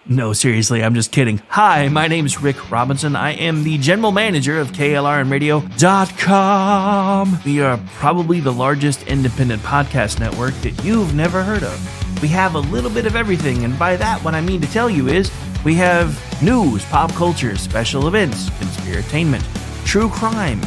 No, seriously, I'm just kidding. Hi, my name's Rick Robinson. I am the general manager of KLRNradio.com. We are probably the largest independent podcast network that you've never heard of. We have a little bit of everything, and by that, what I mean to tell you is we have news, pop culture, special events, conspiratainment, true crime,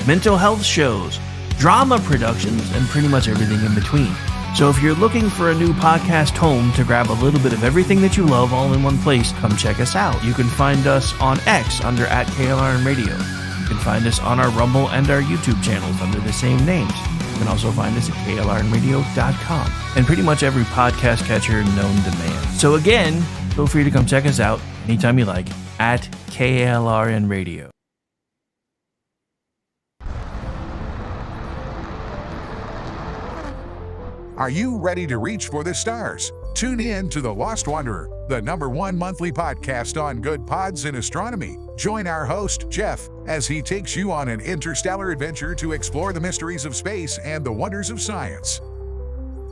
mental health shows, drama productions, and pretty much everything in between. So if you're looking for a new podcast home to grab a little bit of everything that you love all in one place, come check us out. You can find us on X under @KLRNradio. You can find us on our Rumble and our YouTube channels under the same names. You can also find us at KLRNradio.com and pretty much every podcast catcher known to man. So again, feel free to come check us out anytime you like at KLRNradio. Are you ready to reach for the stars? Tune in to The Lost Wanderer, the #1 monthly podcast on good pods in astronomy. Join our host, Jeff, as he takes you on an interstellar adventure to explore the mysteries of space and the wonders of science.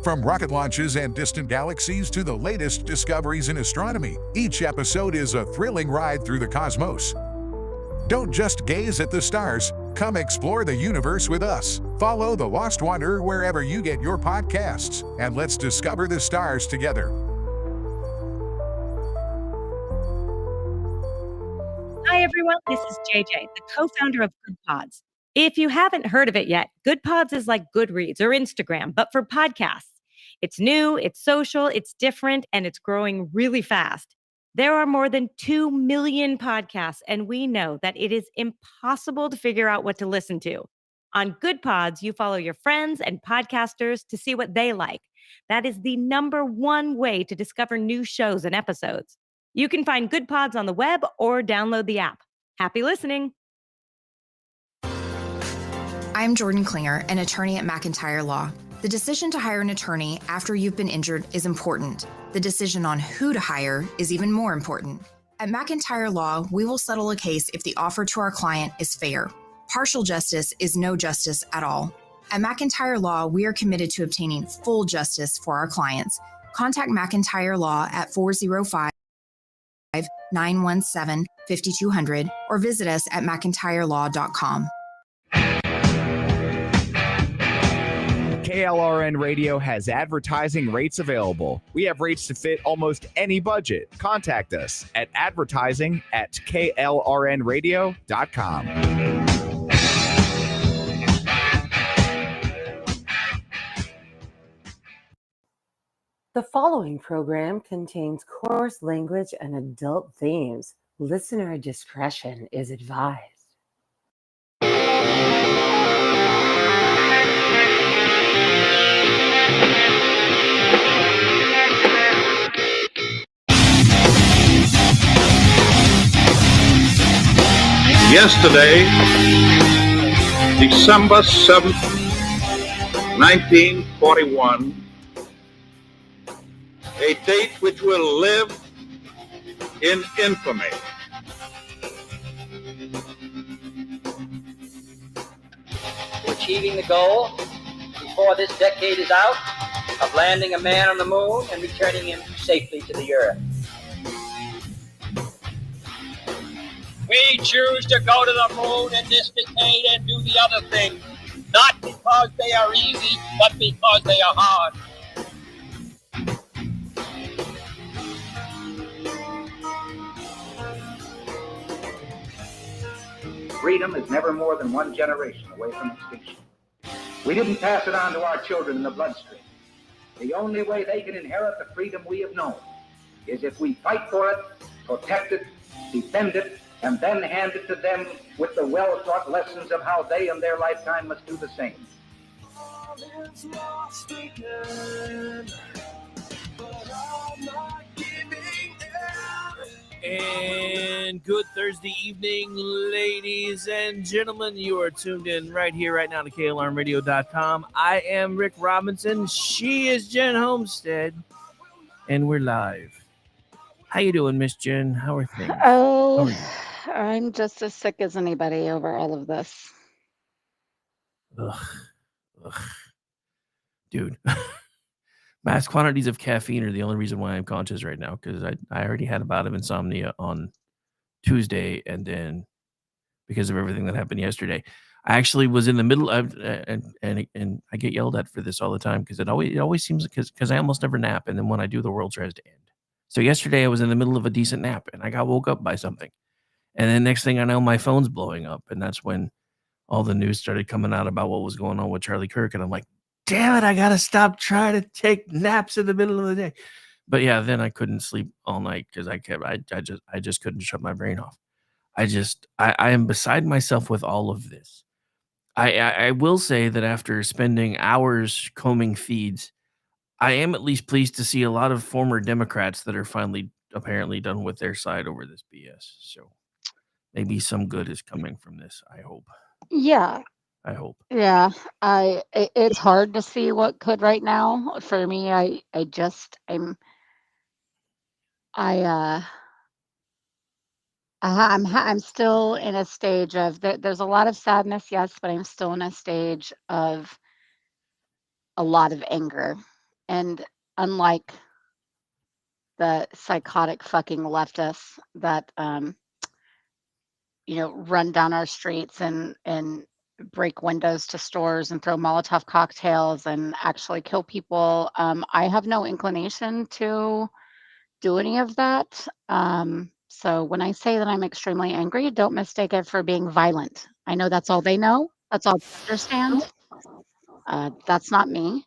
From rocket launches and distant galaxies to the latest discoveries in astronomy, each episode is a thrilling ride through the cosmos. Don't just gaze at the stars. Come explore the universe with us. Follow The Lost Wanderer wherever you get your podcasts, and let's discover the stars together. Hi, everyone. This is JJ, the co-founder of Good Pods. If you haven't heard of it yet, Good Pods is like Goodreads or Instagram, but for podcasts. It's new, it's social, it's different, and it's growing really fast. There are more than 2 million podcasts, and we know that it is impossible to figure out what to listen to. On Good Pods, you follow your friends and podcasters to see what they like. That is the #1 way to discover new shows and episodes. You can find Good Pods on the web or download the app. Happy listening. I'm Jordan Klinger, an attorney at McIntyre Law. The decision to hire an attorney after you've been injured is important. The decision on who to hire is even more important. At McIntyre Law, we will settle a case if the offer to our client is fair. Partial justice is no justice at all. At McIntyre Law, we are committed to obtaining full justice for our clients. Contact McIntyre Law at 405-917-5200 or visit us at mcintyrelaw.com. KLRN Radio has advertising rates available. We have rates to fit almost any budget. Contact us at advertising@klrnradio.com. The following program contains coarse language and adult themes. Listener discretion is advised. Yesterday, December 7th, 1941, a date which will live in infamy. Achieving the goal before this decade is out of landing a man on the moon and returning him safely to the earth. We choose to go to the moon in this decade and do the other thing, not because they are easy, but because they are hard. Freedom is never more than one generation away from extinction. We didn't pass it on to our children in the bloodstream. The only way they can inherit the freedom we have known is if we fight for it, protect it, defend it, and then hand it to them with the well-taught lessons of how they in their lifetime must do the same. And good Thursday evening, ladies and gentlemen. You are tuned in right here, right now to KLRNradio.com. I am Rick Robinson. She is Jen Homestead. And we're live. How you doing, Miss Jen? How are things? Oh, I'm just as sick as anybody over all of this. Ugh. Dude. Mass quantities of caffeine are the only reason why I'm conscious right now because I already had a bout of insomnia on Tuesday, and then because of everything that happened yesterday, I actually was in the middle of and I get yelled at for this all the time because it always seems because I almost never nap, and then when I do, the world tries to end. So yesterday I was in the middle of a decent nap, and I got woke up by something, and then next thing I know, my phone's blowing up, and that's when all the news started coming out about what was going on with Charlie Kirk, and I'm like, damn it, I gotta stop trying to take naps in the middle of the day. But yeah, then I couldn't sleep all night because I just couldn't shut my brain off. I am beside myself with all of this. I will say that after spending hours combing feeds, I am at least pleased to see a lot of former Democrats that are finally apparently done with their side over this BS. So maybe some good is coming from this. I hope. Yeah, I hope. yeah. It's hard to see what could right now. For me, I just I I'm still in a stage of there's a lot of sadness, yes, but I'm still in a stage of a lot of anger. And unlike the psychotic fucking leftists that run down our streets and break windows to stores and throw Molotov cocktails and actually kill people, I have no inclination to do any of that. So when I say that I'm extremely angry, don't mistake it for being violent. I know that's all they know. That's all they understand. That's not me,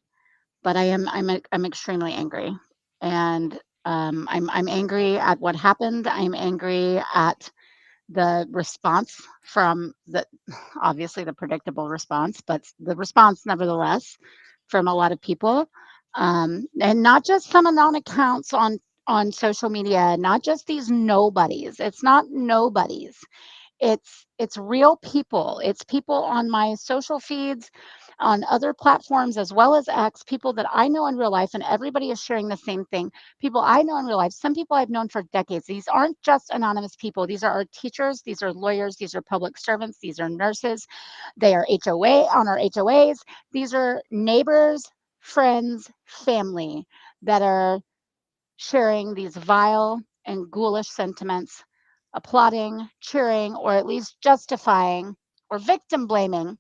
but I'm extremely angry, and I'm angry at what happened. I'm angry at the response from the obviously the predictable response, but the response nevertheless from a lot of people, and not just some anon accounts on social media, not just these nobodies. It's not nobodies. It's real people. It's people on my social feeds, on other platforms as well as X, people that I know in real life, and everybody is sharing the same thing. People I know in real life, some people I've known for decades. These aren't just anonymous people. These are our teachers, these are lawyers, these are public servants, these are nurses. They are HOA on our HOAs. These are neighbors, friends, family that are sharing these vile and ghoulish sentiments, applauding, cheering, or at least justifying or victim blaming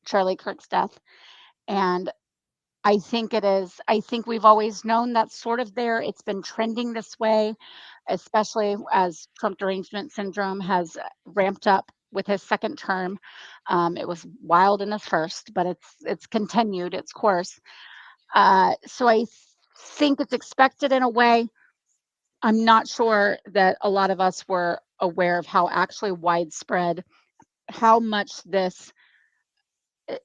Charlie Kirk's death. And I think we've always known that's sort of there. It's been trending this way, especially as Trump derangement syndrome has ramped up with his second term. It was wild in his first, but it's continued its course. So think it's expected in a way. I'm not sure that a lot of us were aware of how actually widespread, how much this uh,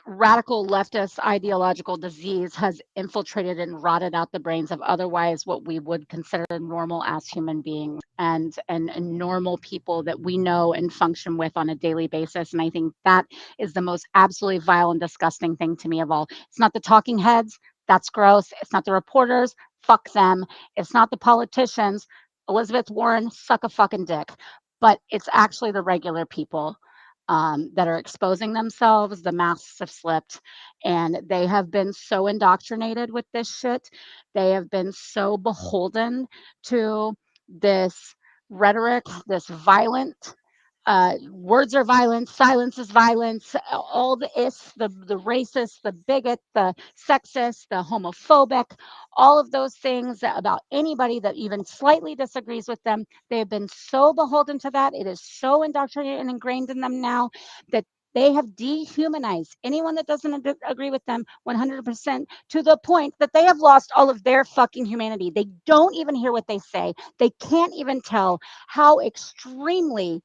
radical leftist ideological disease has infiltrated and rotted out the brains of otherwise what we would consider normal as human beings and normal people that we know and function with on a daily basis. And I think that is the most absolutely vile and disgusting thing to me of all. It's not the talking heads, that's gross. It's not the reporters, fuck them. It's not the politicians, Elizabeth Warren, suck a fucking dick. But it's actually the regular people that are exposing themselves. The masks have slipped, and they have been so indoctrinated with this shit. They have been so beholden to this rhetoric, this violent. Words are violence, silence is violence, all the the racist, the bigot, the sexist, the homophobic, all of those things about anybody that even slightly disagrees with them. They have been so beholden to that. It is so indoctrinated and ingrained in them now that they have dehumanized anyone that doesn't agree with them 100% to the point that they have lost all of their fucking humanity. They don't even hear what they say. They can't even tell how extremely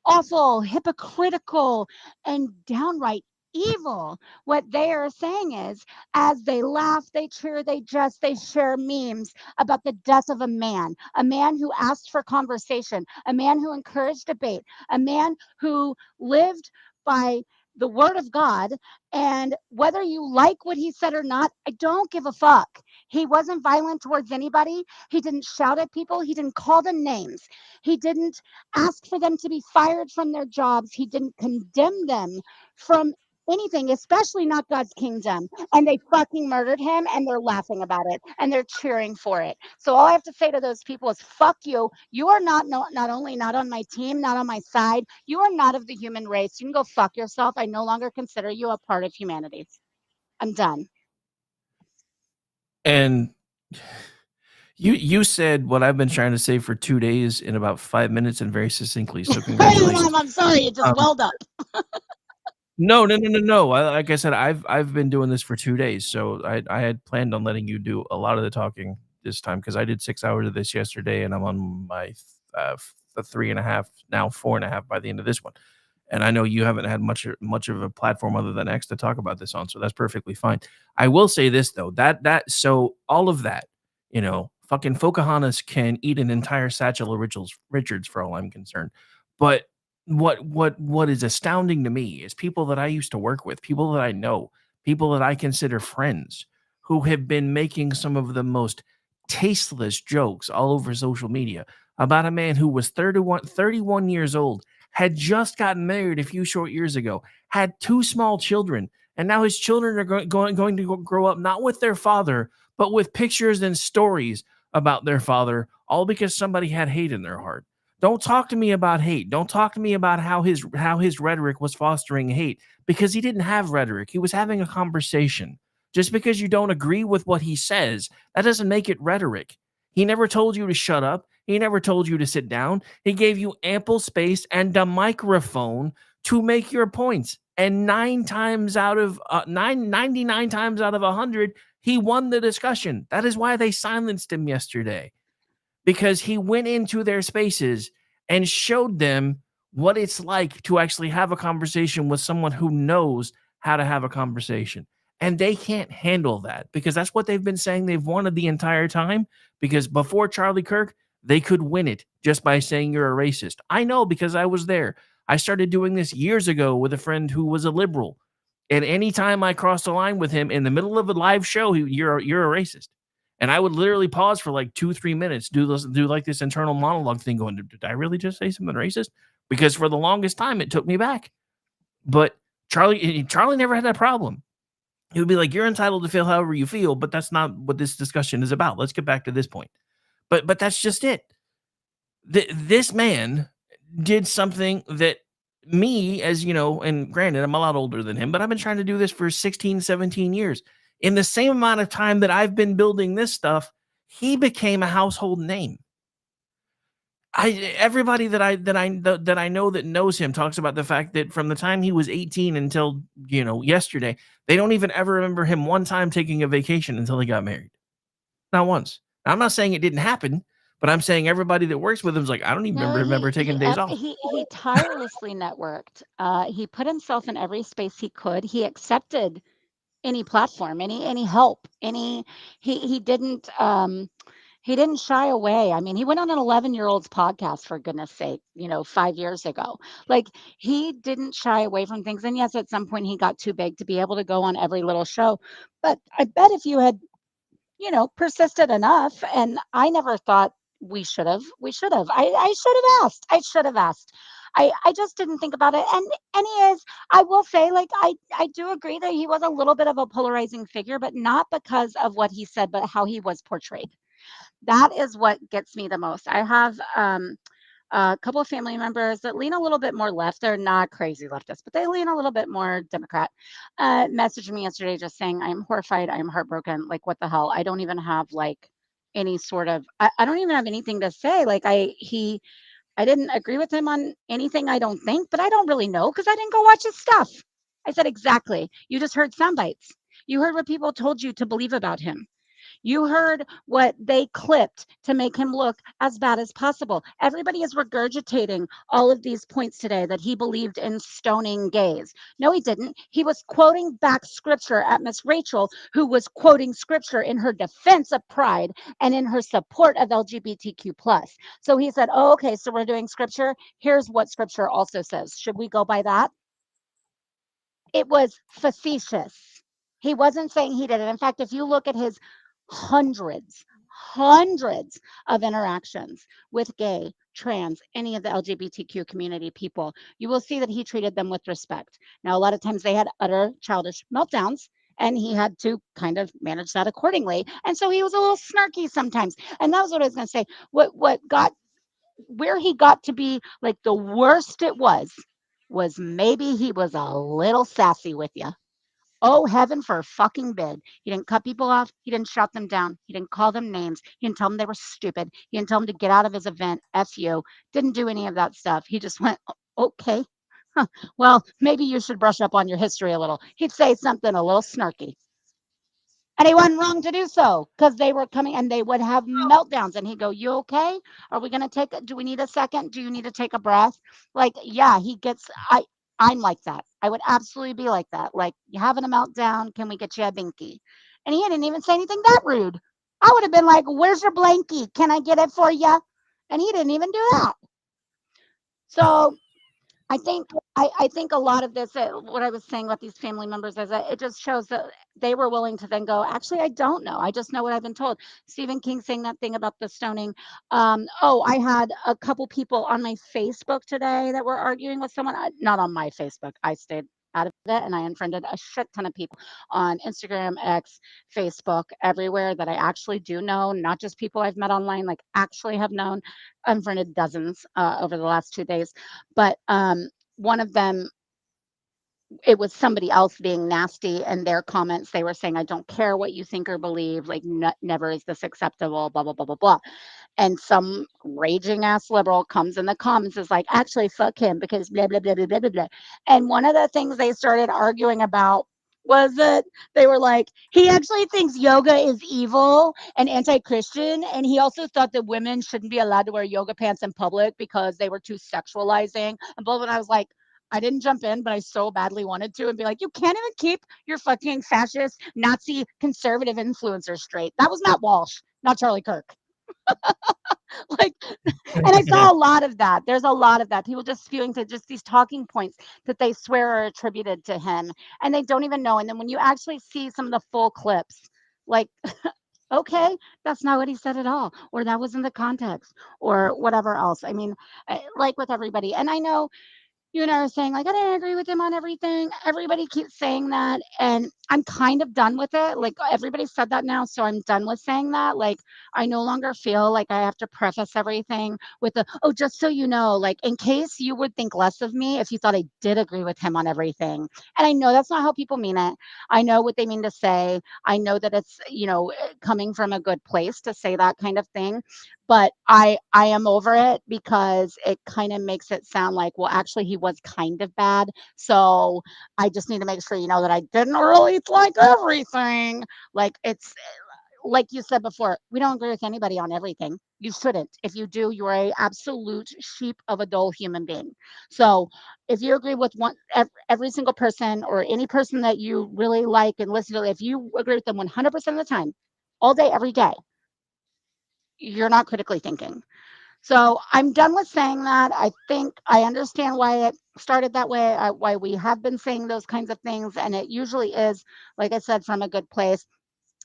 awful, hypocritical, and downright evil. What they are saying is, as they laugh, they cheer, they jest, they share memes about the death of a man who asked for conversation, a man who encouraged debate, a man who lived by the word of God. And whether you like what he said or not, I don't give a fuck. He wasn't violent towards anybody. He didn't shout at people. He didn't call them names. He didn't ask for them to be fired from their jobs. He didn't condemn them from anything, especially not God's kingdom. And they fucking murdered him, and they're laughing about it and they're cheering for it. So all I have to say to those people is fuck you. You are not only not on my team, not on my side, you are not of the human race. You can go fuck yourself. I no longer consider you a part of humanity. I'm done. And you said what I've been trying to say for 2 days in about 5 minutes and very succinctly. So congratulations. I'm sorry, it just welled up. No. Like I said, I've been doing this for 2 days, so I had planned on letting you do a lot of the talking this time because I did 6 hours of this yesterday, and I'm on my 3.5 now, 4.5 by the end of this one. And I know you haven't had much of a platform other than X to talk about this on, so that's perfectly fine. I will say this though, so all of that, fucking Pocahontas can eat an entire satchel of Richards for all I'm concerned. But what is astounding to me is people that I used to work with, people that I know, people that I consider friends, who have been making some of the most tasteless jokes all over social media about a man who was 31 years old, had just gotten married a few short years ago, had 2 small children, and now his children are going to grow up not with their father, but with pictures and stories about their father, all because somebody had hate in their heart. Don't talk to me about hate. Don't talk to me about how his rhetoric was fostering hate, because he didn't have rhetoric. He was having a conversation. Just because you don't agree with what he says, that doesn't make it rhetoric. He never told you to shut up. He never told you to sit down. He gave you ample space and a microphone to make your points. And 99 times out of 100, he won the discussion. That is why they silenced him yesterday, because he went into their spaces and showed them what it's like to actually have a conversation with someone who knows how to have a conversation. And they can't handle that, because that's what they've been saying they've wanted the entire time. Because before Charlie Kirk, they could win it just by saying you're a racist. I know, because I was there. I started doing this years ago with a friend who was a liberal. And anytime I crossed a line with him in the middle of a live show, you're a racist. And I would literally pause for like 2-3 minutes, do like this internal monologue thing going, did I really just say something racist? Because for the longest time, it took me back. But Charlie never had that problem. He would be like, you're entitled to feel however you feel, but that's not what this discussion is about. Let's get back to this point. But that's just it. This man did something that me, as you know, and granted, I'm a lot older than him, but I've been trying to do this for 16, 17 years. In the same amount of time that I've been building this stuff, he became a household name. Everybody that I know that knows him talks about the fact that from the time he was 18 until, yesterday, they don't even ever remember him one time taking a vacation until he got married. Not once. Now, I'm not saying it didn't happen, but I'm saying everybody that works with him is like, I don't even remember taking days off. He tirelessly networked. He put himself in every space he could. He accepted any platform, any help, he didn't shy away. I mean, he went on an 11-year-old's podcast, for goodness sake, 5 years ago. Like, he didn't shy away from things. And yes, at some point he got too big to be able to go on every little show. But I bet if you had, persisted enough, and I never thought we should have. I should have asked. I just didn't think about it. And he is, I will say, like, I do agree that he was a little bit of a polarizing figure, but not because of what he said, but how he was portrayed. That is what gets me the most. I have a couple of family members that lean a little bit more left. They're not crazy leftists, but they lean a little bit more Democrat. Messaged me yesterday just saying, I'm horrified. I'm heartbroken. Like, what the hell? I don't even have like any sort of, I don't even have anything to say. Like, I didn't agree with him on anything, I don't think, but I don't really know because I didn't go watch his stuff. I said, exactly. You just heard sound bites. You heard what people told you to believe about him. You heard what they clipped to make him look as bad as possible. Everybody is regurgitating all of these points today that he believed in stoning gays. No, he didn't. He was quoting back scripture at Miss Rachel, who was quoting scripture in her defense of pride and in her support of LGBTQ+. So he said, oh, okay, so we're doing scripture. Here's what scripture also says. Should we go by that? It was facetious. He wasn't saying he did it. In fact, if you look at his hundreds hundreds of interactions with gay, trans, any of the LGBTQ community people, you will see that he treated them with respect. Now, a lot of times they had utter childish meltdowns, and he had to kind of manage that accordingly. And so he was a little snarky sometimes. And that was what I was going to say. What got where he got to be like the worst it was maybe he was a little sassy with you. Oh, heaven for fucking bid. He didn't cut people off. He didn't shout them down. He didn't call them names. He didn't tell them they were stupid. He didn't tell them to get out of his event. F you. Didn't do any of that stuff. He just went, okay. Huh. Well, maybe you should brush up on your history a little. He'd say something a little snarky. And he wasn't wrong to do so because they were coming and they would have meltdowns. And he'd go, you okay? Are we going to do we need a second? Do you need to take a breath? Like, yeah, I'm like that. I would absolutely be like that. Like, you having a meltdown? Can we get you a binky? And he didn't even say anything that rude. I would have been like, where's your blankie? Can I get it for you? And he didn't even do that. So I think a lot of this, what I was saying about these family members, is that it just shows that they were willing to then go, actually, I don't know. I just know what I've been told. Stephen King saying that thing about the stoning. I had a couple people on my Facebook today that were arguing with someone. Not on my Facebook. I stayed out of it, and I unfriended a shit ton of people on Instagram, X, Facebook, everywhere that I actually do know, not just people I've met online, like actually have known. Unfriended dozens over the last 2 days. But one of them, it was somebody else being nasty, and their comments, they were saying, I don't care what you think or believe, like never is this acceptable, blah, blah, blah, blah, blah. And some raging ass liberal comes in the comments, is like, actually fuck him because blah, blah, blah, blah, blah, blah, blah. And one of the things they started arguing about was that they were like, he actually thinks yoga is evil and anti-Christian, and he also thought that women shouldn't be allowed to wear yoga pants in public because they were too sexualizing and blah, blah. And I was like, I didn't jump in, but I so badly wanted to and be like, you can't even keep your fucking fascist, Nazi, conservative influencer straight. That was Matt Walsh, not Charlie Kirk. Like, and I saw a lot of that. There's a lot of that. People just spewing to just these talking points that they swear are attributed to him, and they don't even know. And then when you actually see some of the full clips, like, okay, that's not what he said at all, or that was in the context, or whatever else. I mean, like with everybody, and I know you and I are saying, like, I didn't agree with him on everything. Everybody keeps saying that. And I'm kind of done with it. Like, everybody said that now. So I'm done with saying that. Like, I no longer feel like I have to preface everything with oh, just so you know, like, in case you would think less of me if you thought I did agree with him on everything. And I know that's not how people mean it. I know what they mean to say. I know that it's, coming from a good place to say that kind of thing. But I am over it because it kind of makes it sound like, well, actually, he was kind of bad. So I just need to make sure you know that I didn't really like everything. Like, it's like you said before, we don't agree with anybody on everything. You shouldn't. If you do, you're a absolute sheep of a dull human being. So if you agree with every single person or any person that you really like and listen to, if you agree with them 100% of the time, all day, every day, you're not critically thinking. So I'm done with saying that. I think I understand why it started that way, why we have been saying those kinds of things. And it usually is, like I said, from a good place.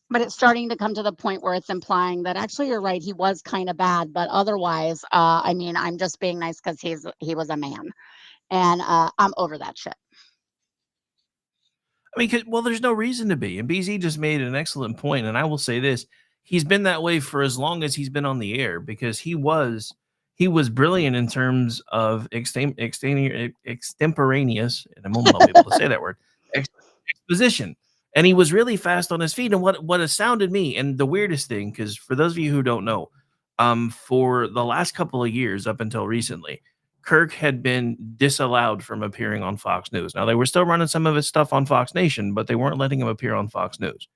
But it's starting to come to the point where it's implying that actually you're right, he was kind of bad. But otherwise, I mean, I'm just being nice because he was a man. And I'm over that shit. I mean, well, there's no reason to be. And BZ just made an excellent point, and I will say this: he's been that way for as long as he's been on the air because he was brilliant in terms of extemporaneous, and I won't be able to say that word, exposition. And he was really fast on his feet. And what astounded me, and the weirdest thing, because for those of you who don't know, for the last couple of years up until recently, Kirk had been disallowed from appearing on Fox News. Now, they were still running some of his stuff on Fox Nation, but they weren't letting him appear on Fox News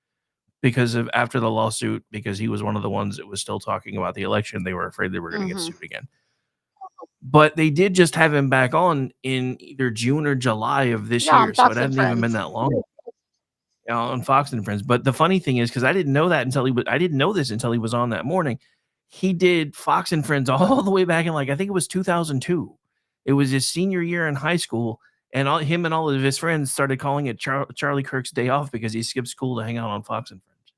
because of after the lawsuit, because he was one of the ones that was still talking about the election. They were afraid they were going to get sued again. But they did just have him back on in either June or July of this year. So it hadn't even been that long. On Fox and Friends. But the funny thing is, because I didn't know this until he was on that morning. He did Fox and Friends all the way back in, like, I think it was 2002. It was his senior year in high school, and him and all of his friends started calling it Charlie Kirk's day off because he skipped school to hang out on Fox and Friends.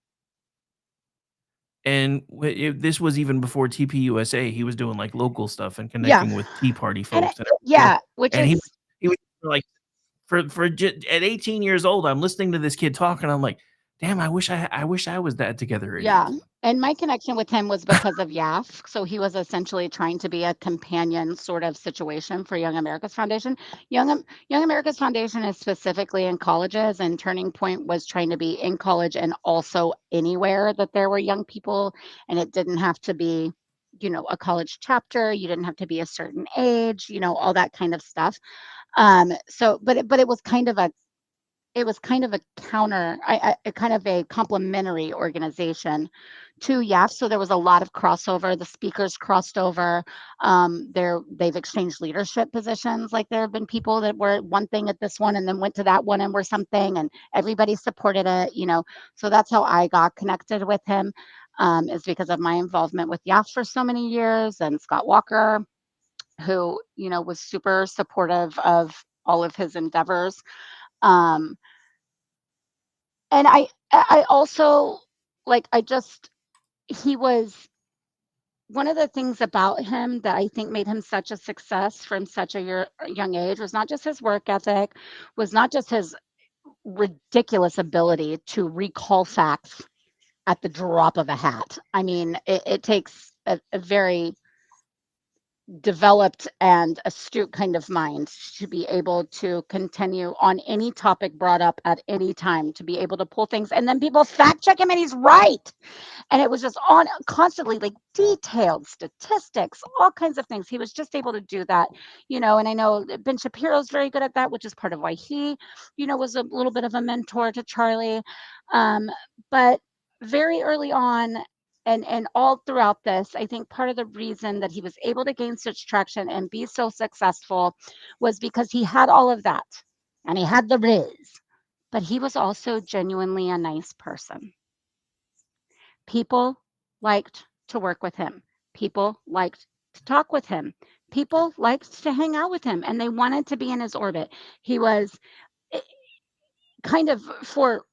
And this was even before TPUSA. He was doing like local stuff and Yeah. connecting with Tea Party And folks. And yeah, which and is he was like at 18 years old. I'm listening to this kid talk, and I'm like, damn, I wish I was that together at yeah. 18. And my connection with him was because of YAF. So he was essentially trying to be a companion sort of situation for Young America's Foundation. Young America's Foundation is specifically in colleges, and Turning Point was trying to be in college and also anywhere that there were young people. And it didn't have to be, a college chapter. You didn't have to be a certain age, all that kind of stuff. But it was kind of a counter, a kind of a complementary organization to YAF. So there was a lot of crossover. The speakers crossed over. They've exchanged leadership positions. Like there have been people that were one thing at this one and then went to that one and were something, and everybody supported it. So that's how I got connected with him, is because of my involvement with YAF for so many years, and Scott Walker, who was super supportive of all of his endeavors. Um, and I also he was one of the things about him that I think made him such a success from such a young age was not just his work ethic, was not just his ridiculous ability to recall facts at the drop of a hat. I mean, it takes a very developed and astute kind of mind to be able to continue on any topic brought up at any time, to be able to pull things and then people fact check him and he's right. And it was just on constantly, like detailed statistics, all kinds of things. He was just able to do that, and I know that Ben Shapiro's very good at that, which is part of why he, was a little bit of a mentor to Charlie. But very early on, and all throughout this, I think part of the reason that he was able to gain such traction and be so successful was because he had all of that and he had the riz, but he was also genuinely a nice person. People liked to work with him. People liked to talk with him. People liked to hang out with him and they wanted to be in his orbit. He was kind of for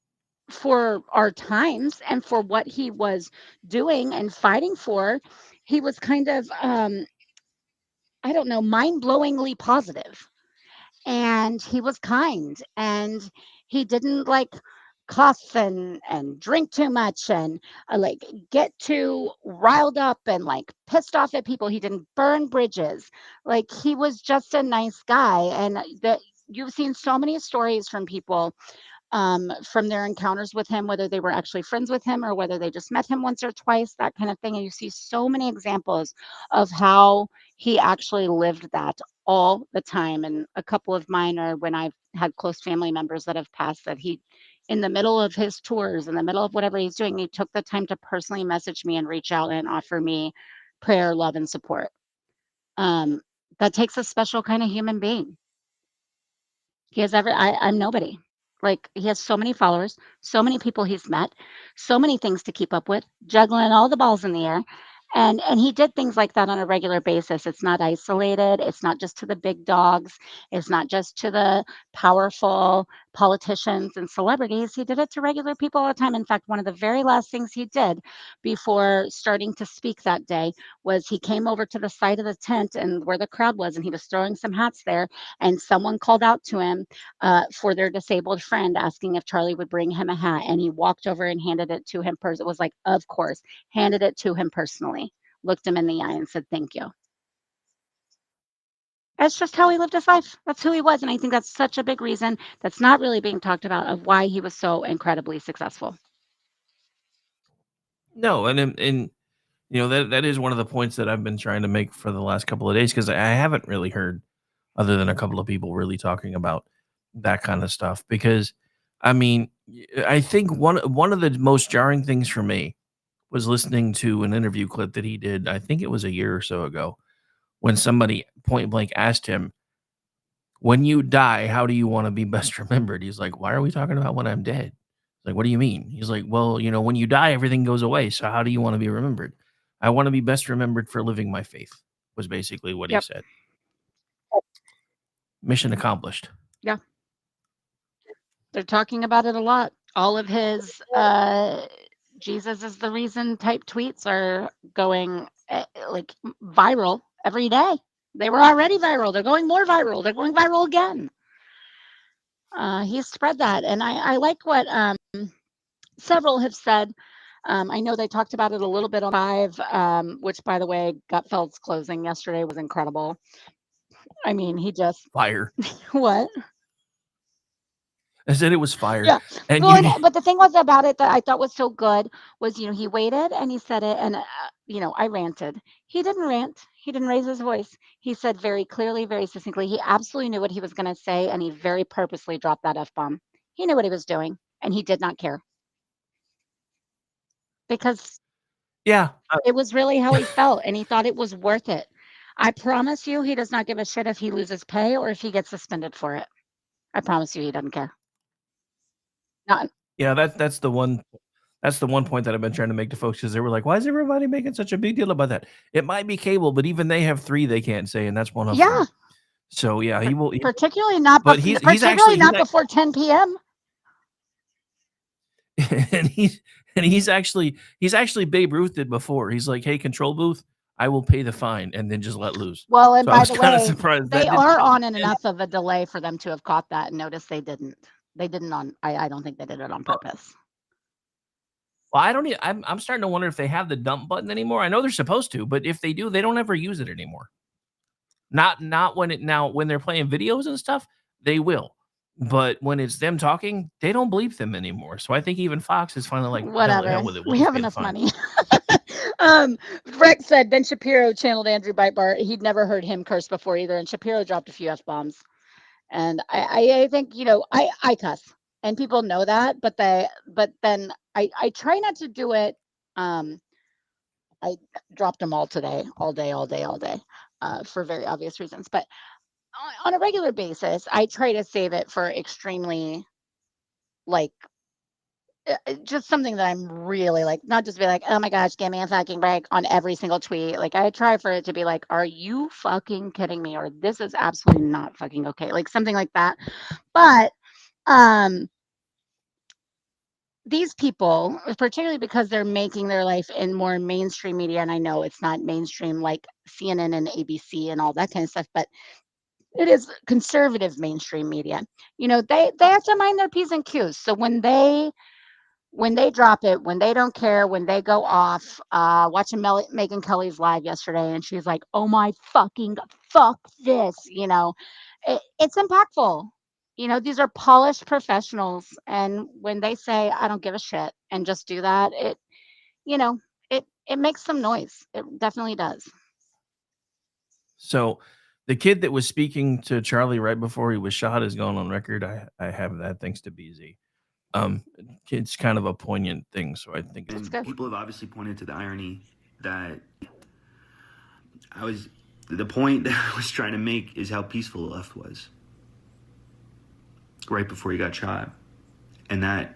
our times and for what he was doing and fighting for, he was kind of I don't know, mind-blowingly positive. And he was kind, and he didn't like cuss and drink too much and like get too riled up and like pissed off at people. He didn't burn bridges. Like he was just a nice guy. And that you've seen so many stories from people from their encounters with him, whether they were actually friends with him or whether they just met him once or twice, that kind of thing. And you see so many examples of how he actually lived that all the time. And a couple of mine are when I've had close family members that have passed, that he, in the middle of his tours, in the middle of whatever he's doing, he took the time to personally message me and reach out and offer me prayer, love, and support. That takes a special kind of human being. I'm nobody. Like he has so many followers, so many people he's met, so many things to keep up with, juggling all the balls in the air. And he did things like that on a regular basis. It's not isolated. It's not just to the big dogs. It's not just to the powerful politicians and celebrities. He did it to regular people all the time. In fact, one of the very last things he did before starting to speak that day was he came over to the side of the tent and where the crowd was, and he was throwing some hats there. And someone called out to him for their disabled friend, asking if Charlie would bring him a hat. And he walked over and handed it to him. It was like, of course, handed it to him personally, looked him in the eye and said, thank you. That's just how he lived his life. That's who he was. And I think that's such a big reason that's not really being talked about of why he was so incredibly successful. No, and that is one of the points that I've been trying to make for the last couple of days, because I haven't really heard, other than a couple of people, really talking about that kind of stuff. Because I mean, I think one of the most jarring things for me was listening to an interview clip that he did. I think it was a year or so ago, when somebody point blank asked him, "When you die, how do you want to be best remembered?" He's like, "Why are we talking about when I'm dead?" Like, "What do you mean?" He's like, "Well, when you die, everything goes away. So how do you want to be remembered?" "I want to be best remembered for living my faith," was basically what he Yep. said. Mission accomplished. Yeah. They're talking about it a lot. All of his Jesus is the reason type tweets are going like viral every day. They were already viral. They're going more viral. They're going viral again. He's spread that. And I like what several have said. I know they talked about it a little bit on Live, which, by the way, Gutfeld's closing yesterday was incredible. I mean, he just Fire. what? I said it was fire. Yeah. And Well, but the thing was about it that I thought was so good was, he waited and he said it, and I ranted. He didn't rant. He didn't raise his voice. He said very clearly, very succinctly. He absolutely knew what he was going to say, and he very purposely dropped that F-bomb. He knew what he was doing, and he did not care because yeah, it was really how he felt, and he thought it was worth it. I promise you, he does not give a shit if he loses pay or if he gets suspended for it. I promise you, he doesn't care. Yeah, that's the one point that I've been trying to make to folks, because they were like, why is everybody making such a big deal about that? It might be cable, but even they have 3 they can't say, and that's one of them. So yeah, he will. Particularly not. But he's actually not before 10 p.m. and he's actually Babe Ruth did before. He's like, hey, control booth, I will pay the fine, and then just let loose. Well, and so by the way, surprised they are on enough of a delay for them to have caught that. And notice they didn't. They didn't on. I don't think they did it on purpose. Well, I'm starting to wonder if they have the dump button anymore. I know they're supposed to, but if they do, they don't ever use it anymore. Not when they're playing videos and stuff, they will. But when it's them talking, they don't bleep them anymore. So I think even Fox is finally like, whatever. Hell with it. We have enough money. Rex said Ben Shapiro channeled Andrew Breitbart. He'd never heard him curse before either, and Shapiro dropped a few F-bombs. And I think, I cuss, and people know that, but then I try not to do it. I dropped them all today, all day, for very obvious reasons. But on a regular basis, I try to save it for extremely, just something that I'm really not just be like, oh my gosh, give me a fucking break on every single tweet. I try for it to be like, are you fucking kidding me? Or this is absolutely not fucking okay. Something like that. But these people, particularly because they're making their life in more mainstream media, and I know it's not mainstream like CNN and ABC and all that kind of stuff, but it is conservative mainstream media. They have to mind their P's and Q's. So when they drop it, when they don't care, when they go off, watching Megyn Kelly's live yesterday, and she's like, oh my fucking fuck this, it's impactful. These are polished professionals. And when they say, I don't give a shit, and just do that, it makes some noise. It definitely does. So the kid that was speaking to Charlie right before he was shot is gone on record. I have that thanks to BZ. It's kind of a poignant thing, so I think people have obviously pointed to the irony that the point that I was trying to make is how peaceful the left was right before he got shot, and that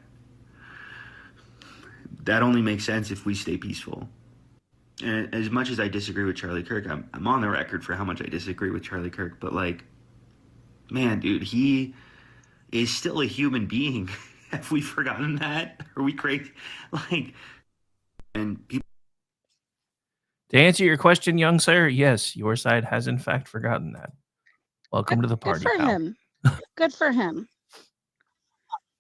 only makes sense if we stay peaceful. And as much as I disagree with Charlie Kirk, I'm on the record for how much I disagree with Charlie Kirk, but man, dude, he is still a human being. Have we forgotten that? Are we crazy? And people. To answer your question, young sir, yes, your side has in fact forgotten that. Welcome to the party. Good for him. Good for him.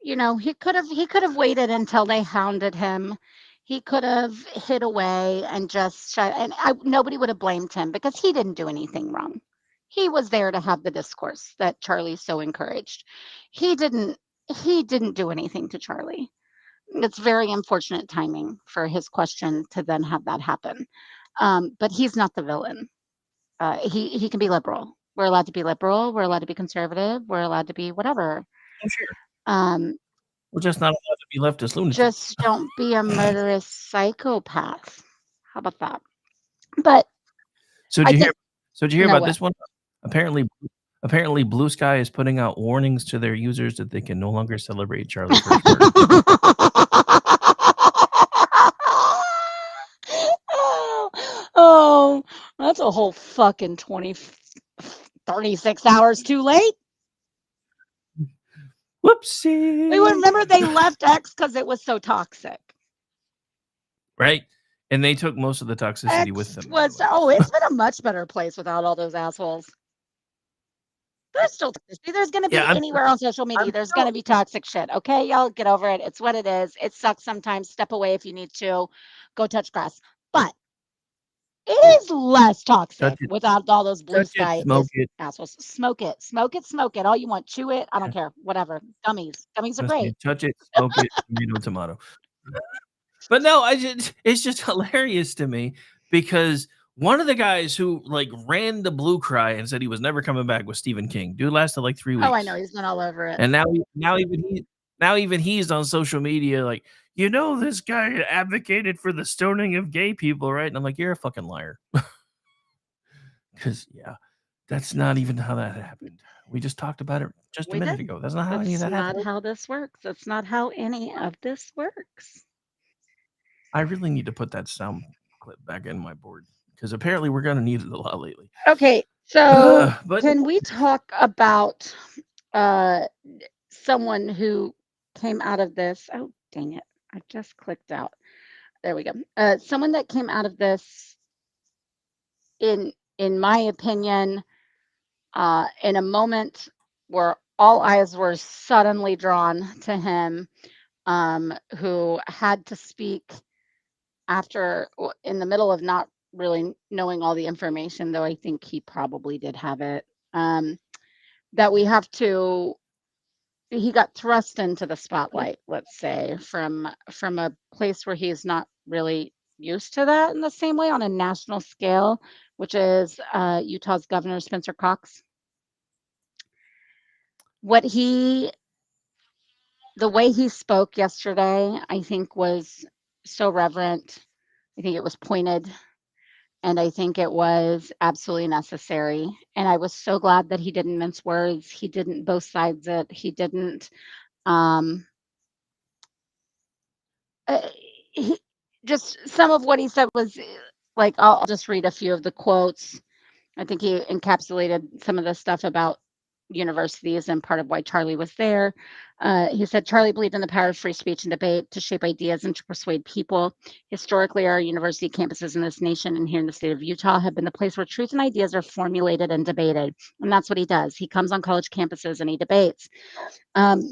He could have waited until they hounded him. He could have hid away and just shut. And nobody would have blamed him because he didn't do anything wrong. He was there to have the discourse that Charlie so encouraged. He didn't do anything to Charlie. It's very unfortunate timing for his question to then have that happen. But he's not the villain. He can be liberal. We're allowed to be liberal. We're allowed to be conservative. We're allowed to be whatever. Oh, sure. We're just not allowed to be leftist lunatics. Just don't be a murderous psychopath. How about that? But so did you hear about this one? Apparently, Blue Sky is putting out warnings to their users that they can no longer celebrate Charlie Kirk's birthday. Oh, that's a whole fucking 36 hours too late. Whoopsie. Remember they left X because it was so toxic. right? And they took most of the toxicity with them. It's been a much better place without all those assholes. There's still toxicity. There's going to be anywhere on social media. There's going to be toxic shit. Okay, y'all get over it. It's what it is. It sucks sometimes. Step away if you need to. Go touch grass. But it is less toxic without all those blue sky assholes. Smoke it. Smoke it. Smoke it. All you want. Chew it. I don't care. Whatever. Gummies. Gummies are great. Touch it. Smoke it. Tomato. But no, it's just hilarious to me because one of the guys who like ran the blue cry and said he was never coming back was Stephen King. Dude lasted like 3 weeks. Oh, I know. He's been all over it. And now even he's on social media like, this guy advocated for the stoning of gay people, right? And I'm like, you're a fucking liar. Because that's not even how that happened. We just talked about it just a minute ago. That's not how any of that happened. That's not how this works. That's not how any of this works. I really need to put that sound clip back in my board because apparently we're going to need it a lot lately. Okay, so can we talk about someone who came out of this? Oh, dang it. I just clicked out. There we go. Someone that came out of this, in my opinion, in a moment where all eyes were suddenly drawn to him, who had to speak in the middle of not really knowing all the information, though I think he probably did have it, that he got thrust into the spotlight, let's say, from a place where he's not really used to that in the same way on a national scale, which is Utah's Governor Spencer Cox. The way he spoke yesterday, I think was so reverent. I think it was pointed, and I think it was absolutely necessary. And I was so glad that he didn't mince words. He didn't both sides it. He didn't. Just some of what he said was like, I'll just read a few of the quotes. I think he encapsulated some of the stuff about universities and part of why Charlie was there. He said Charlie believed in the power of free speech and debate to shape ideas and to persuade people. Historically, our university campuses in this nation and here in the state of Utah have been the place where truth and ideas are formulated and debated. And that's what he does. He comes on college campuses and he debates.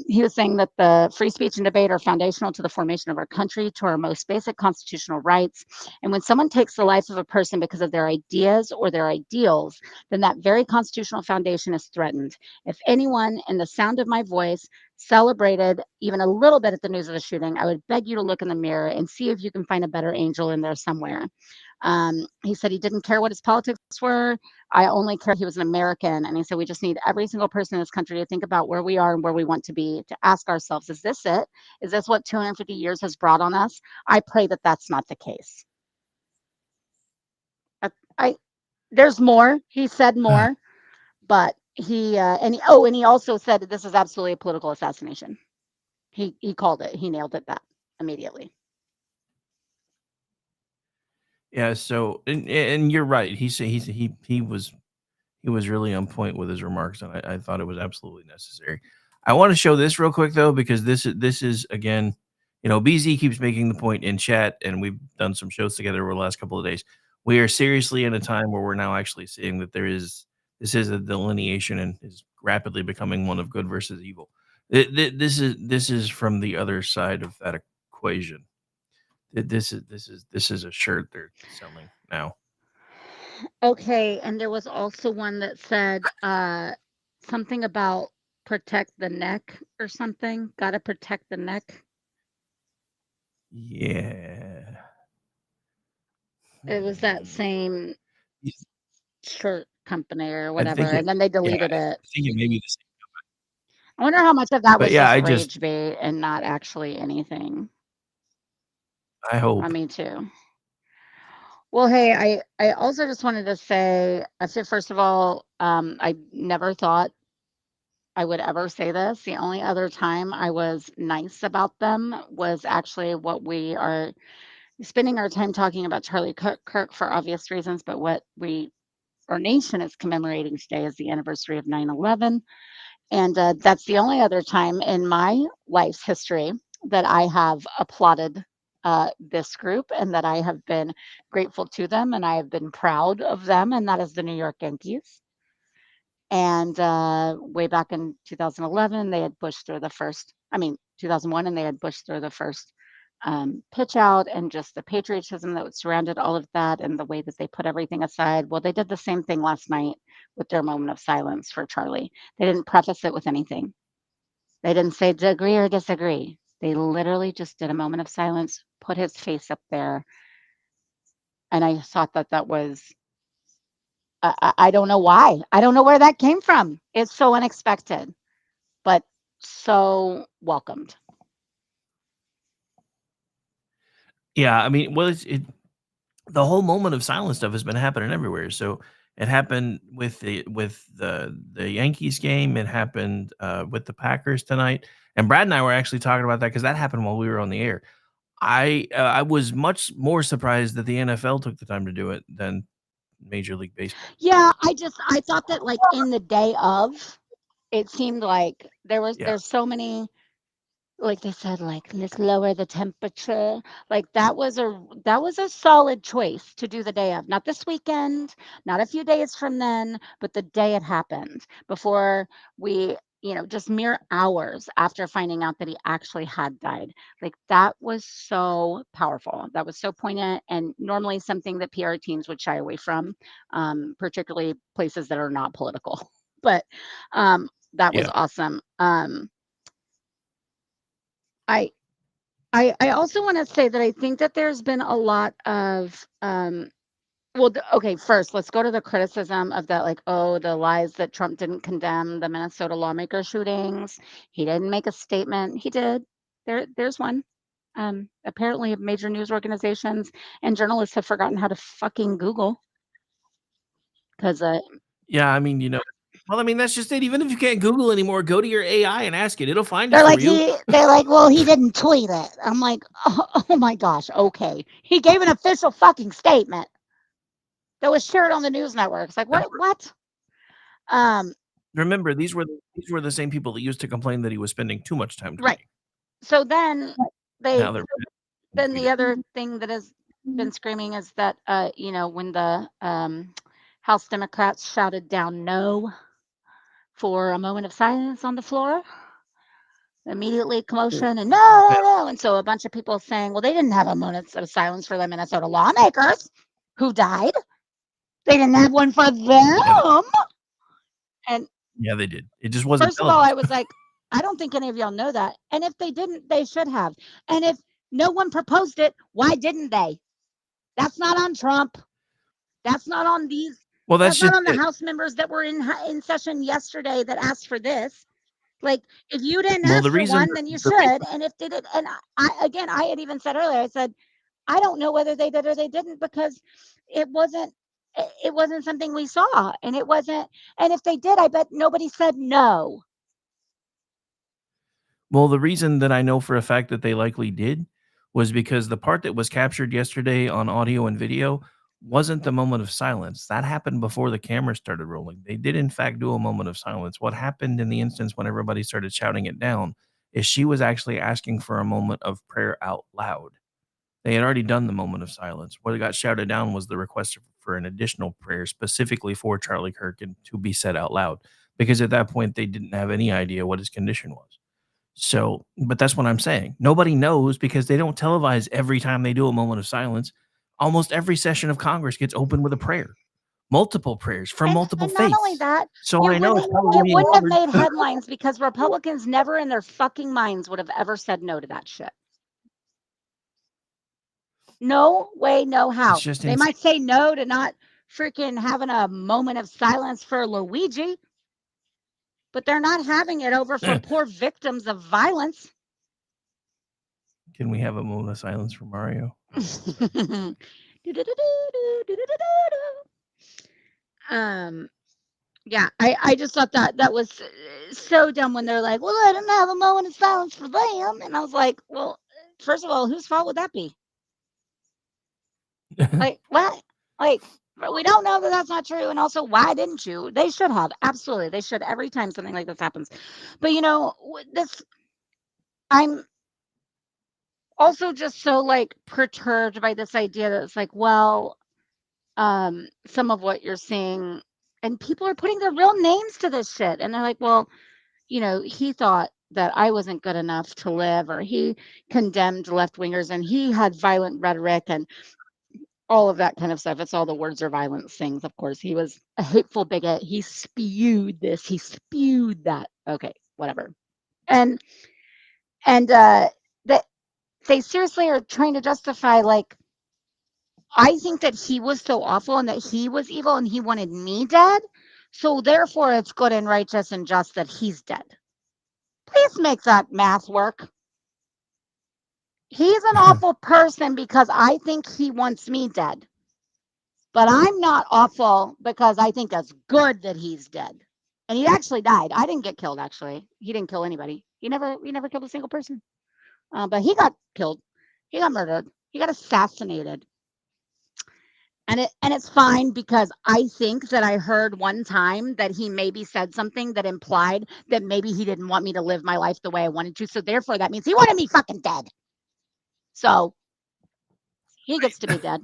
He was saying that the free speech and debate are foundational to the formation of our country, to our most basic constitutional rights. And when someone takes the life of a person because of their ideas or their ideals, then that very constitutional foundation is threatened. If anyone in the sound of my voice celebrated even a little bit at the news of the shooting, I would beg you to look in the mirror and see if you can find a better angel in there somewhere. He said he didn't care what his politics were. I only care he was an American. And he said we just need every single person in this country to think about where we are and where we want to be, to ask ourselves, is this it? Is this what 250 years has brought on us? I pray that that's not the case. There's more. He said more, but he also said that this is absolutely a political assassination. He called it. He nailed it that immediately. Yeah. So, and you're right. He was really on point with his remarks, and I thought it was absolutely necessary. I want to show this real quick though, because this is again, BZ keeps making the point in chat, and we've done some shows together over the last couple of days. We are seriously in a time where we're now actually seeing that this is a delineation and is rapidly becoming one of good versus evil. This is from the other side of that equation. This is a shirt they're selling now. Okay, and there was also one that said something about protect the neck or something. Gotta protect the neck. Yeah. It was that same shirt company or whatever, and then they deleted it. I think it may be the same company. I wonder how much of that was just rage bait and not actually anything. I hope. Me too. Well, hey, I also just wanted to say, first of all, I never thought I would ever say this. The only other time I was nice about them was actually what we are spending our time talking about Charlie Kirk for obvious reasons, but what our nation is commemorating today is the anniversary of 9/11. And that's the only other time in my life's history that I have applauded this group, and that I have been grateful to them, and I have been proud of them, and that is the New York Yankees. And way back in 2011, they had Bush throw the first, 2001, and they had Bush throw the first pitch out, and just the patriotism that surrounded all of that, and the way that they put everything aside. Well, they did the same thing last night with their moment of silence for Charlie. They didn't preface it with anything. They didn't say to agree or disagree. They literally just did a moment of silence, put his face up there. And I thought that was, I don't know why. I don't know where that came from. It's so unexpected, but so welcomed. Yeah, I mean, well, the whole moment of silence stuff has been happening everywhere. So it happened with the Yankees game. It happened with the Packers tonight. And Brad and I were actually talking about that because that happened while we were on the air. I was much more surprised that the NFL took the time to do it than Major League Baseball. Yeah, I thought that, like, in the day of, it seemed like there's so many, like they said, like, let's lower the temperature. Like, that was a solid choice to do the day of, not this weekend, not a few days from then, but the day it happened, before we, just mere hours after finding out that he actually had died. Like, that was so powerful. That was so poignant, and normally something that PR teams would shy away from, particularly places that are not political. But that was awesome. I also want to say that I think that there's been a lot of okay, first let's go to the criticism of that, like, oh, the lies that Trump didn't condemn the Minnesota lawmaker shootings. He didn't make a statement. He did. There's one. Apparently major news organizations and journalists have forgotten how to fucking Google. Because yeah, I mean, well, I mean, that's just it. Even if you can't Google anymore, go to your AI and ask it. It'll find it for you. They're like, well, he didn't tweet it. I'm like, oh my gosh, okay. He gave an official fucking statement that was shared on the news networks. Like, what? Remember, these were the same people that used to complain that he was spending too much time tweeting. Right. So then then the other thing that has been screaming is that when the House Democrats shouted down no for a moment of silence on the floor, immediately commotion and no. And so a bunch of people saying, well, they didn't have a moment of silence for the Minnesota lawmakers who died. They didn't have one for them. And yeah, they did. It just wasn't. First of all, I was like, I don't think any of y'all know that. And if they didn't, they should have. And if no one proposed it, why didn't they? That's not on Trump. That's not on these. Well, that's not on the House members that were in session yesterday that asked for this. Like, if you didn't ask for one, then you should. And if they did, and I had even said earlier, I said, I don't know whether they did or they didn't, because it wasn't something we saw, and it wasn't. And if they did, I bet nobody said no. Well, the reason that I know for a fact that they likely did was because the part that was captured yesterday on audio and video wasn't the moment of silence. That happened before the camera started rolling. They did, in fact, do a moment of silence. What happened in the instance when everybody started shouting it down is she was actually asking for a moment of prayer out loud. They had already done the moment of silence. What got shouted down was the request for an additional prayer specifically for Charlie Kirk and to be said out loud, because at that point they didn't have any idea what his condition was. So, but that's what I'm saying. Nobody knows because they don't televise every time they do a moment of silence. Almost every session of Congress gets opened with a prayer, multiple prayers from multiple faiths. Not only that, so I know it wouldn't have made headlines because Republicans never in their fucking minds would have ever said no to that shit. No way, no how. They might say no to not freaking having a moment of silence for Luigi, but they're not having it over for poor victims of violence. Can we have a moment of silence for Mario? Yeah, I just thought that was so dumb when they're like, well, I didn't have a moment of silence for them. And I was like, well, first of all, whose fault would that be? Like, what? Like, we don't know that that's not true. And also, why didn't you? They should have. Absolutely. They should every time something like this happens. But, also just so like perturbed by this idea that it's like, well, some of what you're seeing, and people are putting their real names to this shit, and they're like, well, he thought that I wasn't good enough to live, or he condemned left wingers, and he had violent rhetoric and all of that kind of stuff. It's all the words are violence things. Of course, he was a hateful bigot. He spewed this. He spewed that. Okay, whatever. And that they seriously are trying to justify, like, I think that he was so awful and that he was evil and he wanted me dead. So therefore, it's good and righteous and just that he's dead. Please make that math work. He's an awful person because I think he wants me dead. But I'm not awful because I think it's good that he's dead. And he actually died. I didn't get killed, actually. He didn't kill anybody. He never killed a single person. But he got killed. He got murdered. He got assassinated. And it's fine, because I think that I heard one time that he maybe said something that implied that maybe he didn't want me to live my life the way I wanted to. So therefore, that means he wanted me fucking dead. So he gets to be dead.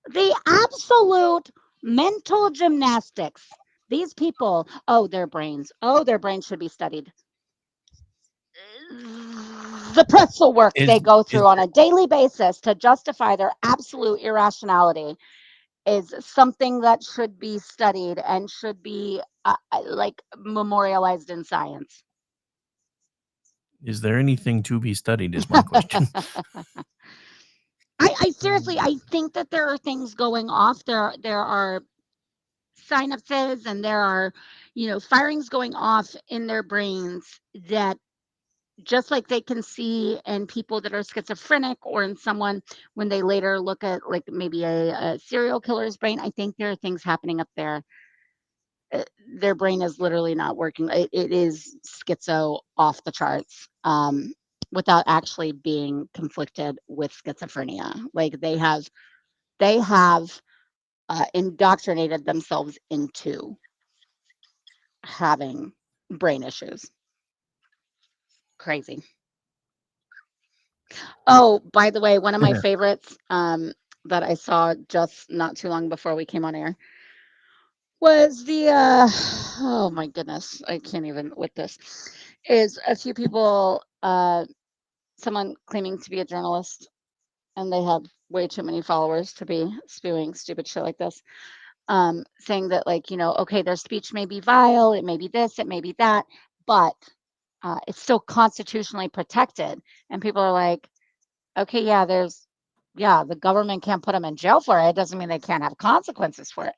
The absolute mental gymnastics. These people, their brains should be studied. The pretzel work they go through on a daily basis to justify their absolute irrationality is something that should be studied and should be like memorialized in science. Is there anything to be studied is my question. I seriously, I think that there are things going off. There are synapses and there are, firings going off in their brains that, just like they can see in people that are schizophrenic or in someone when they later look at like maybe a serial killer's brain, I think there are things happening up there. Their brain is literally not working. It is schizo off the charts, without actually being conflicted with schizophrenia. Like they have indoctrinated themselves into having brain issues. Crazy. Oh, by the way, one of my favorites that I saw just not too long before we came on air was the oh my goodness, I can't even with this, is a few people, someone claiming to be a journalist, and they have way too many followers to be spewing stupid shit like this, saying that, like, okay, their speech may be vile, it may be this, it may be that, but it's still constitutionally protected. And people are like, okay, the government can't put them in jail for it. It doesn't mean they can't have consequences for it.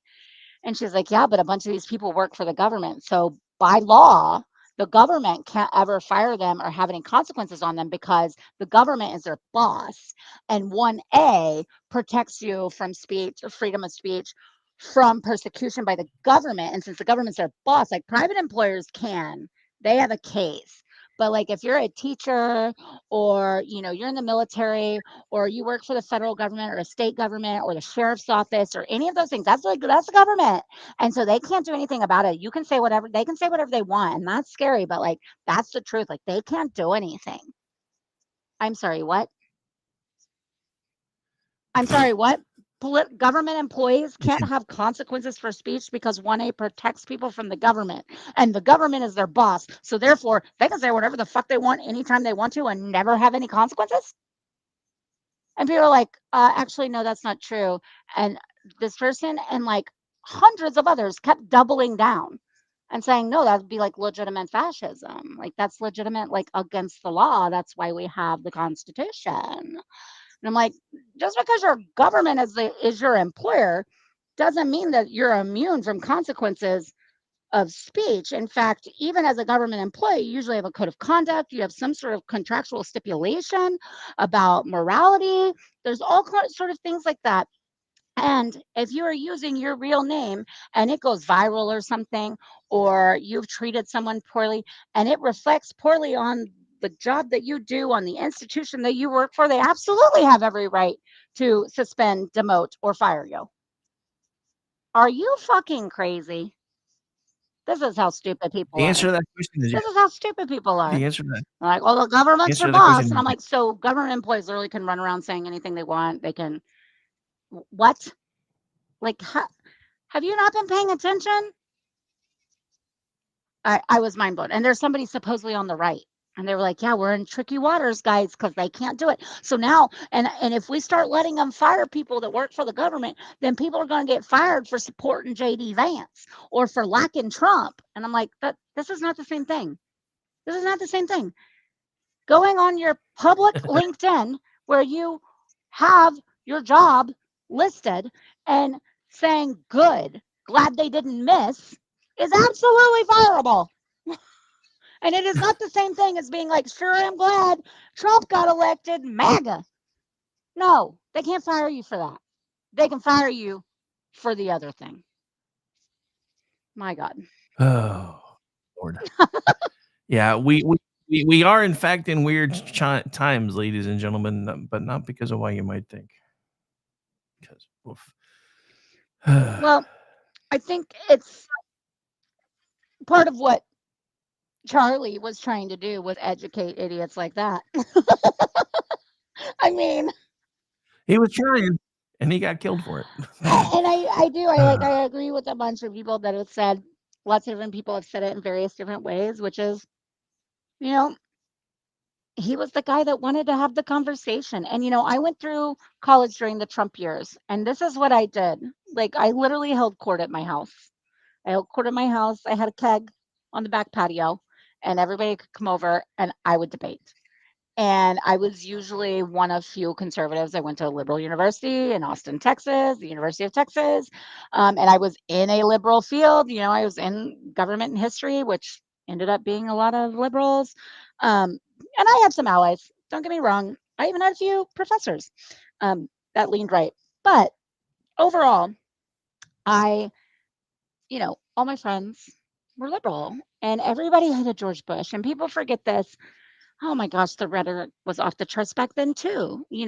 And she's like, yeah, but a bunch of these people work for the government. So by law, the government can't ever fire them or have any consequences on them because the government is their boss. And 1A protects you from speech, freedom of speech, from persecution by the government. And since the government's their boss, like private employers they have a case. But like if you're a teacher or, you're in the military or you work for the federal government or a state government or the sheriff's office or any of those things, that's the government. And so they can't do anything about it. They can say whatever they want. And that's scary. But like, that's the truth. Like they can't do anything. I'm sorry, what? Government employees can't have consequences for speech because 1A protects people from the government, and the government is their boss. So therefore, they can say whatever the fuck they want anytime they want to and never have any consequences. And people are like, actually, no, that's not true. And this person and like hundreds of others kept doubling down and saying, no, that'd be like legitimate fascism. Like that's legitimate, like against the law. That's why we have the Constitution. And I'm like, just because your government is your employer doesn't mean that you're immune from consequences of speech. In fact, even as a government employee, you usually have a code of conduct. You have some sort of contractual stipulation about morality. There's all sort of things like that. And if you are using your real name and it goes viral or something, or you've treated someone poorly and it reflects poorly on the job that you do, on the institution that you work for, they absolutely have every right to suspend, demote, or fire you. Are you fucking crazy? This is how stupid people The are. answer to that question is yes. This is how stupid people are. The answer to that. Like, well, the government's answer your to that question boss. is And I'm yes. like, so government employees literally can run around saying anything they want. They can, what? Like, have you not been paying attention? I was mind blown. And there's somebody supposedly on the right. And they were like, yeah, we're in tricky waters, guys, because they can't do it. So now, and if we start letting them fire people that work for the government, then people are going to get fired for supporting JD Vance or for liking Trump. And I'm like, this is not the same thing. This is not the same thing. Going on your public LinkedIn where you have your job listed and saying, good, glad they didn't miss, is absolutely fireable. And it is not the same thing as being like, sure, I'm glad Trump got elected, MAGA. No, they can't fire you for that. They can fire you for the other thing. My God. Oh, Lord. Yeah, we are in fact in weird times, ladies and gentlemen, but not because of why you might think. Because, well, I think it's part of what Charlie was trying to do was educate idiots like that. I mean, he was trying, and he got killed for it. And I agree with a bunch of people that have said, lots of different people have said it in various different ways, which is, you know, he was the guy that wanted to have the conversation. And, I went through college during the Trump years, and this is what I did. Like, I literally held court at my house. I held court at my house. I had a keg on the back patio, and everybody could come over, and I would debate. And I was usually one of few conservatives. I went to a liberal university in Austin, Texas, the University of Texas. And I was in a liberal field. I was in government and history, which ended up being a lot of liberals. And I had some allies. Don't get me wrong. I even had a few professors that leaned right. But overall, all my friends were liberal, and everybody hated George Bush. And people forget this. Oh my gosh, the rhetoric was off the charts back then too. He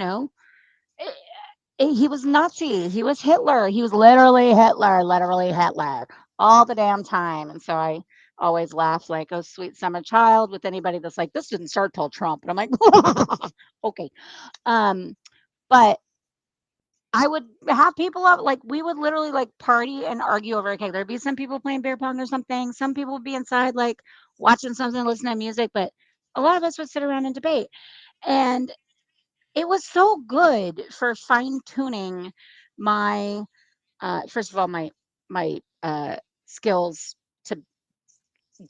was Nazi. He was Hitler. He was literally Hitler all the damn time. And so I always laugh like, oh, sweet summer child with anybody that's like, this didn't start till Trump. And I'm like, okay. But I would have people up, like, we would literally like party and argue over a cake. There'd be some people playing beer pong or something. Some people would be inside, like watching something, listening to music, but a lot of us would sit around and debate. And it was so good for fine tuning my, first of all, my skills to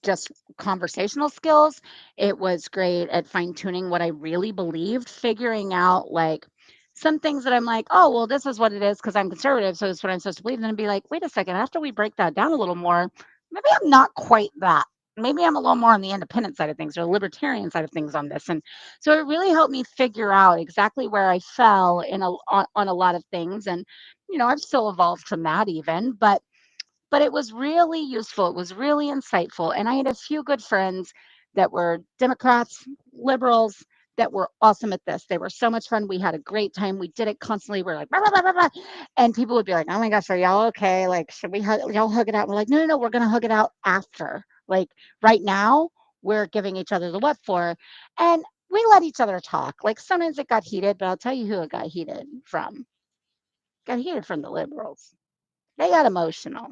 just conversational skills. It was great at fine tuning what I really believed, figuring out like some things that I'm like, oh, well, this is what it is because I'm conservative. So it's what I'm supposed to believe. And then be like, wait a second, after we break that down a little more, maybe I'm not quite that. Maybe I'm a little more on the independent side of things or the libertarian side of things on this. And so it really helped me figure out exactly where I fell on a lot of things. And, I've still evolved from that even, but it was really useful. It was really insightful. And I had a few good friends that were Democrats, liberals, that were awesome at this. They were so much fun. We had a great time. We did it constantly. We're like, blah, blah, blah, blah, blah. And people would be like, oh my gosh, are y'all okay? Like, should we y'all hug it out? We're like, no, we're going to hug it out after. Like right now, we're giving each other the what for. And we let each other talk. Like sometimes it got heated, but I'll tell you who it got heated from. It got heated from the liberals. They got emotional.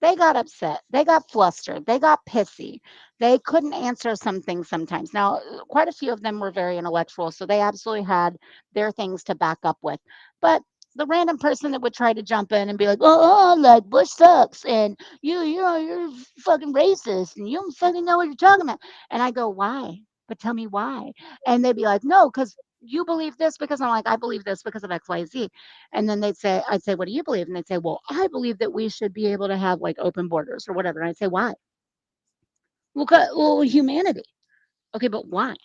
They got upset. They got flustered. They got pissy. They couldn't answer some things sometimes. Now, quite a few of them were very intellectual, so they absolutely had their things to back up with. But the random person that would try to jump in and be like, oh, like Bush sucks, and you're fucking racist, and you don't fucking know what you're talking about. And I go, why? But tell me why. And they'd be like, no, because you believe this, because I'm like, I believe this because of XYZ. And then I'd say, what do you believe? And they'd say, well, I believe that we should be able to have like open borders or whatever. And I'd say, why? Well, humanity. Okay, but why?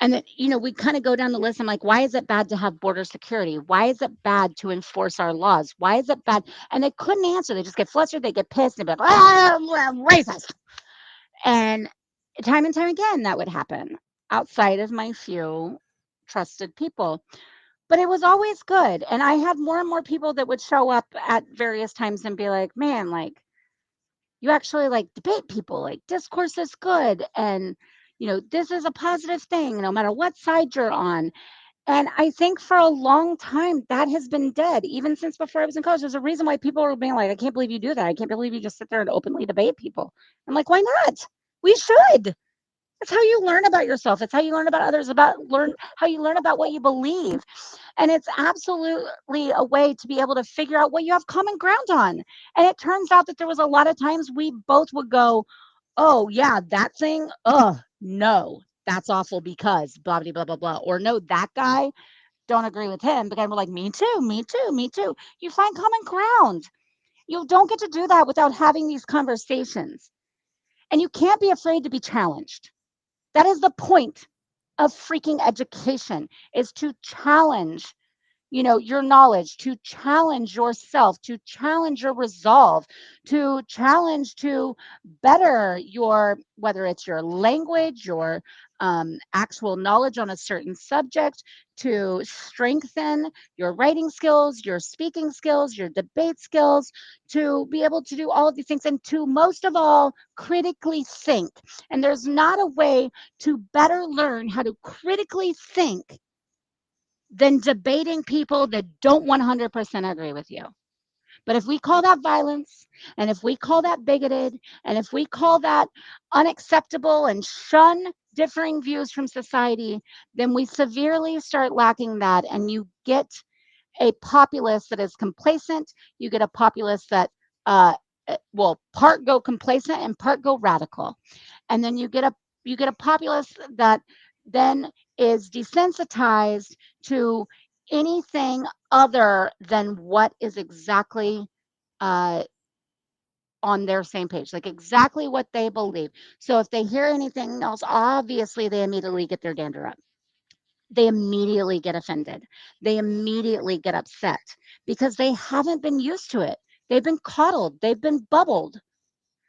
And then, we kind of go down the list. I'm like, why is it bad to have border security? Why is it bad to enforce our laws? Why is it bad? And they couldn't answer. They just get flustered. They get pissed and be like, racist. And time again, that would happen outside of my few trusted people. But it was always good. And I had more and more people that would show up at various times and be like, man, like, You actually like debate people, like discourse is good. And, this is a positive thing, no matter what side you're on. And I think for a long time that has been dead, even since before I was in college. There's a reason why people were being like, I can't believe you do that. I can't believe you just sit there and openly debate people. I'm like, why not? We should. It's how you learn about yourself. It's how you learn about others, how you learn about what you believe. And it's absolutely a way to be able to figure out what you have common ground on. And it turns out that there was a lot of times we both would go, oh yeah, that thing, no, that's awful because blah blah blah blah blah. Or no, that guy, don't agree with him. But we're like, me too, me too, me too. You find common ground. You don't get to do that without having these conversations. And you can't be afraid to be challenged. That is the point of freaking education, is to challenge, your knowledge, to challenge yourself, to challenge your resolve, to challenge to better your, whether it's your language, your actual knowledge on a certain subject, to strengthen your writing skills, your speaking skills, your debate skills, to be able to do all of these things, and to most of all, critically think. And there's not a way to better learn how to critically think than debating people that don't 100% agree with you. But if we call that violence, and if we call that bigoted, and if we call that unacceptable and shun differing views from society, then we severely start lacking that. And you get a populace that is complacent. You get a populace that will part go complacent and part go radical. And then you get a populace that then is desensitized to anything other than what is exactly on their same page, like exactly what they believe. So if they hear anything else, obviously they immediately get their dander up. They immediately get offended. They immediately get upset because they haven't been used to it. They've been coddled. They've been bubbled.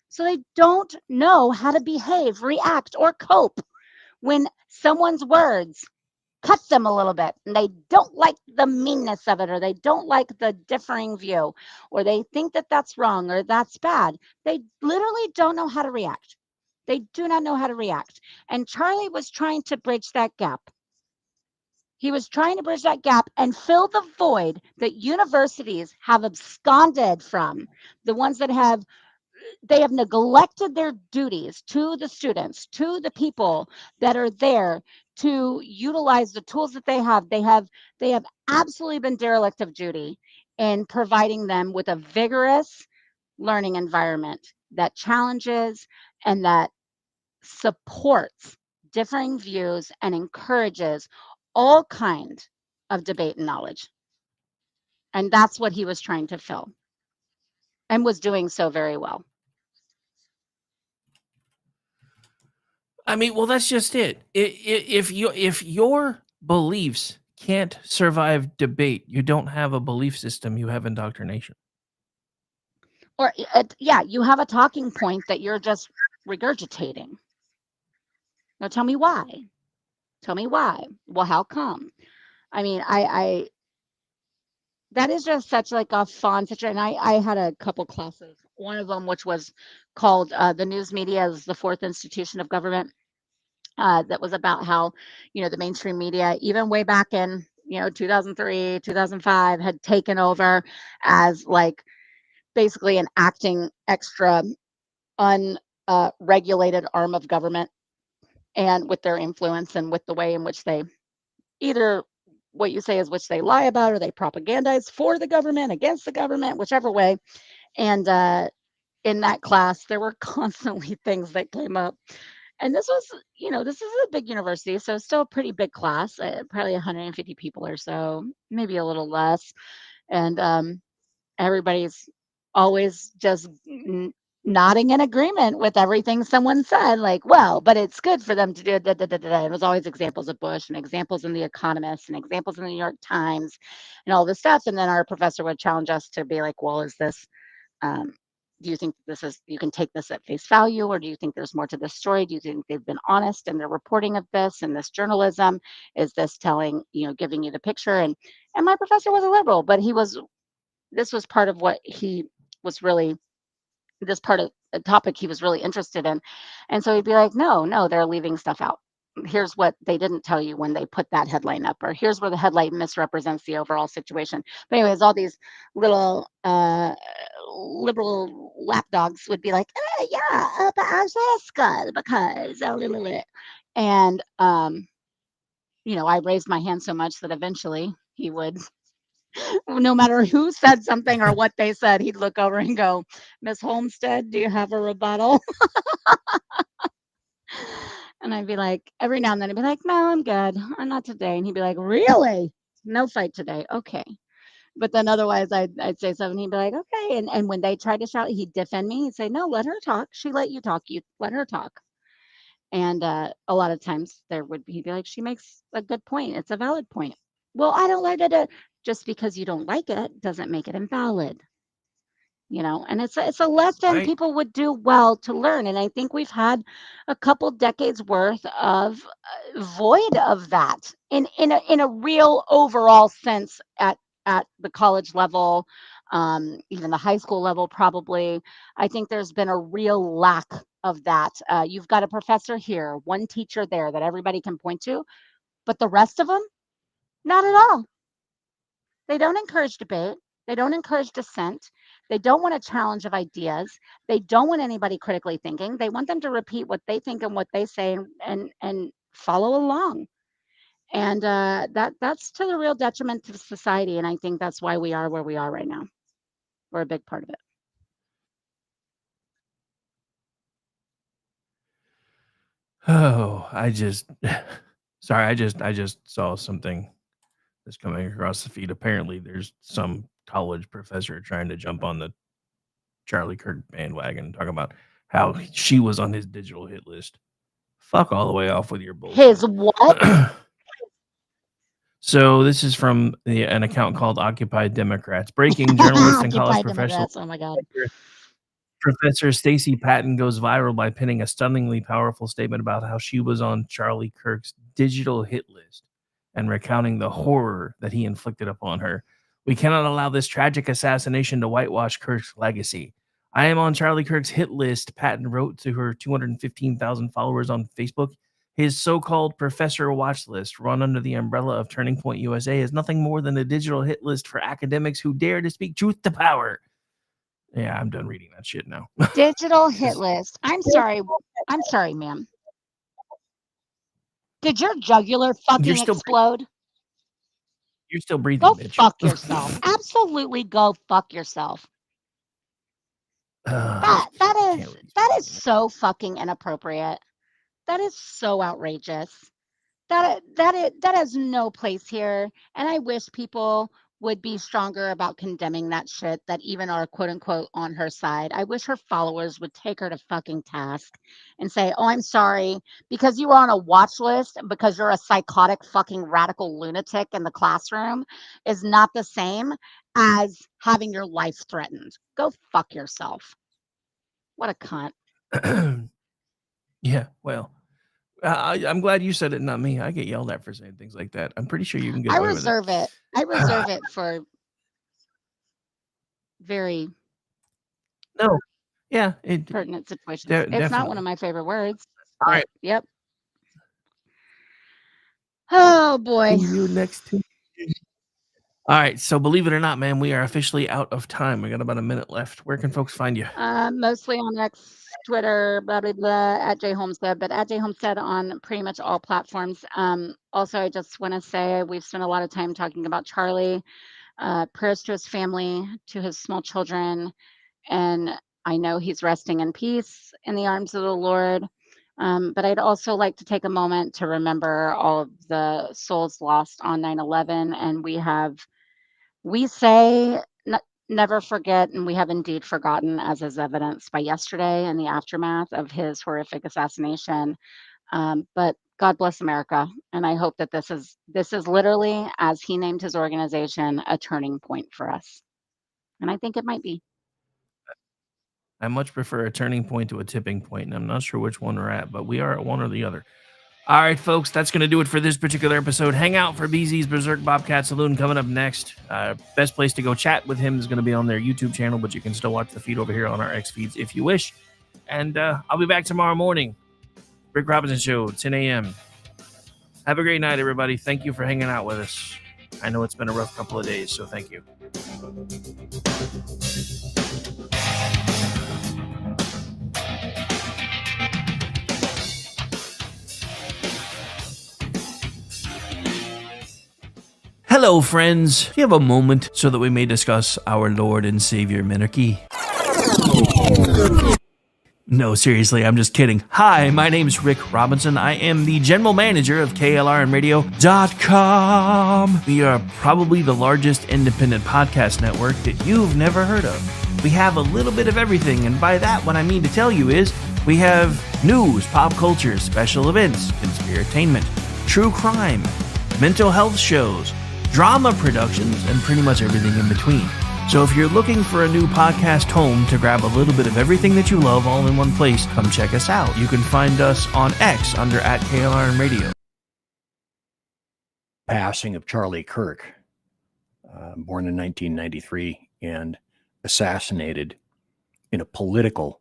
So they don't know how to behave, react, or cope when someone's words cut them a little bit and they don't like the meanness of it, or they don't like the differing view, or they think that that's wrong or that's bad. They literally don't know how to react. They do not know how to react. And Charlie was trying to bridge that gap. He was trying to bridge that gap and fill the void that universities have absconded from, the ones that have neglected their duties to the students, to the people that are there to utilize the tools that they have. They have absolutely been derelict of duty in providing them with a vigorous learning environment that challenges and that supports differing views and encourages all kinds of debate and knowledge. And that's what he was trying to fill, and was doing so very well. I mean, well, that's just it. If your beliefs can't survive debate, you don't have a belief system. You have indoctrination. Or yeah, you have a talking point that you're just regurgitating. Now tell me why. Tell me why. Well, how come? I mean, I that is just such like a fun situation. I had a couple classes. One of them, which was called "The News Media is the Fourth Institution of Government," that was about how, the mainstream media, even way back in 2003, 2005, had taken over as like basically an acting extra, unregulated arm of government, and with their influence and with the way in which they either what you say is which they lie about, or they propagandize for the government, against the government, whichever way. And in that class, there were constantly things that came up. And this was, this is a big university, so still a pretty big class, probably 150 people or so, maybe a little less. And everybody's always just nodding in agreement with everything someone said, like, well, but it's good for them to do da, da, da, da. It was always examples of Bush and examples in The Economist and examples in the New York Times and all this stuff. And then our professor would challenge us to be like, well, is this, do you think you can take this at face value, or do you think there's more to this story? Do you think they've been honest in their reporting of this and this journalism? Is this telling, giving you the picture? And my professor was a liberal, but this was part of what he was really this part of the topic he was really interested in. And so he'd be like, no, they're leaving stuff out. Here's what they didn't tell you when they put that headline up, or here's where the headline misrepresents the overall situation. But anyways, all these little liberal lapdogs would be like, but Alaska, because, and, I raised my hand so much that eventually he would, no matter who said something or what they said, he'd look over and go, Miss Homestead, do you have a rebuttal? And I'd be like, every now and then I'd be like, no, I'm good. I'm not today. And he'd be like, really? No fight today. Okay. But then otherwise I'd say something. He'd be like, okay. And when they tried to shout, he'd defend me. He'd say, no, let her talk. She let you talk. You let her talk. And a lot of times he'd be like, she makes a good point. It's a valid point. Well, I don't like it. Just because you don't like it doesn't make it invalid. And it's a lesson Right. people would do well to learn. And I think we've had a couple decades worth of void of that in a real overall sense at the college level, even the high school level, probably. I think there's been a real lack of that. You've got a professor here, one teacher there that everybody can point to, but the rest of them, not at all. They don't encourage debate. They don't encourage dissent. They don't want a challenge of ideas. They don't want anybody critically thinking. They want them to repeat what they think and what they say and follow along. And that's to the real detriment to society. And I think that's why we are where we are right now. We're a big part of it. Oh, sorry, I just saw something that's coming across the feed. Apparently, there's some college professor trying to jump on the Charlie Kirk bandwagon, talking about how she was on his digital hit list. Fuck all the way off with your bullshit. His what? So this is from an account called Occupied Democrats. Breaking: journalist and college professor. Oh my God. Professor Stacy Patton goes viral by penning a stunningly powerful statement about how she was on Charlie Kirk's digital hit list and recounting the horror that he inflicted upon her. We cannot allow this tragic assassination to whitewash Kirk's legacy. I am on Charlie Kirk's hit list, Patton wrote to her 215,000 followers on Facebook. His so-called professor watch list, run under the umbrella of Turning Point USA, is nothing more than a digital hit list for academics who dare to speak truth to power. Yeah, I'm done reading that shit now. Digital hit list. I'm sorry, ma'am. Did your jugular fucking explode? You're still breathing, Go bitch. fuck yourself. Absolutely go fuck yourself. That is so fucking inappropriate. That is so outrageous. That has no place here. And I wish people would be stronger about condemning that shit that even are quote unquote on her side. I wish her followers would take her to fucking task and say, oh, I'm sorry, because you were on a watch list, because you're a psychotic fucking radical lunatic in the classroom is not the same as having your life threatened. Go fuck yourself. What a cunt. Yeah, well, I'm glad you said it, not me. I get yelled at for saying things like that. I'm pretty sure you can get away with it. I reserve it for very pertinent situations. It's not one of my favorite words. All right. Yep. Oh boy. You next to. All right, so believe it or not, man, we are officially out of time. We got about a minute left. Where can folks find you? Mostly on X, Twitter, blah, blah, blah, at J Homestead, but at J Homestead on pretty much all platforms. Also, I just want to say we've spent a lot of time talking about Charlie. Prayers to his family, to his small children, and I know he's resting in peace in the arms of the Lord. But I'd also like to take a moment to remember all of the souls lost on 9/11, and we say never forget, and we have indeed forgotten, as is evidenced by yesterday and the aftermath of his horrific assassination. But God bless America, and I hope that this is literally, as he named his organization, a turning point for us. And I think it might be. I much prefer a turning point to a tipping point, and I'm not sure which one we're at, but we are at one or the other. All right, folks, that's going to do it for this particular episode. Hang out for BZ's Berserk Bobcat Saloon coming up next. Best place to go chat with him is going to be on their YouTube channel, but you can still watch the feed over here on our X feeds if you wish. And I'll be back tomorrow morning. Rick Robinson Show, 10 a.m. Have a great night, everybody. Thank you for hanging out with us. I know it's been a rough couple of days, so thank you. Hello, friends. Do you have a moment so that we may discuss our Lord and Savior Minarchy? No, seriously, I'm just kidding. Hi, my name's Rick Robinson. I am the general manager of KLRNradio.com. We are probably the largest independent podcast network that you've never heard of. We have a little bit of everything, and by that, what I mean to tell you is we have news, pop culture, special events, conspiratainment, true crime, mental health shows, drama productions, and pretty much everything in between. So if you're looking for a new podcast home to grab a little bit of everything that you love all in one place, come check us out. You can find us on X under @KLRN Radio. Passing of Charlie Kirk, born in 1993 and assassinated in a political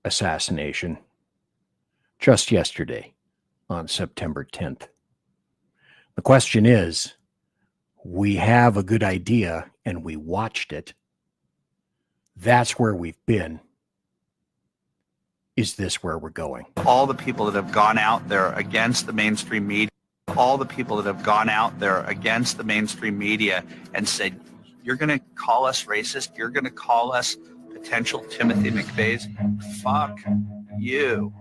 assassination just yesterday on September 10th. The question is, we have a good idea and we watched it. That's where we've been. Is this where we're going? All the people that have gone out there against the mainstream media, all the people that have gone out there against the mainstream media and said, you're going to call us racist, you're going to call us potential Timothy McVeighs, fuck you.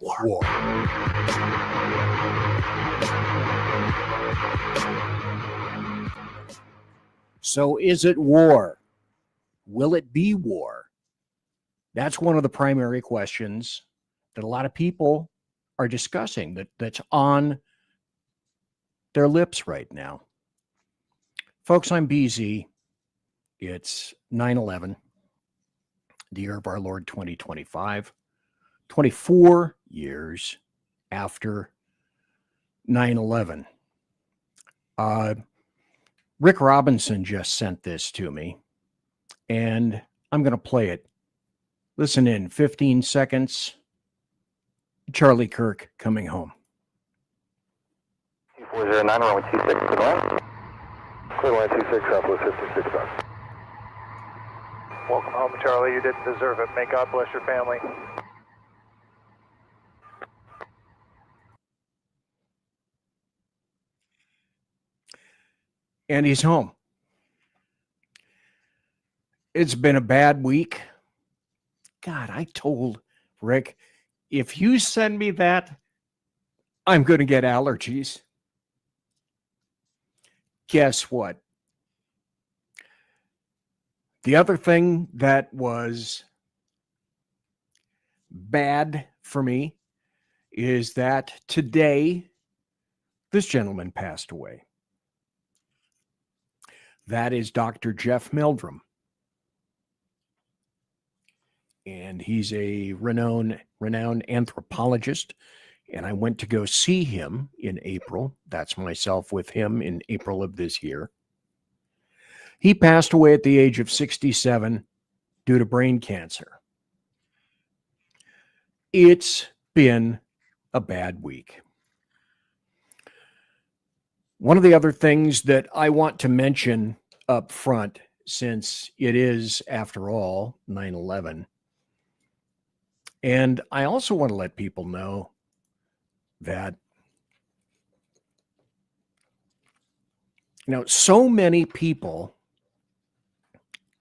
War. So is it war? Will it be war? That's one of the primary questions that a lot of people are discussing, that's on their lips right now. Folks, I'm BZ. It's 9/11, the year of our Lord 2025. 24 years after 9/11. Rick Robinson just sent this to me, and I'm going to play it. Listen in, 15 seconds. Charlie Kirk coming home. 409, runway 26 to the left. Clear line 26, Southwest 56 knots. Welcome home, Charlie. You didn't deserve it. May God bless your family. And he's home. It's been a bad week. God, I told Rick, if you send me that, I'm going to get allergies. Guess what? The other thing that was bad for me is that today, this gentleman passed away. That is Dr. Jeff Meldrum. And he's a renowned anthropologist. And I went to go see him in April. That's myself with him in April of this year. He passed away at the age of 67 due to brain cancer. It's been a bad week. One of the other things that I want to mention up front, since it is, after all, 9/11, and I also want to let people know that, so many people,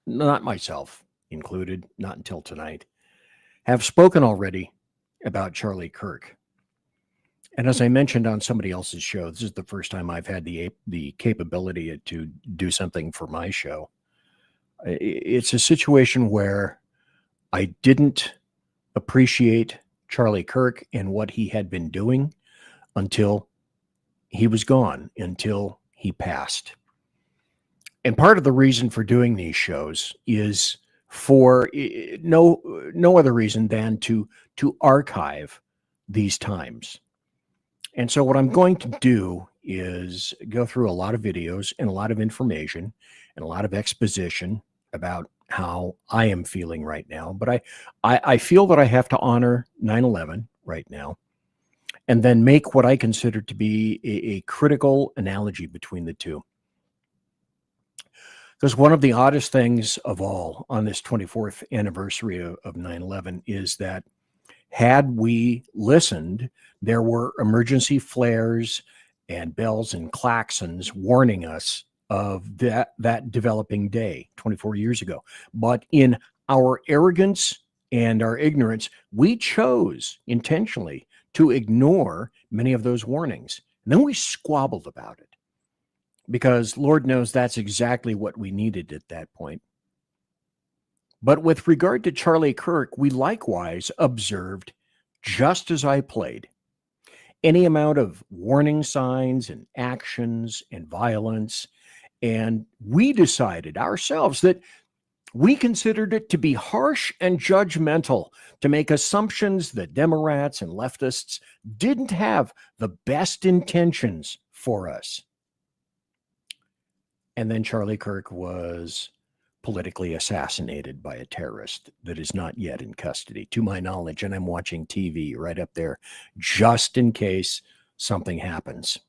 not myself included, not until tonight, have spoken already about Charlie Kirk. And as I mentioned on somebody else's show, this is the first time I've had the capability to do something for my show. It's a situation where I didn't appreciate Charlie Kirk and what he had been doing until he was gone, until he passed. And part of the reason for doing these shows is for no other reason than to archive these times. And so what I'm going to do is go through a lot of videos and a lot of information and a lot of exposition about how I am feeling right now. But I feel that I have to honor 9/11 right now, and then make what I consider to be a critical analogy between the two. Because one of the oddest things of all on this 24th anniversary of 9/11 is that had we listened, there were emergency flares and bells and klaxons warning us of that developing day 24 years ago. But in our arrogance and our ignorance, we chose intentionally to ignore many of those warnings. And then we squabbled about it, because Lord knows that's exactly what we needed at that point. But with regard to Charlie Kirk, we likewise observed, just as I played, any amount of warning signs and actions and violence. And we decided ourselves that we considered it to be harsh and judgmental to make assumptions that Democrats and leftists didn't have the best intentions for us. And then Charlie Kirk was politically assassinated by a terrorist that is not yet in custody, to my knowledge. And I'm watching TV right up there, just in case something happens.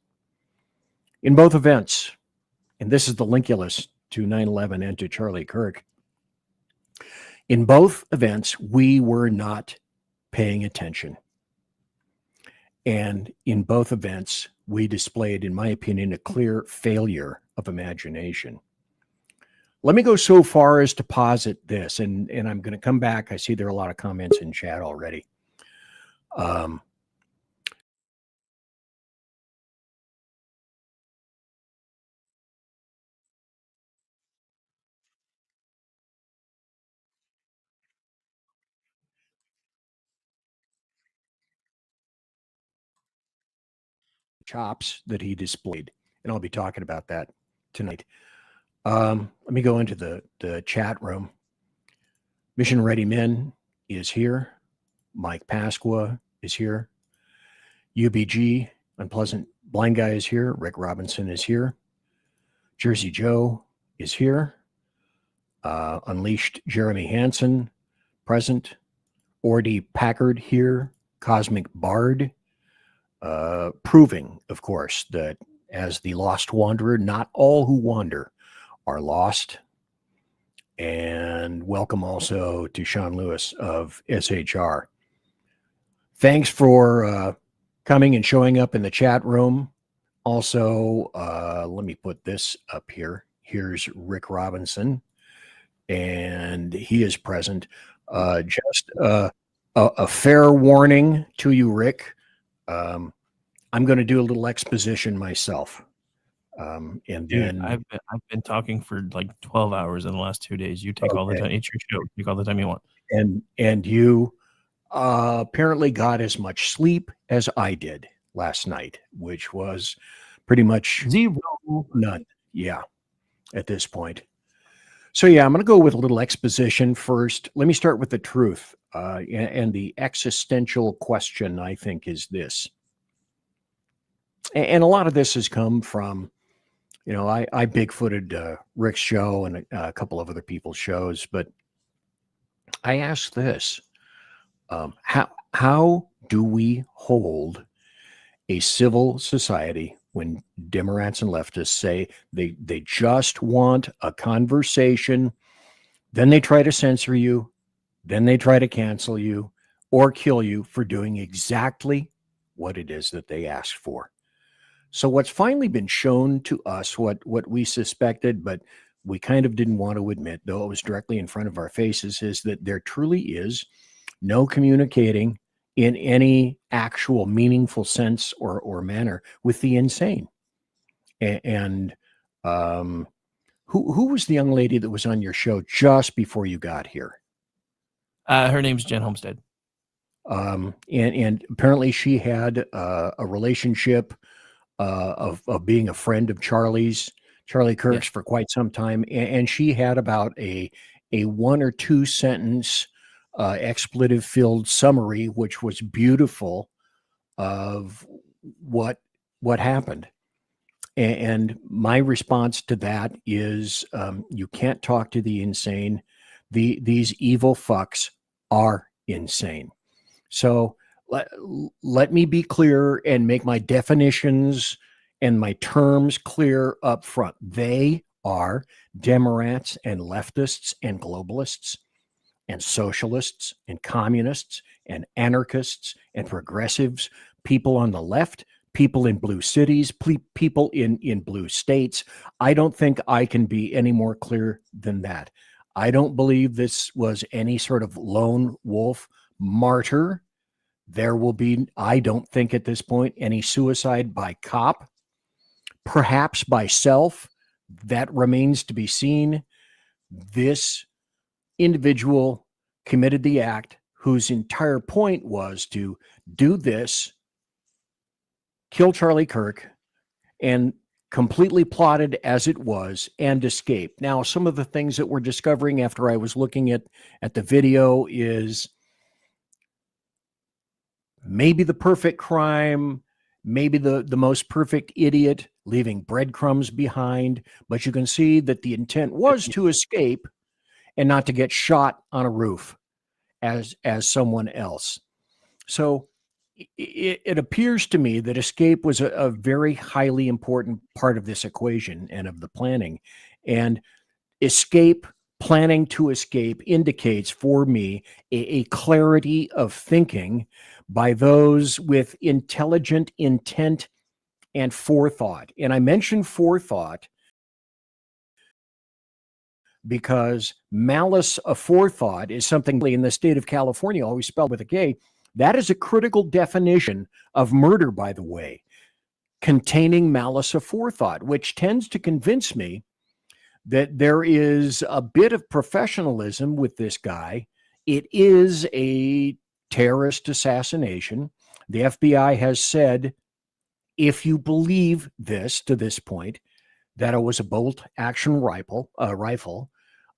In both events, and this is the linkulus to 9/11 and to Charlie Kirk, in both events, we were not paying attention. And in both events, we displayed, in my opinion, a clear failure of imagination. Let me go so far as to posit this, and I'm going to come back. I see there are a lot of comments in chat already. Chops that he displayed, and I'll be talking about that tonight. Let me go into the chat room. Mission Ready Men is here. Mike Pasqua is here. UBG, Unpleasant Blind Guy, is here. Rick Robinson is here. Jersey Joe is here. Unleashed Jeremy Hansen, present. Ordy Packard here. Cosmic Bard, proving, of course, that as the lost wanderer, not all who wander are lost. And welcome also to Sean Lewis of SHR. Thanks for coming and showing up in the chat room. Also, let me put this up here. Here's Rick Robinson, and he is present. Just a fair warning to you, Rick. I'm going to do a little exposition myself. And then I've been talking for like 12 hours in the last 2 days. You take all the time. It's your show. Take all the time you want. And you apparently got as much sleep as I did last night, which was pretty much zero. None. Yeah, at this point. So yeah, I'm going to go with a little exposition first. Let me start with the truth. And the existential question, I think, is this. And a lot of this has come from, you know, I Bigfooted Rick's show and a couple of other people's shows, but I ask this: how do we hold a civil society when Democrats and leftists say they just want a conversation, then they try to censor you, then they try to cancel you or kill you for doing exactly what it is that they asked for? So what's finally been shown to us, what we suspected, but we kind of didn't want to admit, though it was directly in front of our faces, is that there truly is no communicating in any actual meaningful sense or manner with the insane. And who was the young lady that was on your show just before you got here? Her name's Jen Homestead. And apparently she had a relationship of being a friend of Charlie Kirk's for quite some time, and she had about a a 1 or 2 sentence expletive filled summary, which was beautiful, of what happened. And my response to that is, you can't talk to the insane. These evil fucks are insane. So let me be clear and make my definitions and my terms clear up front. They are Democrats and leftists and globalists and socialists and communists and anarchists and progressives, people on the left, people in blue cities, people in blue states. I don't think I can be any more clear than that. I don't believe this was any sort of lone wolf martyr. There will be, I don't think at this point, any suicide by cop, perhaps by self. That remains to be seen. This individual committed the act whose entire point was to do this, kill Charlie Kirk, and completely plotted as it was, and escape. Now, some of the things that we're discovering after I was looking at the video is maybe the perfect crime, maybe the most perfect idiot leaving breadcrumbs behind, but you can see that the intent was to escape and not to get shot on a roof as someone else. So it appears to me that escape was a very highly important part of this equation and of the planning. And escape, planning to escape, indicates for me a clarity of thinking by those with intelligent intent and forethought. And I mention forethought because malice aforethought is something in the state of California, always spelled with a K. That is a critical definition of murder, by the way, containing malice aforethought, which tends to convince me that there is a bit of professionalism with this guy. It is a terrorist assassination. The FBI has said, if you believe this to this point, that it was a bolt action rifle,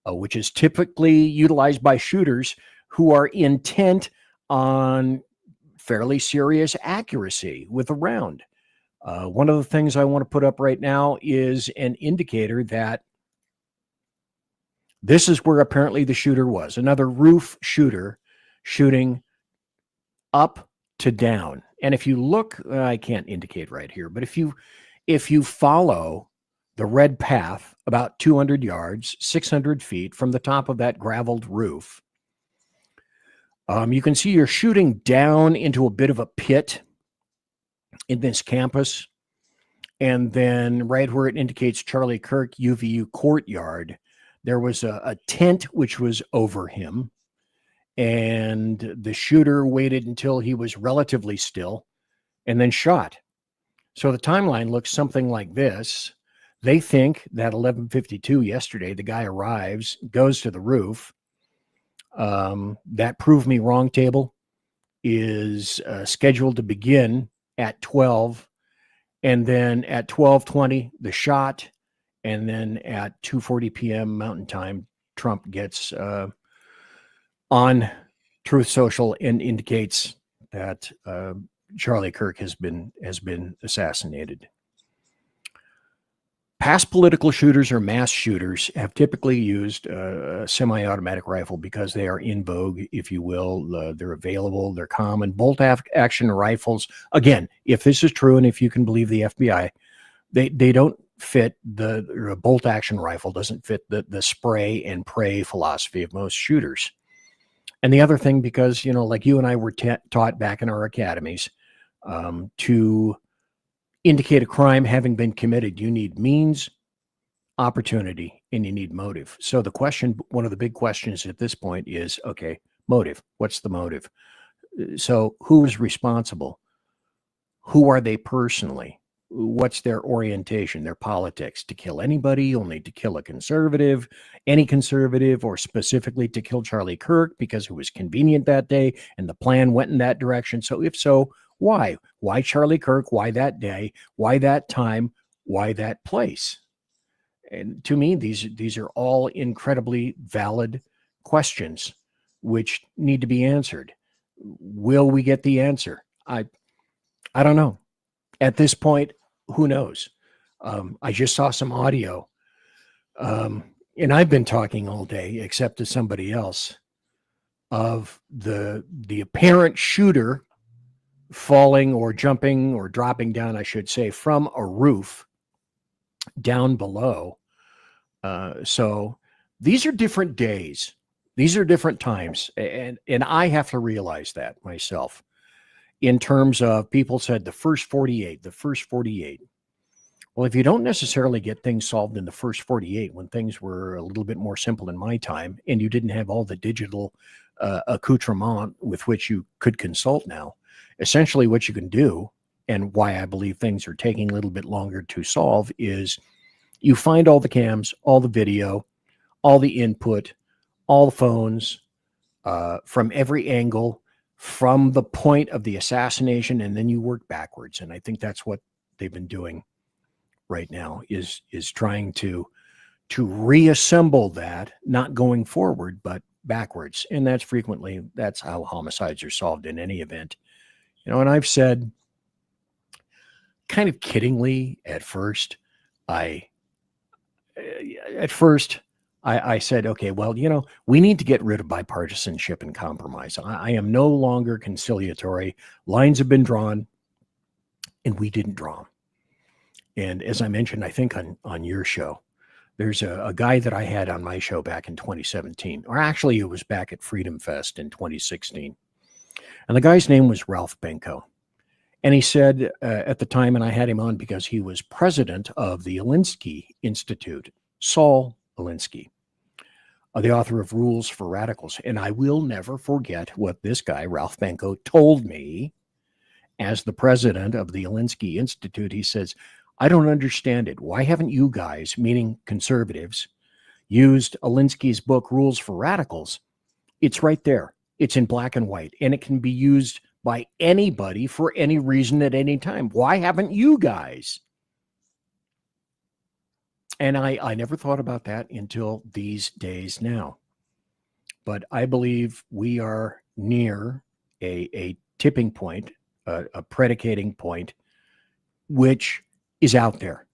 which is typically utilized by shooters who are intent on fairly serious accuracy with a round. One of the things I want to put up right now is an indicator that this is where apparently the shooter was. Another roof shooter shooting up to down. And if you look, I can't indicate right here, but if you follow the red path about 200 yards, 600 feet from the top of that graveled roof, you can see you're shooting down into a bit of a pit in this campus. And then right where it indicates Charlie Kirk UVU courtyard, there was a tent which was over him. And the shooter waited until he was relatively still and then shot. So the timeline looks something like this. They think that 11:52 yesterday, the guy arrives, goes to the roof. That prove me wrong table is scheduled to begin at 12. And then at 12:20, the shot. And then at 2:40 p.m. Mountain Time, Trump gets on Truth Social and indicates that Charlie Kirk has been assassinated. Past political shooters or mass shooters have typically used a semi-automatic rifle because they are in vogue, if you will. They're available, they're common. Bolt action rifles, again, if this is true and if you can believe the FBI, they don't fit the bolt action rifle doesn't fit the spray and pray philosophy of most shooters. And the other thing, because, like you and I were taught back in our academies, to indicate a crime having been committed, you need means, opportunity, and you need motive. So the question, one of the big questions at this point is, okay, motive. What's the motive? So who is responsible? Who are they personally? What's their orientation, their politics? To kill anybody, only to kill a conservative, any conservative, or specifically to kill Charlie Kirk because it was convenient that day and the plan went in that direction? So if so, why? Why Charlie Kirk? Why that day? Why that time? Why that place? And to me, these are all incredibly valid questions which need to be answered. Will we get the answer? I don't know. At this point, who knows? I just saw some audio, and I've been talking all day, except to somebody else, of the apparent shooter falling or jumping or dropping down, I should say, from a roof down below. So these are different days. These are different times. And I have to realize that myself. In terms of, people said the first 48. Well, if you don't necessarily get things solved in the first 48, when things were a little bit more simple in my time, and you didn't have all the digital accoutrement with which you could consult now, essentially what you can do, and why I believe things are taking a little bit longer to solve, is you find all the cams, all the video, all the input, all the phones, from every angle, from the point of the assassination, and then you work backwards. And I think that's what they've been doing right now, is trying to reassemble that, not going forward, but backwards. And that's how homicides are solved in any event. And I've said, kind of kiddingly at first, I said, okay, well, we need to get rid of bipartisanship and compromise. I am no longer conciliatory. Lines have been drawn, and we didn't draw them. And as I mentioned, I think on your show, there's a guy that I had on my show back in 2017, or actually it was back at Freedom Fest in 2016. And the guy's name was Ralph Benko. And he said at the time, and I had him on because he was president of the Alinsky Institute, Saul Alinsky, the author of Rules for Radicals. And I will never forget what this guy, Ralph Benko, told me as the president of the Alinsky Institute. He says, I don't understand it. Why haven't you guys, meaning conservatives, used Alinsky's book, Rules for Radicals? It's right there. It's in black and white, and it can be used by anybody for any reason at any time. Why haven't you guys? And I never thought about that until these days now. But I believe we are near a tipping point, a predicating point, which is out there.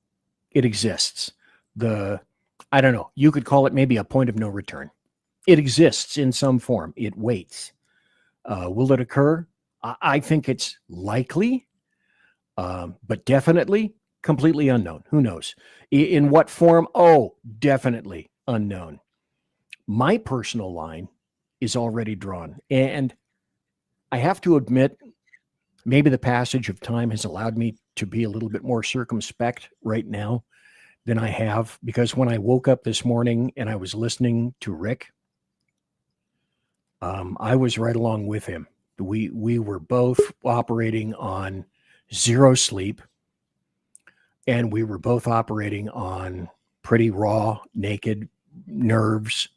It exists. I don't know, you could call it maybe a point of no return. It exists in some form. It waits. Will it occur? I think it's likely, but definitely completely unknown. Who knows? In what form? Oh, definitely unknown. My personal line is already drawn. And I have to admit, maybe the passage of time has allowed me to be a little bit more circumspect right now than I have, because when I woke up this morning and I was listening to Rick, I was right along with him. We were both operating on zero sleep, and we were both operating on pretty raw, naked nerves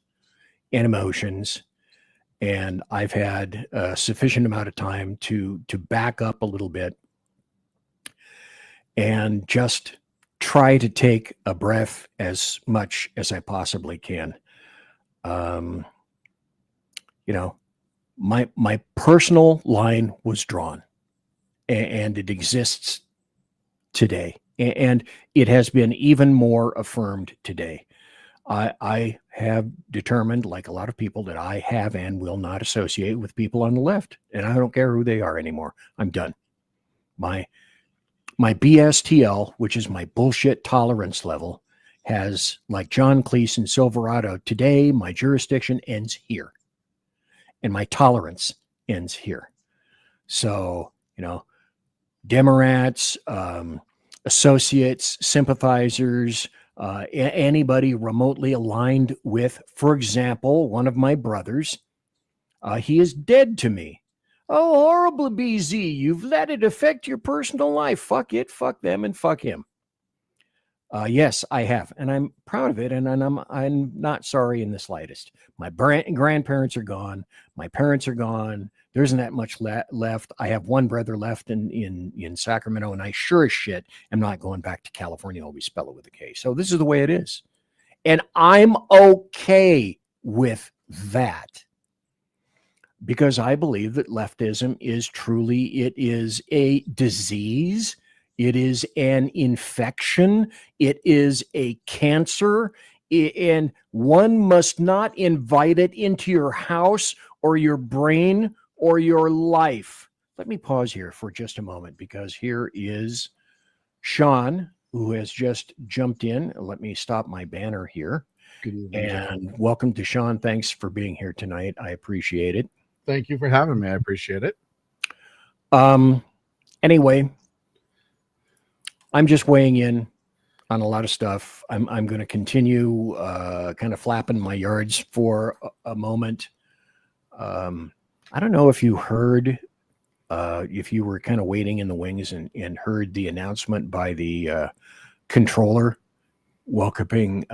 and emotions. And I've had a sufficient amount of time to back up a little bit and just try to take a breath as much as I possibly can. My personal line was drawn, and it exists today, and it has been even more affirmed today. I have determined, like a lot of people, that I have and will not associate with people on the left, and I don't care who they are anymore. I'm done. My BSTL, which is my bullshit tolerance level, has, like John Cleese in Silverado, today my jurisdiction ends here, and my tolerance ends here. So, Democrats, associates, sympathizers, anybody remotely aligned with, for example, one of my brothers, he is dead to me. Oh, horrible, BZ. You've let it affect your personal life. Fuck it, fuck them, and fuck him. Yes, I have, and I'm proud of it, and I'm not sorry in the slightest. My grandparents are gone. My parents are gone. There isn't that much left. I have one brother left in Sacramento, and I sure as shit am not going back to California. Always spell it with a K. So this is the way it is. And I'm okay with that, because I believe that leftism is truly, it is a disease. It is an infection. It is a cancer. And one must not invite it into your house or your brain or your life. Let me pause here for just a moment, because here is Sean, who has just jumped in. Let me stop my banner here. Good evening, Jeff. And welcome to Sean. Thanks for being here tonight. I appreciate it. Thank you for having me. I appreciate it. Anyway, I'm just weighing in on a lot of stuff. I'm going to continue kind of flapping my yards for a moment. I don't know if you heard, if you were kind of waiting in the wings and heard the announcement by the controller welcoming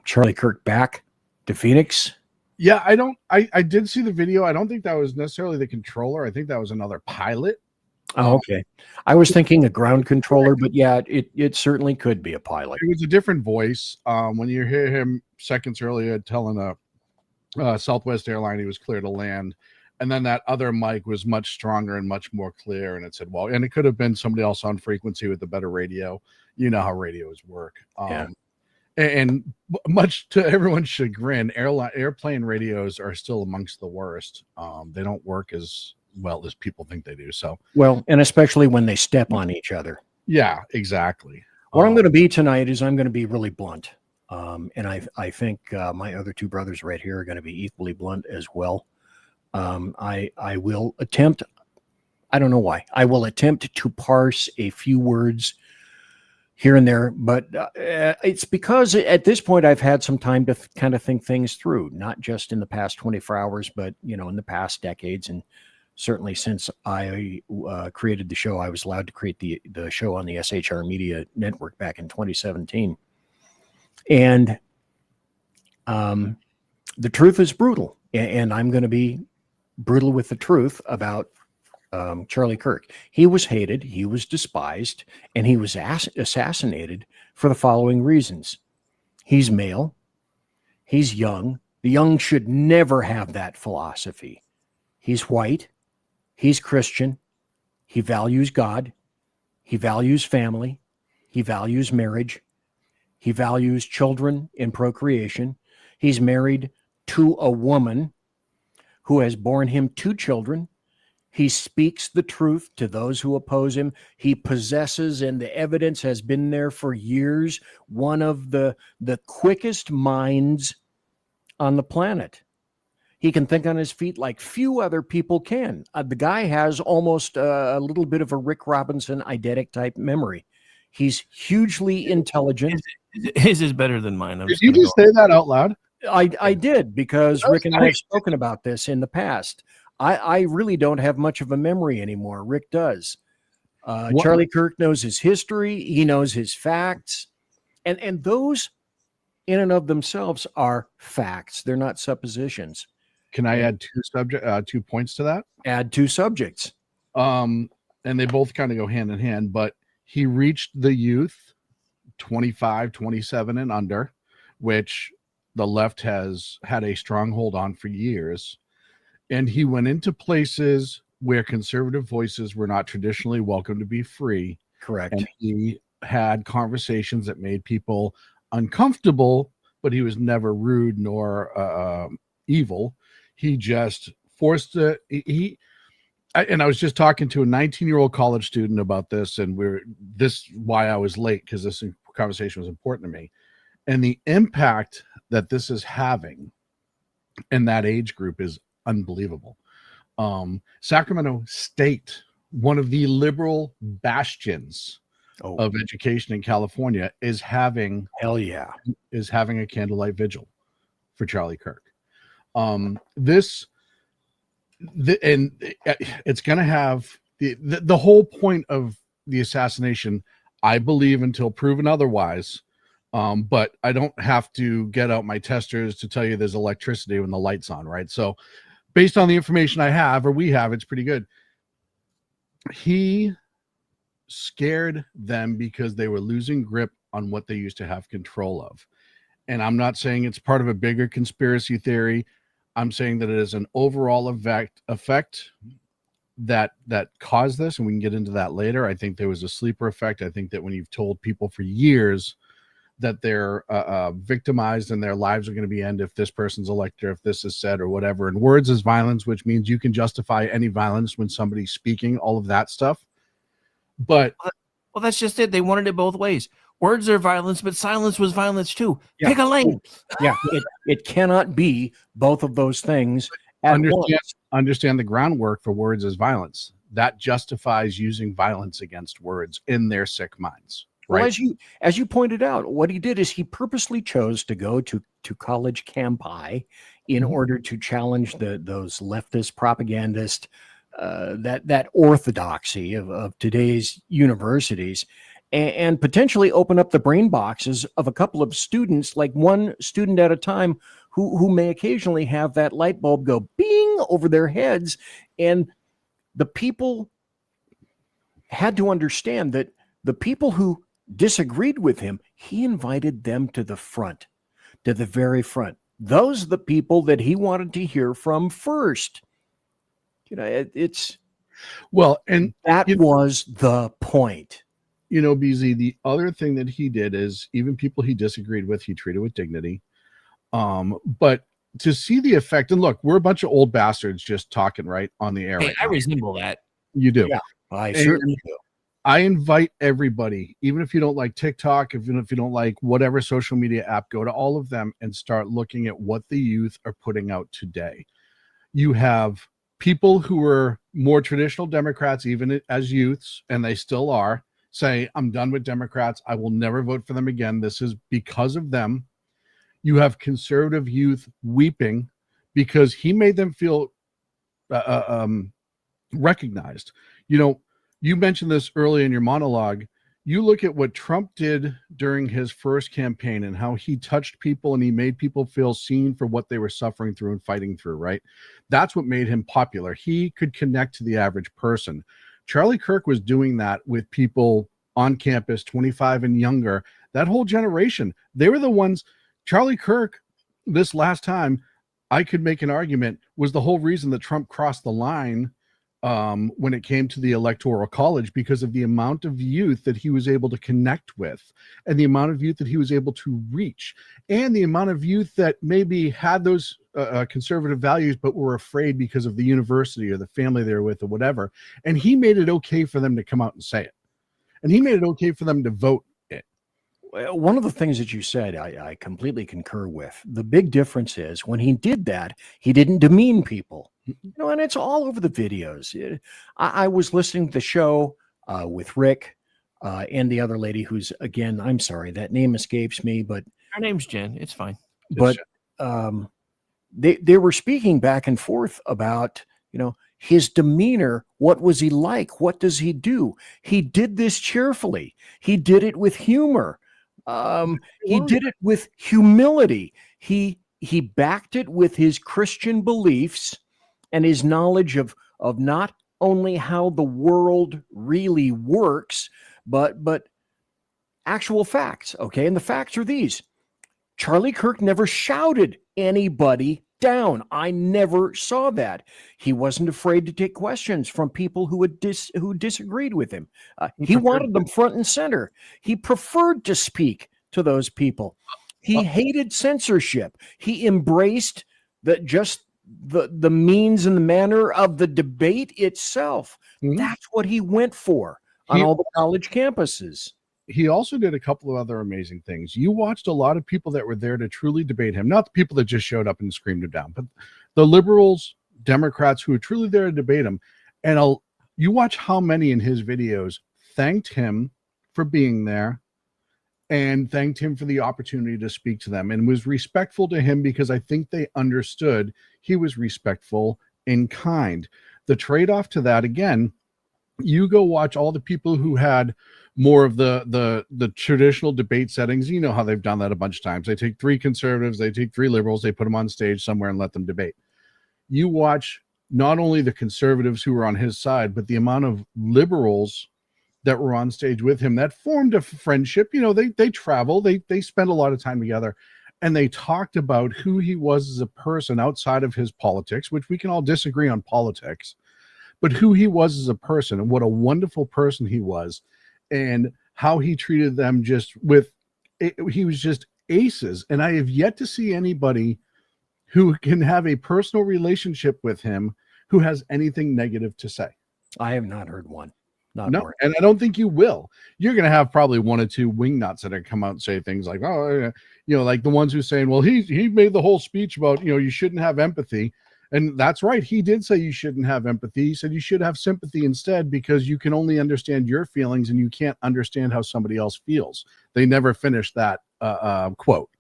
Charlie Kirk back to Phoenix. Yeah, I did see the video. I don't think that was necessarily the controller. I think that was another pilot. Oh, okay. I was thinking a ground controller, but yeah, it certainly could be a pilot. It was a different voice. When you hear him seconds earlier telling a Southwest airline he was clear to land, and then that other mic was much stronger and much more clear, and it said, well, and it could have been somebody else on frequency with a better radio. You know how radios work. Yeah. And much to everyone's chagrin, airplane radios are still amongst the worst. They don't work as well as people think they do. So, well, and especially when they step on each other. Yeah, exactly. What I'm going to be tonight is I'm going to be really blunt. And I think my other two brothers right here are going to be equally blunt as well. I will attempt, I don't know why, I will attempt to parse a few words here and there, but it's because at this point I've had some time to kind of think things through, not just in the past 24 hours, but, you know, in the past decades. And certainly since I created the show, I was allowed to create the show on the SHR Media Network back in 2017. And the truth is brutal. And I'm going to be brutal with the truth about Charlie Kirk. He was hated, he was despised, and he was assassinated for the following reasons. He's male, he's young. The young should never have that philosophy. He's white, he's Christian, he values God, he values family, he values marriage, he values children and procreation. He's married to a woman who has borne him 2 children. He speaks the truth to those who oppose him. He possesses, and the evidence has been there for years, one of the quickest minds on the planet. He can think on his feet like few other people can. The guy has almost a little bit of a Rick Robinson eidetic type memory. He's hugely intelligent. His is better than mine. Did you just say that out loud? I did, because Rick and I have spoken about this in the past. I really don't have much of a memory anymore. Rick does. Charlie Kirk knows his history. He knows his facts. And those in and of themselves are facts. They're not suppositions. Can I add 2 points to that? Add 2 subjects. And they both kind of go hand in hand, but he reached the youth 25, 27 and under, which the left has had a stronghold on for years. And he went into places where conservative voices were not traditionally welcome to be free. Correct. And he had conversations that made people uncomfortable, but he was never rude nor evil. He just forced it. And I was just talking to a 19-year-old college student about this, and why I was late, because this conversation was important to me. And the impact that this is having in that age group is unbelievable. Sacramento State, one of the liberal bastions of education in California, is having a candlelight vigil for Charlie Kirk. It's going to have the whole point of the assassination, I believe, until proven otherwise. But I don't have to get out my testers to tell you there's electricity when the light's on, right? So based on the information I have, or we have, it's pretty good. He scared them because they were losing grip on what they used to have control of. And I'm not saying it's part of a bigger conspiracy theory. I'm saying that it is an overall effect that caused this, and we can get into that later. I think there was a sleeper effect. I think that when you've told people for years that they're victimized and their lives are going to be ended if this person's elected, or if this is said, or whatever, and words is violence, which means you can justify any violence when somebody's speaking, all of that stuff. But well, that's just it. They wanted it both ways. Words are violence, but silence was violence too. Pick a lane. Yeah, it cannot be both of those things at once. Understand the groundwork for words as violence. That justifies using violence against words in their sick minds. Right? Well, as you pointed out, what he did is he purposely chose to go to college campi in order to challenge those leftist propagandists, that orthodoxy of today's universities, and potentially open up the brain boxes of a couple of students, like one student at a time, who may occasionally have that light bulb go bing over their heads. And the people had to understand that the people who disagreed with him, he invited them to the front, to the very front. Those are the people that he wanted to hear from first. It's well, and that was the point. BZ, the other thing that he did is even people he disagreed with, he treated with dignity. But to see the effect, and look, we're a bunch of old bastards just talking right on the air. Hey, right I now. resemble that. You do. Yeah, I certainly do. I invite everybody, even if you don't like TikTok, even if you don't like whatever social media app, go to all of them and start looking at what the youth are putting out today. You have people who are more traditional Democrats, even as youths, and they still are, say, I'm done with Democrats. I will never vote for them again. This is because of them. You have conservative youth weeping because he made them feel recognized. You mentioned this early in your monologue. You look at what Trump did during his first campaign and how he touched people and he made people feel seen for what they were suffering through and fighting through, right? That's what made him popular. He could connect to the average person. Charlie Kirk was doing that with people on campus, 25 and younger. That whole generation, they were the ones. Charlie Kirk, this last time, I could make an argument, was the whole reason that Trump crossed the line when it came to the Electoral College, because of the amount of youth that he was able to connect with and the amount of youth that he was able to reach and the amount of youth that maybe had those conservative values but were afraid because of the university or the family they were with or whatever. And he made it okay for them to come out and say it. And he made it okay for them to vote it. One of the things that you said, I completely concur with. The big difference is when he did that, he didn't demean people. And it's all over the videos. I was listening to the show with Rick and the other lady who's, again, I'm sorry, that name escapes me, but her name's Jen. It's fine. But they were speaking back and forth about, his demeanor. What was he like? What does he do? He did this cheerfully. He did it with humor. He did it with humility. He backed it with his Christian beliefs and his knowledge of not only how the world really works, but actual facts. Okay. And the facts are these. Charlie Kirk never shouted anybody down. I never saw that. He wasn't afraid to take questions from people who disagreed with him. He wanted them front and center. He preferred to speak to those people. He hated censorship. He embraced the means and the manner of the debate itself. That's what he went for on all the college campuses. He also did a couple of other amazing things. You watched a lot of people that were there to truly debate him, not the people that just showed up and screamed him down, but the liberals, Democrats who were truly there to debate him. And you watch how many in his videos thanked him for being there and thanked him for the opportunity to speak to them and was respectful to him, because I think they understood he was respectful and kind. The trade-off to that, again, you go watch all the people who had more of the traditional debate settings. You know how they've done that a bunch of times. They take 3 conservatives, they take 3 liberals, they put them on stage somewhere and let them debate. You watch not only the conservatives who were on his side, but the amount of liberals that were on stage with him that formed a friendship. They travel, they spend a lot of time together. and they talked about who he was as a person outside of his politics, which we can all disagree on politics, but who he was as a person and what a wonderful person he was, and how he treated them he was just aces. And I have yet to see anybody who can have a personal relationship with him who has anything negative to say. I have not heard one. No, and I don't think you will. You're going to have probably one or two wingnuts that are come out and say things like, oh, like the ones who are saying, well, he made the whole speech about, you shouldn't have empathy. And that's right. He did say you shouldn't have empathy. He said you should have sympathy instead, because you can only understand your feelings and you can't understand how somebody else feels. They never finished that quote.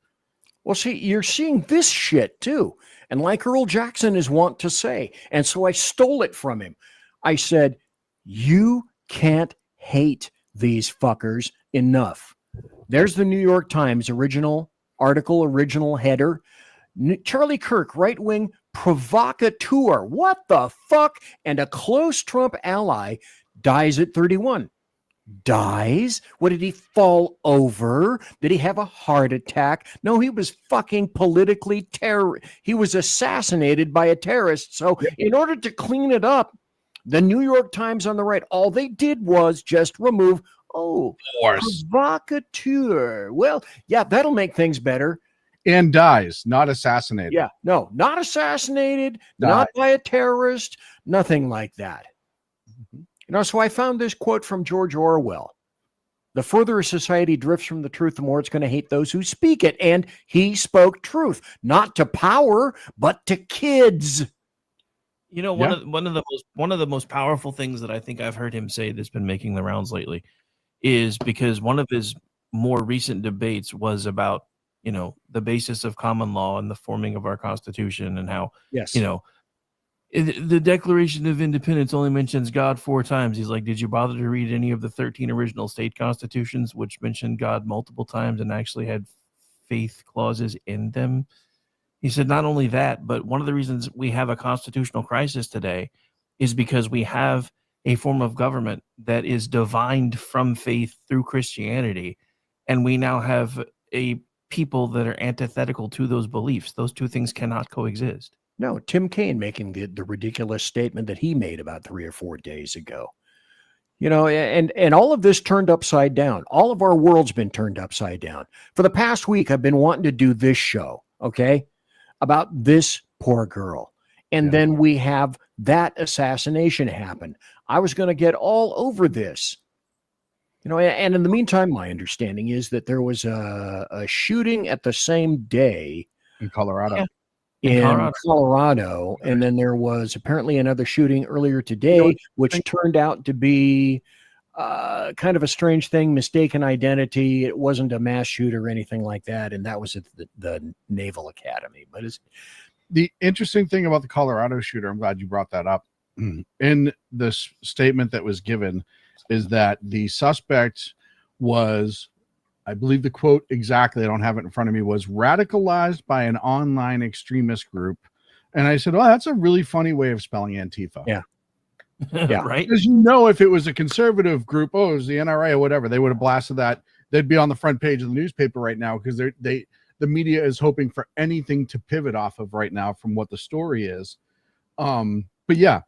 Well, see, you're seeing this shit too. And like Earl Jackson is wont to say, and so I stole it from him. I said, you can't hate these fuckers enough. There's the New York Times original article, original header. Charlie Kirk, right-wing provocateur. What the fuck? And a close Trump ally dies at 31. Dies? What, did he fall over? Did he have a heart attack? No, he was fucking politically he was assassinated by a terrorist. So in order to clean it up, the New York Times on the right, all they did was just remove, provocateur. Well, yeah, that'll make things better. And dies, not assassinated. Yeah, no, not assassinated, not by a terrorist, nothing like that. So I found this quote from George Orwell. The further a society drifts from the truth, the more it's going to hate those who speak it. And he spoke truth, not to power, but to kids. One of the most powerful things that I think I've heard him say that's been making the rounds lately is because one of his more recent debates was about, the basis of common law and the forming of our Constitution, and how, the Declaration of Independence only mentions God 4 times. He's like, did you bother to read any of the 13 original state constitutions, which mentioned God multiple times and actually had faith clauses in them? He said, not only that, but one of the reasons we have a constitutional crisis today is because we have a form of government that is divined from faith through Christianity. And we now have a people that are antithetical to those beliefs. Those two things cannot coexist. No, Tim Kaine making the ridiculous statement that he made about 3 or 4 days ago. And all of this turned upside down. All of our world's been turned upside down. For the past week, I've been wanting to do this show, okay, about this poor girl. And then we have that assassination happen. I was going to get all over this. And in the meantime, my understanding is that there was a shooting at the same day in Colorado. Yeah. In Colorado. And then there was apparently another shooting earlier today, which turned out to be kind of a strange thing, mistaken identity. It wasn't a mass shooter or anything like that. And that was at the Naval Academy. But the interesting thing about the Colorado shooter, I'm glad you brought that up. In this statement that was given is that the suspect was, I believe the quote exactly, I don't have it in front of me, was radicalized by an online extremist group. And I said, well, that's a really funny way of spelling Antifa. Yeah. Yeah. Right. Because if it was a conservative group, it was the NRA or whatever, they would have blasted that. They'd be on the front page of the newspaper right now, because the media is hoping for anything to pivot off of right now from what the story is. But yeah.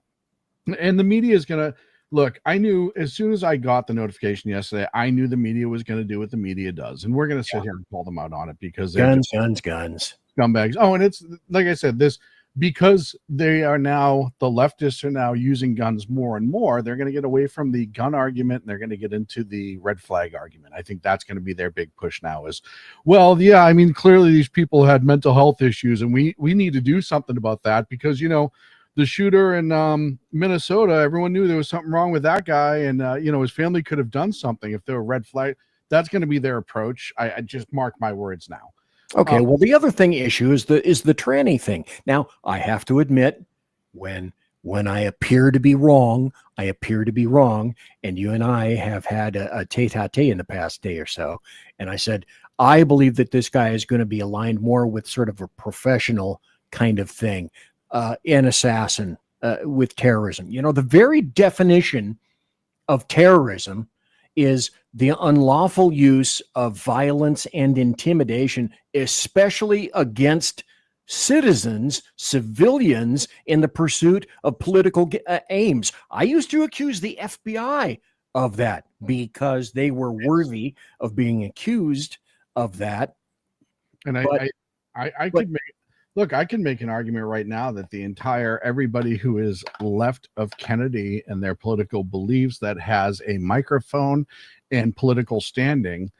And the media is going to, look, I knew as soon as I got the notification yesterday, I knew the media was going to do what the media does. And we're going to sit here and call them out on it, because guns. Scumbags. Oh, and it's like I said, because they are now, the leftists are now using guns more and more, they're going to get away from the gun argument and they're going to get into the red flag argument. I think that's going to be their big push now is, well, yeah, I mean, clearly these people had mental health issues and we need to do something about that, because, the shooter in Minnesota, everyone knew there was something wrong with that guy. And, his family could have done something if there were red flag. That's going to be their approach. I just mark my words now. Okay. Well, the other issue is the tranny thing. Now, I have to admit, when I appear to be wrong, and you and I have had a tete-a-tete in the past day or so. And I said, I believe that this guy is going to be aligned more with sort of a professional kind of thing. An assassin with terrorism. The very definition of terrorism is the unlawful use of violence and intimidation, especially against citizens, civilians, in the pursuit of political aims. I used to accuse the FBI of that because they were worthy of being accused of that. And I could make, look, I can make an argument right now that the entire everybody who is left of Kennedy and their political beliefs that has a microphone and political standing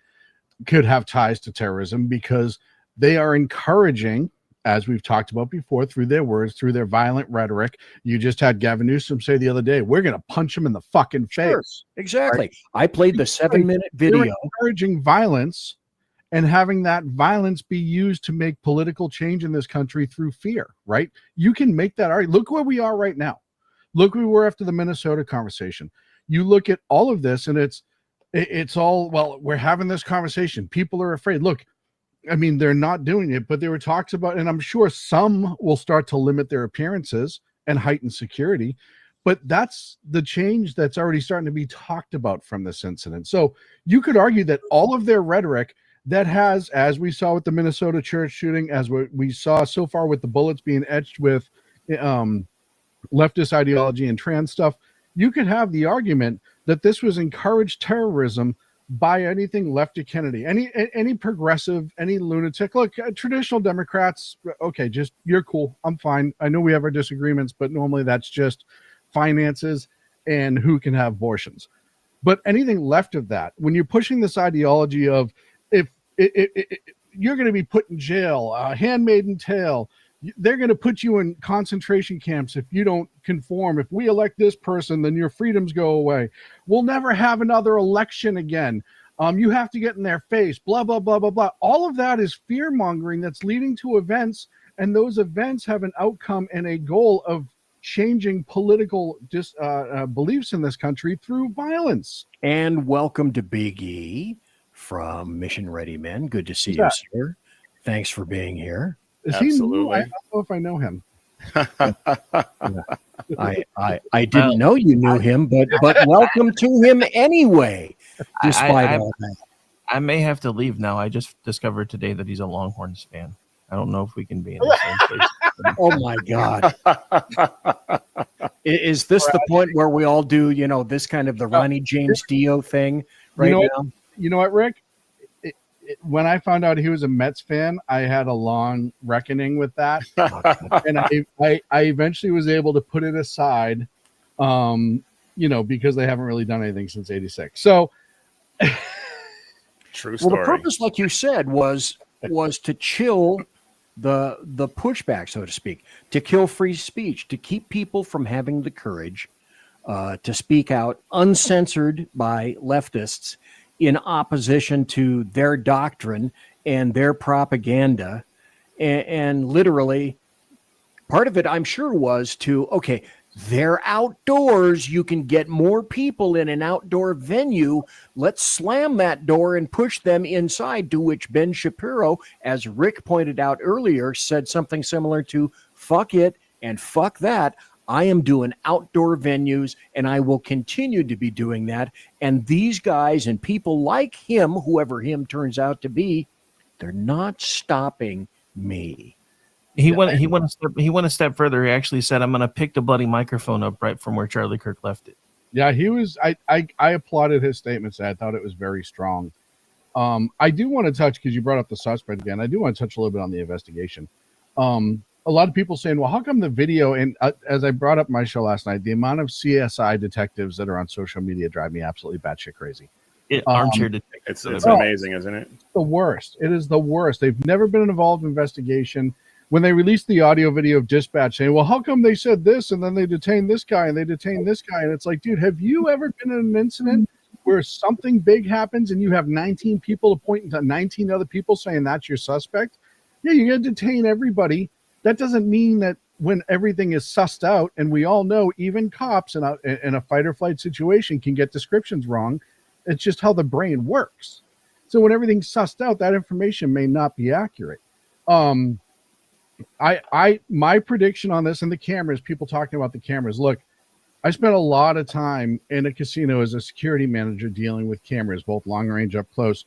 could have ties to terrorism, because they are encouraging, as we've talked about before, through their words, through their violent rhetoric. You just had Gavin Newsom say the other day, we're going to punch him in the fucking face. Exactly. Right? I played the 7-minute video. They're encouraging violence and having that violence be used to make political change in this country through fear, right? You can make that argument. Look where we are right now. Look where we were after the Minnesota conversation. You look at all of this and it's all, well, we're having this conversation. People are afraid. Look, I mean, they're not doing it, but there were talks about, and I'm sure some will start to limit their appearances and heighten security, but that's the change that's already starting to be talked about from this incident. So you could argue that all of their rhetoric that has, as we saw with the Minnesota church shooting, as we saw so far with the bullets being etched with leftist ideology and trans stuff, you could have the argument that this was encouraged terrorism by anything left of Kennedy, any progressive, any lunatic. Look, traditional Democrats, okay, just, you're cool, I'm fine. I know we have our disagreements, but normally that's just finances and who can have abortions. But anything left of that, when you're pushing this ideology of, if you're going to be put in jail, handmaiden tale, they're going to put you in concentration camps if you don't conform. If we elect this person, then your freedoms go away. We'll never have another election again. You have to get in their face, blah, blah, blah, blah, blah. All of that is fear mongering that's leading to events, and those events have an outcome and a goal of changing political beliefs in this country through violence. And welcome to Big E from Mission Ready Men. Good to see you, sir. Thanks for being here. Is Absolutely. He new? I don't know if I know him. I didn't know you knew him, but welcome to him anyway, despite all that. I may have to leave now. I just discovered today that he's a Longhorns fan. I don't know if we can be in the same place. Oh my God. Is this the point where we all do, this kind of the Ronnie James Dio thing right now? You know what, Rick? When I found out he was a Mets fan, I had a long reckoning with that. And I eventually was able to put it aside, because they haven't really done anything since '86. So true story. Well, the purpose, like you said, was to chill the pushback, so to speak, to kill free speech, to keep people from having the courage to speak out uncensored by leftists in opposition to their doctrine and their propaganda. And literally, part of it, I'm sure, was to, okay, they're outdoors. You can get more people in an outdoor venue. Let's slam that door and push them inside, to which Ben Shapiro, as Rick pointed out earlier, said something similar to, fuck it and fuck that. I am doing outdoor venues, and I will continue to be doing that. And these guys and people like him, whoever him turns out to be, they're not stopping me. He went a step further. He actually said, "I'm going to pick the bloody microphone up right from where Charlie Kirk left it." Yeah, he was. I applauded his statements. I thought it was very strong. I do want to touch, because you brought up the suspect again. I do want to touch a little bit on the investigation. A lot of people saying, well, how come the video, and as I brought up my show last night, the amount of CSI detectives that are on social media drive me absolutely batshit crazy. Armchair detectives. It's amazing, isn't it? The worst. It is the worst. They've never been involved in investigation. When they released the audio video of dispatch saying, well, how come they said this and then they detained this guy and they detained this guy? And it's like, dude, have you ever been in an incident where something big happens and you have 19 people to point to 19 other people saying that's your suspect? Yeah, you're going to detain everybody. That doesn't mean that when everything is sussed out, and we all know even cops in a fight or flight situation can get descriptions wrong. It's just how the brain works. So when everything's sussed out, that information may not be accurate. My prediction on this, and the cameras, people talking about the cameras. Look, I spent a lot of time in a casino as a security manager dealing with cameras, both long range, up close.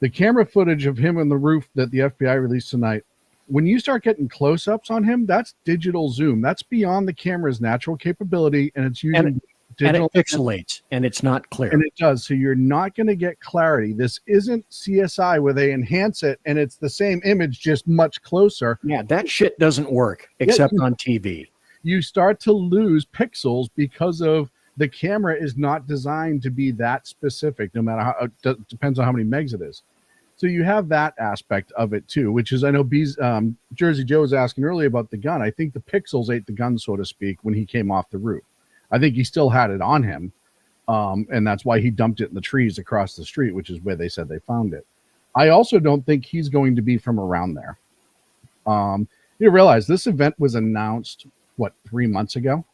The camera footage of him on the roof that the FBI released tonight, when you start getting close-ups on him, that's digital zoom. That's beyond the camera's natural capability, and it's using digital. And it pixelates, and it's not clear. And it does. So you're not going to get clarity. This isn't CSI where they enhance it, and it's the same image, just much closer. Yeah, that shit doesn't work, except on TV. You start to lose pixels because of the camera is not designed to be that specific, no matter how, it depends on how many megs it is. So you have that aspect of it too, which is, I know Jersey Joe was asking earlier about the gun. I think the pixels ate the gun, so to speak, when he came off the roof. I think he still had it on him. And that's why he dumped it in the trees across the street, which is where they said they found it. I also don't think he's going to be from around there. You realize this event was announced, 3 months ago?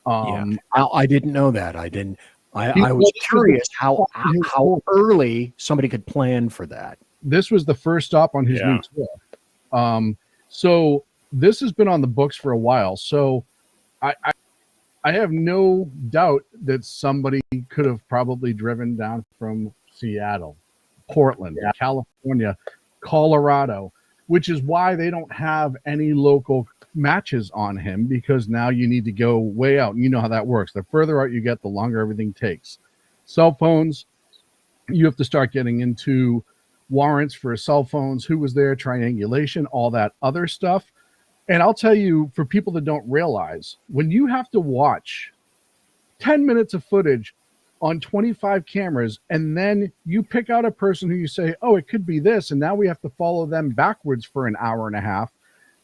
I didn't know that. I was curious how early somebody could plan for that. This was the first stop on his new tour. So this has been on the books for a while. So I have no doubt that somebody could have probably driven down from Seattle, Portland, California, Colorado, which is why they don't have any local matches on him, because now you need to go way out. And you know how that works. The further out you get, the longer everything takes. Cell phones, you have to start getting into warrants for cell phones, who was there, triangulation, all that other stuff. And I'll tell you, for people that don't realize, when you have to watch 10 minutes of footage on 25 cameras, and then you pick out a person who you say, oh, it could be this, and now we have to follow them backwards for an hour and a half,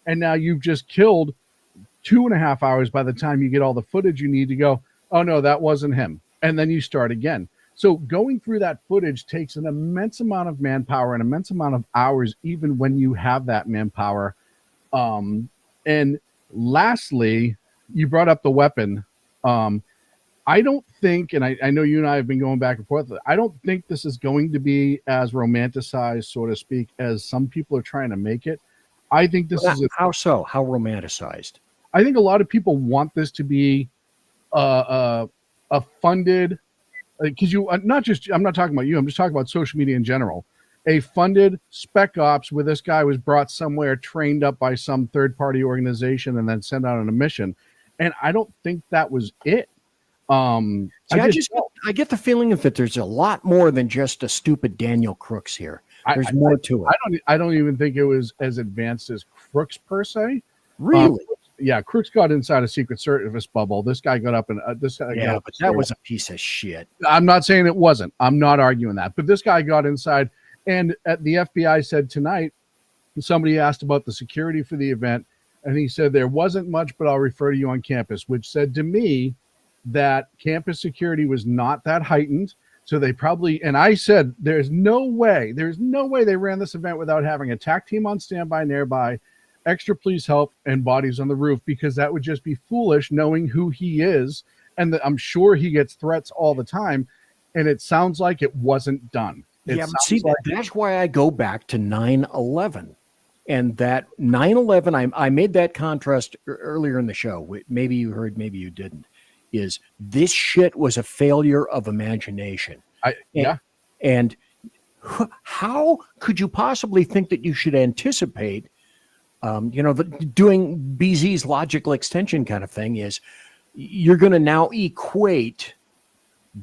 and now you've just killed 2.5 hours by the time you get all the footage you need to go, oh, no, that wasn't him. And then you start again. So going through that footage takes an immense amount of manpower, an immense amount of hours, even when you have that manpower. And lastly, you brought up the weapon. I don't think, and I know you and I have been going back and forth, I don't think this is going to be as romanticized, so to speak, as some people are trying to make it. I think this is how so? How romanticized? I think a lot of people want this to be a funded, because I'm not talking about you. I'm just talking about social media in general. A funded spec ops where this guy was brought somewhere, trained up by some third-party organization, and then sent out on a mission. And I don't think that was it. I get the feeling that there's a lot more than just a stupid Daniel Crooks here. There's more to it. I don't even think it was as advanced as Crooks per se. Really? Crooks got inside a Secret Service bubble. This guy got up and but that was a piece of shit. I'm not saying it wasn't. I'm not arguing that. But this guy got inside, and the FBI said tonight, somebody asked about the security for the event, and he said there wasn't much, but I'll refer to you on campus, which said to me that campus security was not that heightened. So they probably, and I said, there's no way they ran this event without having a TAC team on standby nearby, extra police help, and bodies on the roof, because that would just be foolish knowing who he is. And that I'm sure he gets threats all the time. And it sounds like it wasn't done. That's why I go back to 9/11. And that 9/11, I made that contrast earlier in the show. Maybe you heard, maybe you didn't. Is this shit was a failure of imagination. And how could you possibly think that you should anticipate, doing BZ's logical extension kind of thing is you're going to now equate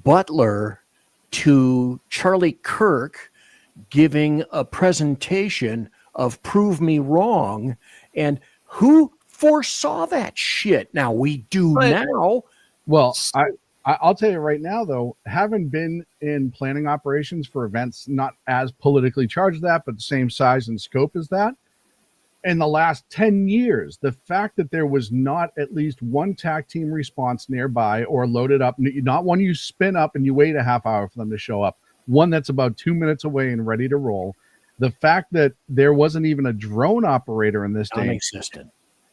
Butler to Charlie Kirk giving a presentation of Prove Me Wrong. And who foresaw that shit? Now we do now. Well, I'll tell you right now, though, having been in planning operations for events not as politically charged as that, but the same size and scope as that, in the last 10 years, the fact that there was not at least one TAC team response nearby or loaded up, not one you spin up and you wait a half hour for them to show up, one that's about 2 minutes away and ready to roll, the fact that there wasn't even a drone operator in this day,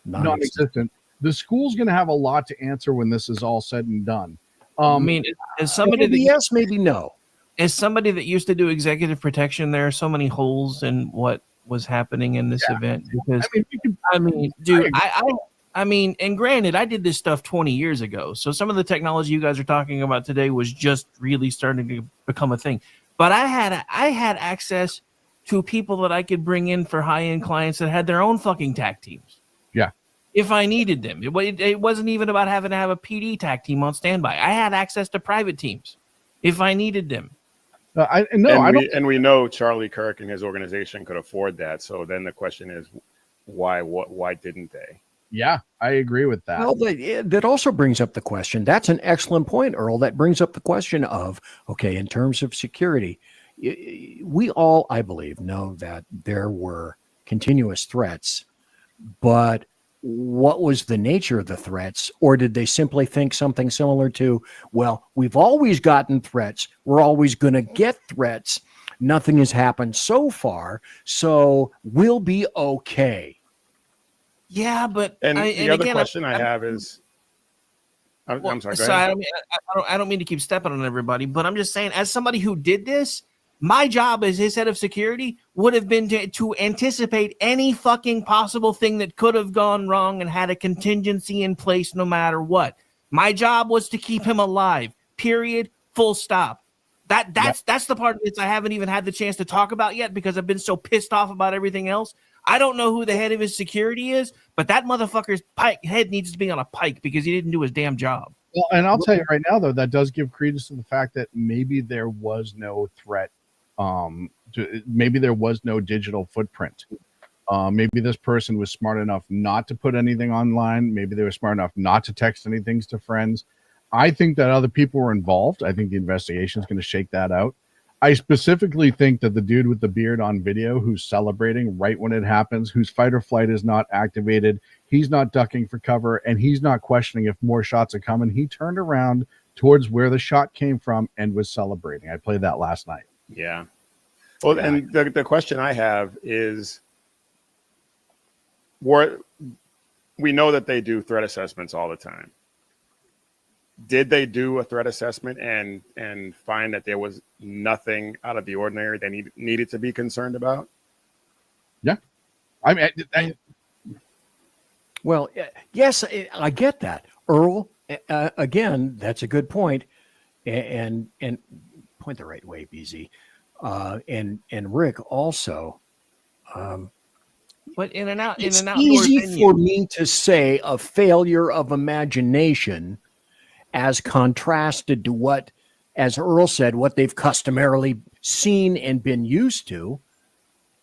non-existent. The school's going to have a lot to answer when this is all said and done. As somebody maybe yes, maybe no. As somebody that used to do executive protection, there are so many holes in what was happening in this event. Because I mean, and granted, I did this stuff 20 years ago. So some of the technology you guys are talking about today was just really starting to become a thing. But I had access to people that I could bring in for high-end clients that had their own fucking TAC teams. Yeah. If I needed them. It wasn't even about having to have a PD TAC team on standby. I had access to private teams if I needed them. We know Charlie Kirk and his organization could afford that. So then the question is, why didn't they? Yeah, I agree with that. Well, that also brings up the question. That's an excellent point, Earl. That brings up the question of, okay, in terms of security, we all, I believe, know that there were continuous threats, but what was the nature of the threats? Or did they simply think something similar to, well, we've always gotten threats. We're always going to get threats. Nothing has happened so far, so we'll be okay. Yeah, but the other question I have is, I'm sorry. Go ahead. I don't mean to keep stepping on everybody, but I'm just saying, as somebody who did this, my job as his head of security would have been to anticipate any fucking possible thing that could have gone wrong and had a contingency in place no matter what. My job was to keep him alive. Period. Full stop. That's the part of this I haven't even had the chance to talk about yet because I've been so pissed off about everything else. I don't know who the head of his security is, but that motherfucker's head needs to be on a pike because he didn't do his damn job. Well, and I'll tell you right now, though, that does give credence to the fact that maybe there was no threat. Maybe there was no digital footprint. Maybe this person was smart enough not to put anything online. Maybe they were smart enough not to text anything to friends. I think that other people were involved. I think the investigation is going to shake that out. I specifically think that the dude with the beard on video who's celebrating right when it happens, whose fight or flight is not activated, he's not ducking for cover, and he's not questioning if more shots are coming. He turned around towards where the shot came from and was celebrating. I played that last night. Yeah. Well, and the question I have is, we know that they do threat assessments all the time. Did they do a threat assessment and find that there was nothing out of the ordinary they needed to be concerned about? Yeah. I mean, well, yes, I get that. Earl, again, that's a good point. And point the right way, BZ. And Rick also. But it's easy for me to say a failure of imagination as contrasted to what, as Earl said, what they've customarily seen and been used to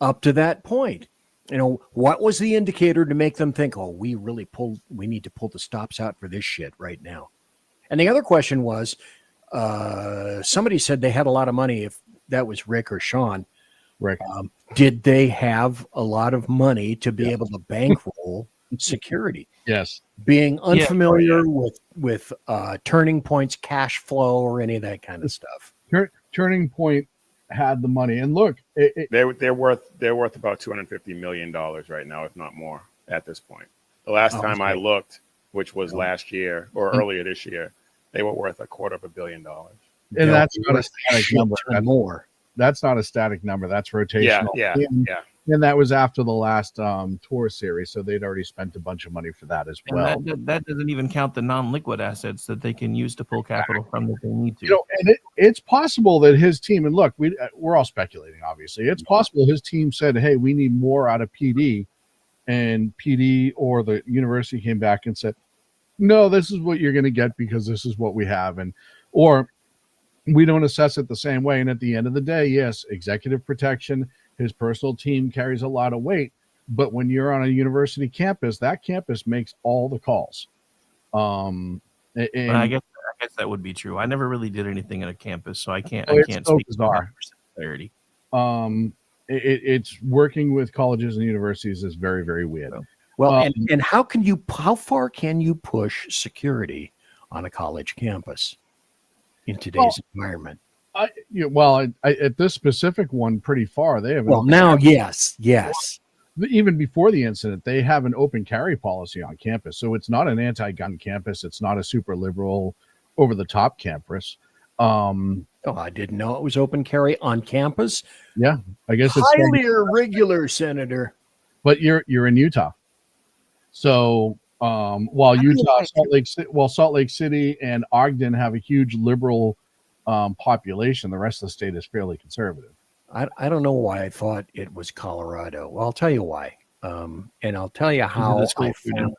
up to that point. You know, what was the indicator to make them think, oh, we need to pull the stops out for this shit right now? And the other question was, somebody said they had a lot of money. If that was Rick or Sean, Rick, did they have a lot of money to be able to bankroll security? Yes. Being unfamiliar with Turning Point's cash flow or any of that kind of stuff. Turning Point had the money, and look, they're worth about $250 million right now, if not more, at this point. The last time I looked, which was last year or earlier this year, they were worth $250 million. And that's not a static number. More. That's not a static number. That's rotational. Yeah. And that was after the last tour series, so they'd already spent a bunch of money for that as well. That doesn't even count the non-liquid assets that they can use to pull capital from if they need to. You know, and it's possible that his team, and look, we're all speculating, obviously. It's possible his team said, hey, we need more out of PD, and PD or the university came back and said, no, this is what you're going to get because this is what we have, or we don't assess it the same way. And at the end of the day, yes, executive protection, his personal team carries a lot of weight, but when you're on a university campus, that campus makes all the calls. And I guess that would be true. I never really did anything at a campus, so I can't speak to that clarity. It's working with colleges and universities is very, very weird. Well, and how far can you push security on a college campus in today's environment? At this specific one, pretty far. They have yes. Even before the incident, they have an open carry policy on campus, so it's not an anti-gun campus. It's not a super liberal, over-the-top campus. I didn't know it was open carry on campus. Yeah, I guess it's highly irregular, Senator. But you're in Utah, so While Utah, Salt Lake City and Ogden have a huge liberal population, the rest of the state is fairly conservative. I don't know why I thought it was Colorado. Well, I'll tell you why. And I'll tell you how I found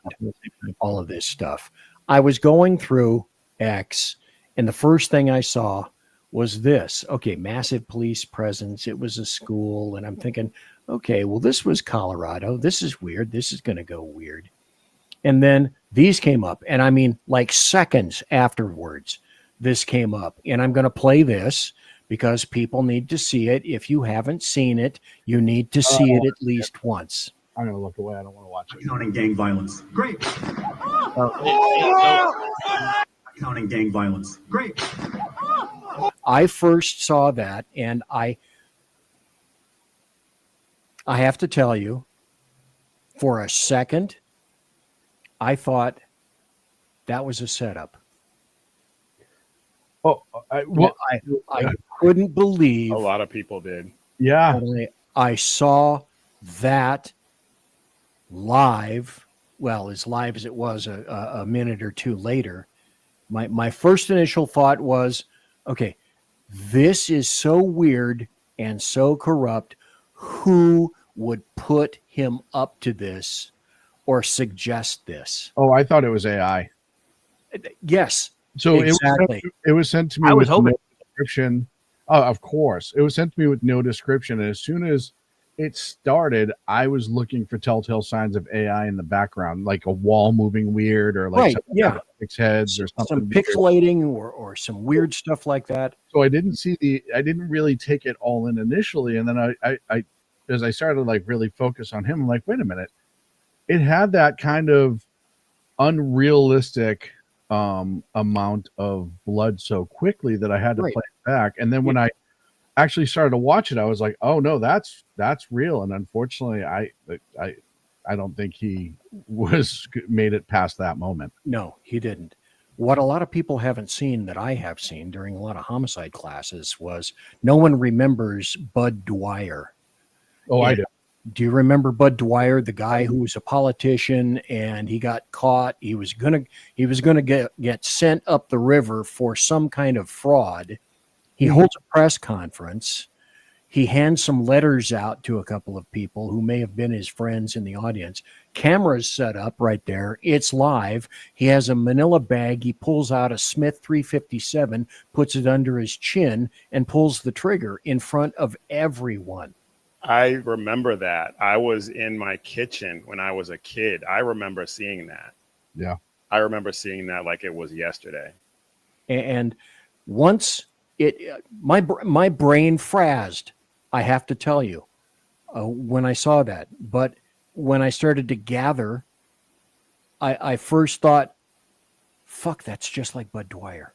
all of this stuff. I was going through X, and the first thing I saw was this. Okay, massive police presence. It was a school, and I'm thinking, okay, well, this was Colorado. This is weird. This is going to go weird. And then these came up, and I mean, like seconds afterwards, this came up. And I'm going to play this because people need to see it. If you haven't seen it, you need to see it at least once. I'm going to look away. I don't want to watch it. Counting gang violence. Great. Counting gang violence. Great. I first saw that, and I have to tell you, for a second, I thought that was a setup. Oh, I couldn't believe. A lot of people did. Yeah. I saw that live, well, as live as it was a minute or two later. My first initial thought was, okay, this is so weird and so corrupt. Who would put him up to this or suggest this? Oh, I thought it was AI. Yes. So exactly. it was sent to me with no description. Oh, of course. It was sent to me with no description. And as soon as it started, I was looking for telltale signs of AI in the background, like a wall moving weird or like fixed heads or something. Some pixelating or some weird stuff like that. So I didn't really take it all in initially. And then I as I started like really focus on him, I'm like, wait a minute. It had that kind of unrealistic amount of blood so quickly that I had to play it back. And then when I actually started to watch it, I was like, oh no, that's real. And unfortunately, I don't think he made it past that moment. No, he didn't. What a lot of people haven't seen that I have seen during a lot of homicide classes was no one remembers Bud Dwyer. Oh, I do. Do you remember Bud Dwyer, the guy who was a politician and he got caught? He was gonna get sent up the river for some kind of fraud. He holds a press conference. He hands some letters out to a couple of people who may have been his friends in the audience. Cameras set up right there. It's live. He has a manila bag. He pulls out a Smith 357, puts it under his chin, and pulls the trigger in front of everyone. I remember that. I was in my kitchen when I was a kid. I remember seeing that. Yeah. I remember seeing that like it was yesterday. And once my brain frazzed, I have to tell you, when I saw that. But when I started to gather, I first thought, fuck, that's just like Bud Dwyer.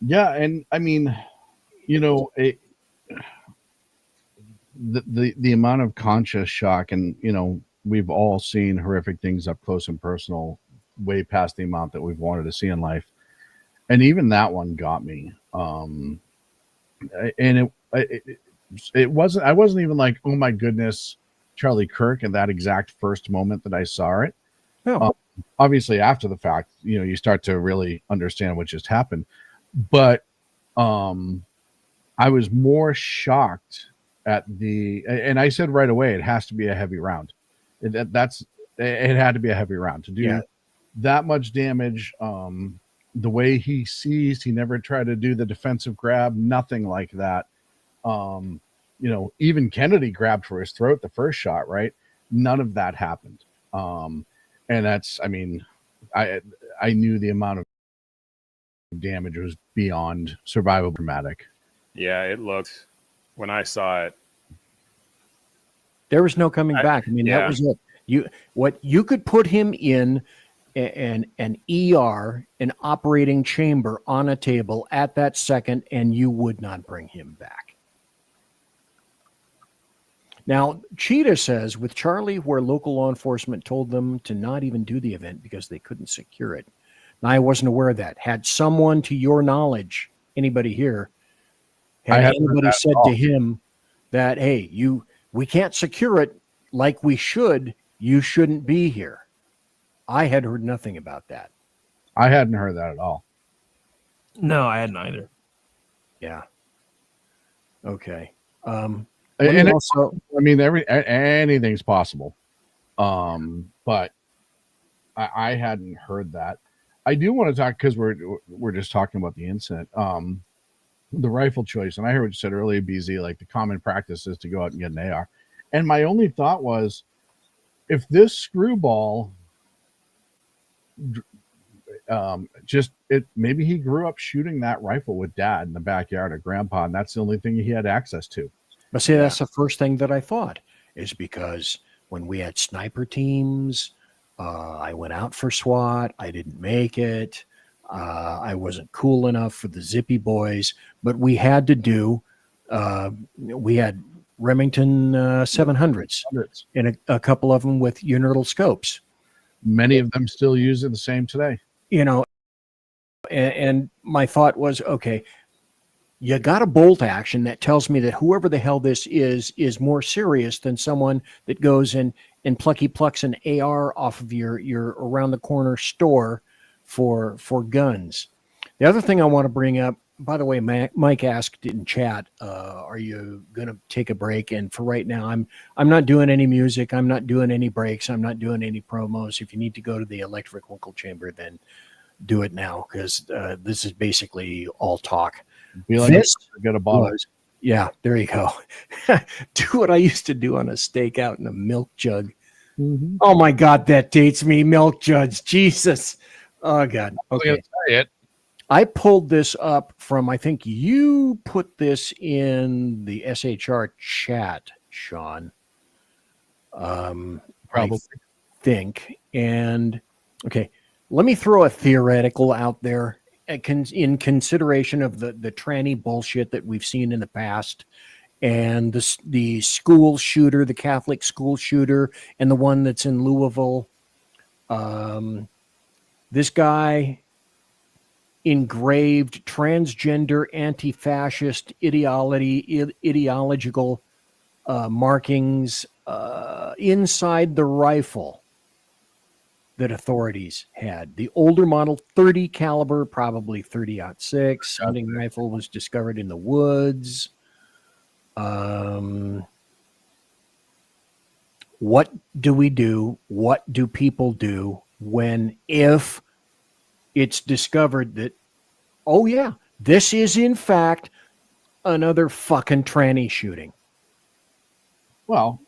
Yeah, and I mean, you know, the amount of conscious shock, and you know, we've all seen horrific things up close and personal, way past the amount that we've wanted to see in life, and even that one got me. And it wasn't. I wasn't even like, oh my goodness, Charlie Kirk, in that exact first moment that I saw it. No. Obviously, after the fact, you know, you start to really understand what just happened. But I was more shocked at and I said right away, it has to be a heavy round. It had to be a heavy round to do that much damage. The way he seized, he never tried to do the defensive grab, nothing like that. You know, even Kennedy grabbed for his throat the first shot, right? None of that happened. And that's, I mean, I knew the amount of damage was beyond survivable dramatic. Yeah, it looked, when I saw it, there was no coming back. I mean, that was it. You could put him in an ER, an operating chamber on a table at that second, and you would not bring him back. Now, Cheetah says, with Charlie, where local law enforcement told them to not even do the event because they couldn't secure it. Now, I wasn't aware of that. Had someone, to your knowledge, anybody here, had anybody said to him that, hey, we can't secure it like we should, you shouldn't be here? I had heard nothing about that. I hadn't heard that at all. No, I hadn't either. Yeah. Okay. And also, I mean, anything's possible. But I hadn't heard that. I do want to talk, because we're just talking about the incident, the rifle choice. And I heard what you said earlier, BZ, like the common practice is to go out and get an AR. And my only thought was, if this screwball maybe he grew up shooting that rifle with dad in the backyard or grandpa, and that's the only thing he had access to. But see, that's the first thing that I thought, is because when we had sniper teams, I went out for SWAT. I didn't make it. I wasn't cool enough for the Zippy boys, but we had to do, we had Remington 700s and a couple of them with unilateral scopes. Many of them still use it the same today. You know, and my thought was, okay, you got a bolt action that tells me that whoever the hell this is more serious than someone that goes and plucks an AR off of your around the corner store for guns. The other thing I want to bring up, by the way, Mike asked in chat, are you going to take a break? And for right now, I'm not doing any music. I'm not doing any breaks. I'm not doing any promos. If you need to go to the electric vocal chamber, then do it now, because this is basically all talk. Be like this get a bottle. Yeah, there you go. Do what I used to do on a stakeout in a milk jug. Mm-hmm. Oh my God, that dates me. Milk jugs. Jesus. Oh God. Okay. I pulled this up from, I think you put this in the SHR chat, Sean. Probably. I think. And okay, let me throw a theoretical out there in consideration of the tranny bullshit that we've seen in the past, and the school shooter, the Catholic school shooter, and the one that's in Louisville. This guy engraved transgender, anti-fascist ideological markings inside the rifle that authorities had. The older model 30 caliber, probably 30-06 sounding rifle, was discovered in the woods. What do we do? What do people do if it's discovered that, oh yeah, this is in fact another fucking tranny shooting? Well,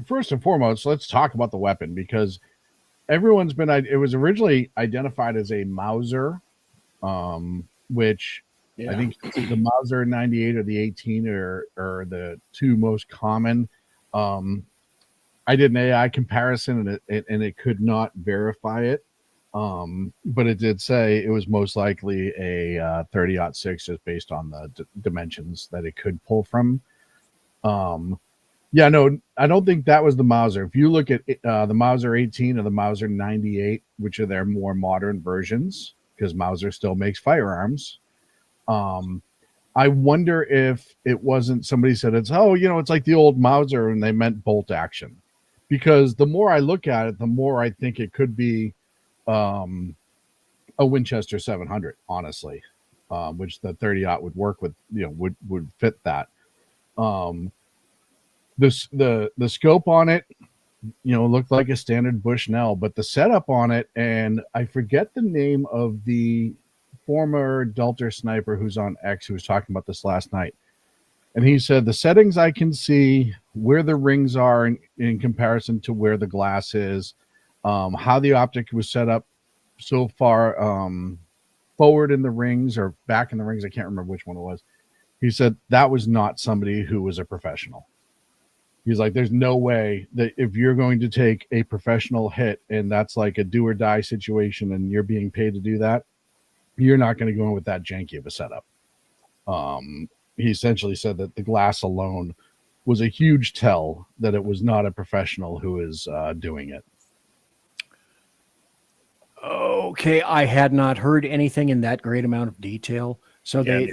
first and foremost, let's talk about the weapon, because everyone's been, it was originally identified as a Mauser, which I think the Mauser 98 or the 18 are the two most common. I did an AI comparison and it could not verify it. But it did say it was most likely a 30-06 just based on the dimensions that it could pull from. Yeah, no, I don't think that was the Mauser. If you look at the Mauser 18 or the Mauser 98, which are their more modern versions, because Mauser still makes firearms, I wonder if it wasn't, somebody said it's like the old Mauser and they meant bolt action. Because the more I look at it, the more I think it could be a Winchester 700, honestly, which the 30-aught would work with, would fit that. The scope on it, looked like a standard Bushnell, but the setup on it, and I forget the name of the former Delta sniper who's on X who was talking about this last night. And he said the settings I can see, where the rings are in comparison to where the glass is, how the optic was set up so far forward in the rings or back in the rings, I can't remember which one it was. He said that was not somebody who was a professional. He's like, there's no way that if you're going to take a professional hit and that's like a do or die situation and you're being paid to do that, you're not going to go in with that janky of a setup. He essentially said that the glass alone was a huge tell that it was not a professional who is doing it. Okay, I had not heard anything in that great amount of detail. So they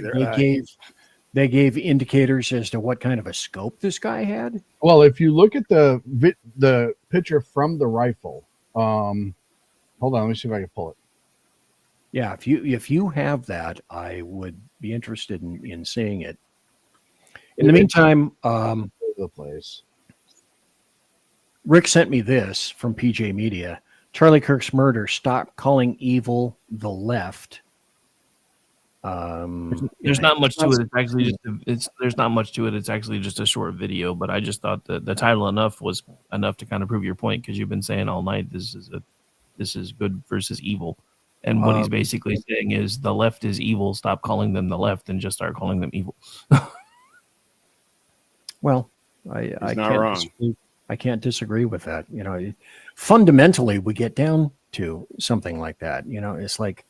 gave indicators as to what kind of a scope this guy had. Well, if you look at the picture from the rifle, Hold on, let me see if I can pull it. Yeah, if you have that, I would be interested in seeing it. In the meantime, the place. Rick sent me this from PJ Media. Charlie Kirk's murder. Stop calling evil the left. There's not much to it. It's actually there's not much to it. It's actually just a short video. But I just thought that the title was enough to kind of prove your point, because you've been saying all night this is good versus evil, and what he's basically saying is the left is evil. Stop calling them the left and just start calling them evil. Well, I not can't wrong. I can't disagree with that. You know, fundamentally, we get down to something like that. You know, it's like,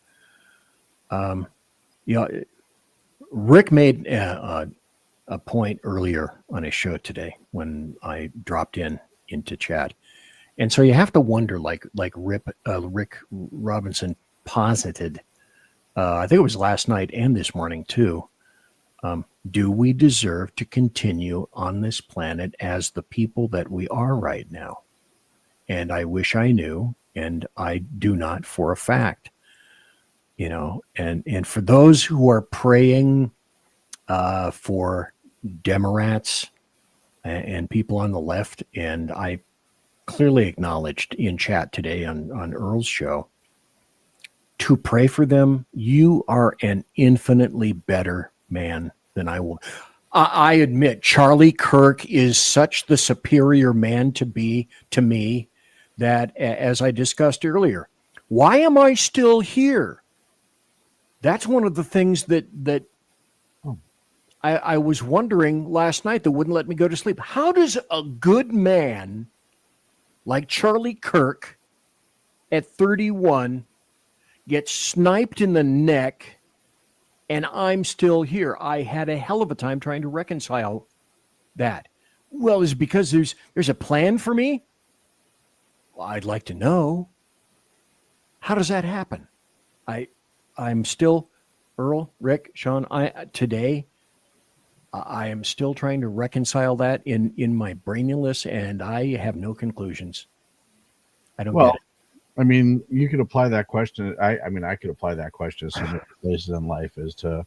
Rick made a point earlier on his show today when I dropped into chat, and so you have to wonder, like Rick Robinson posited, I think it was last night and this morning too. Do we deserve to continue on this planet as the people that we are right now? And I wish I knew, and I do not for a fact. You know, and for those who are praying for Democrats and people on the left, and I clearly acknowledged in chat today on Earl's show, to pray for them, you are an infinitely better man than I will. I admit Charlie Kirk is such the superior man to be to me that, as I discussed earlier, why am I still here? That's one of the things that I was wondering last night that wouldn't let me go to sleep. How does a good man like Charlie Kirk at 31 get sniped in the neck and I'm still here? I had a hell of a time trying to reconcile that. Well, is it because there's a plan for me? Well, I'd like to know. How does that happen? I'm still, Earl, Rick, Sean, today I am still trying to reconcile that in my brainless, and I have no conclusions. I don't get it. I mean, you could apply that question. I mean, I could apply that question to so many places in life as to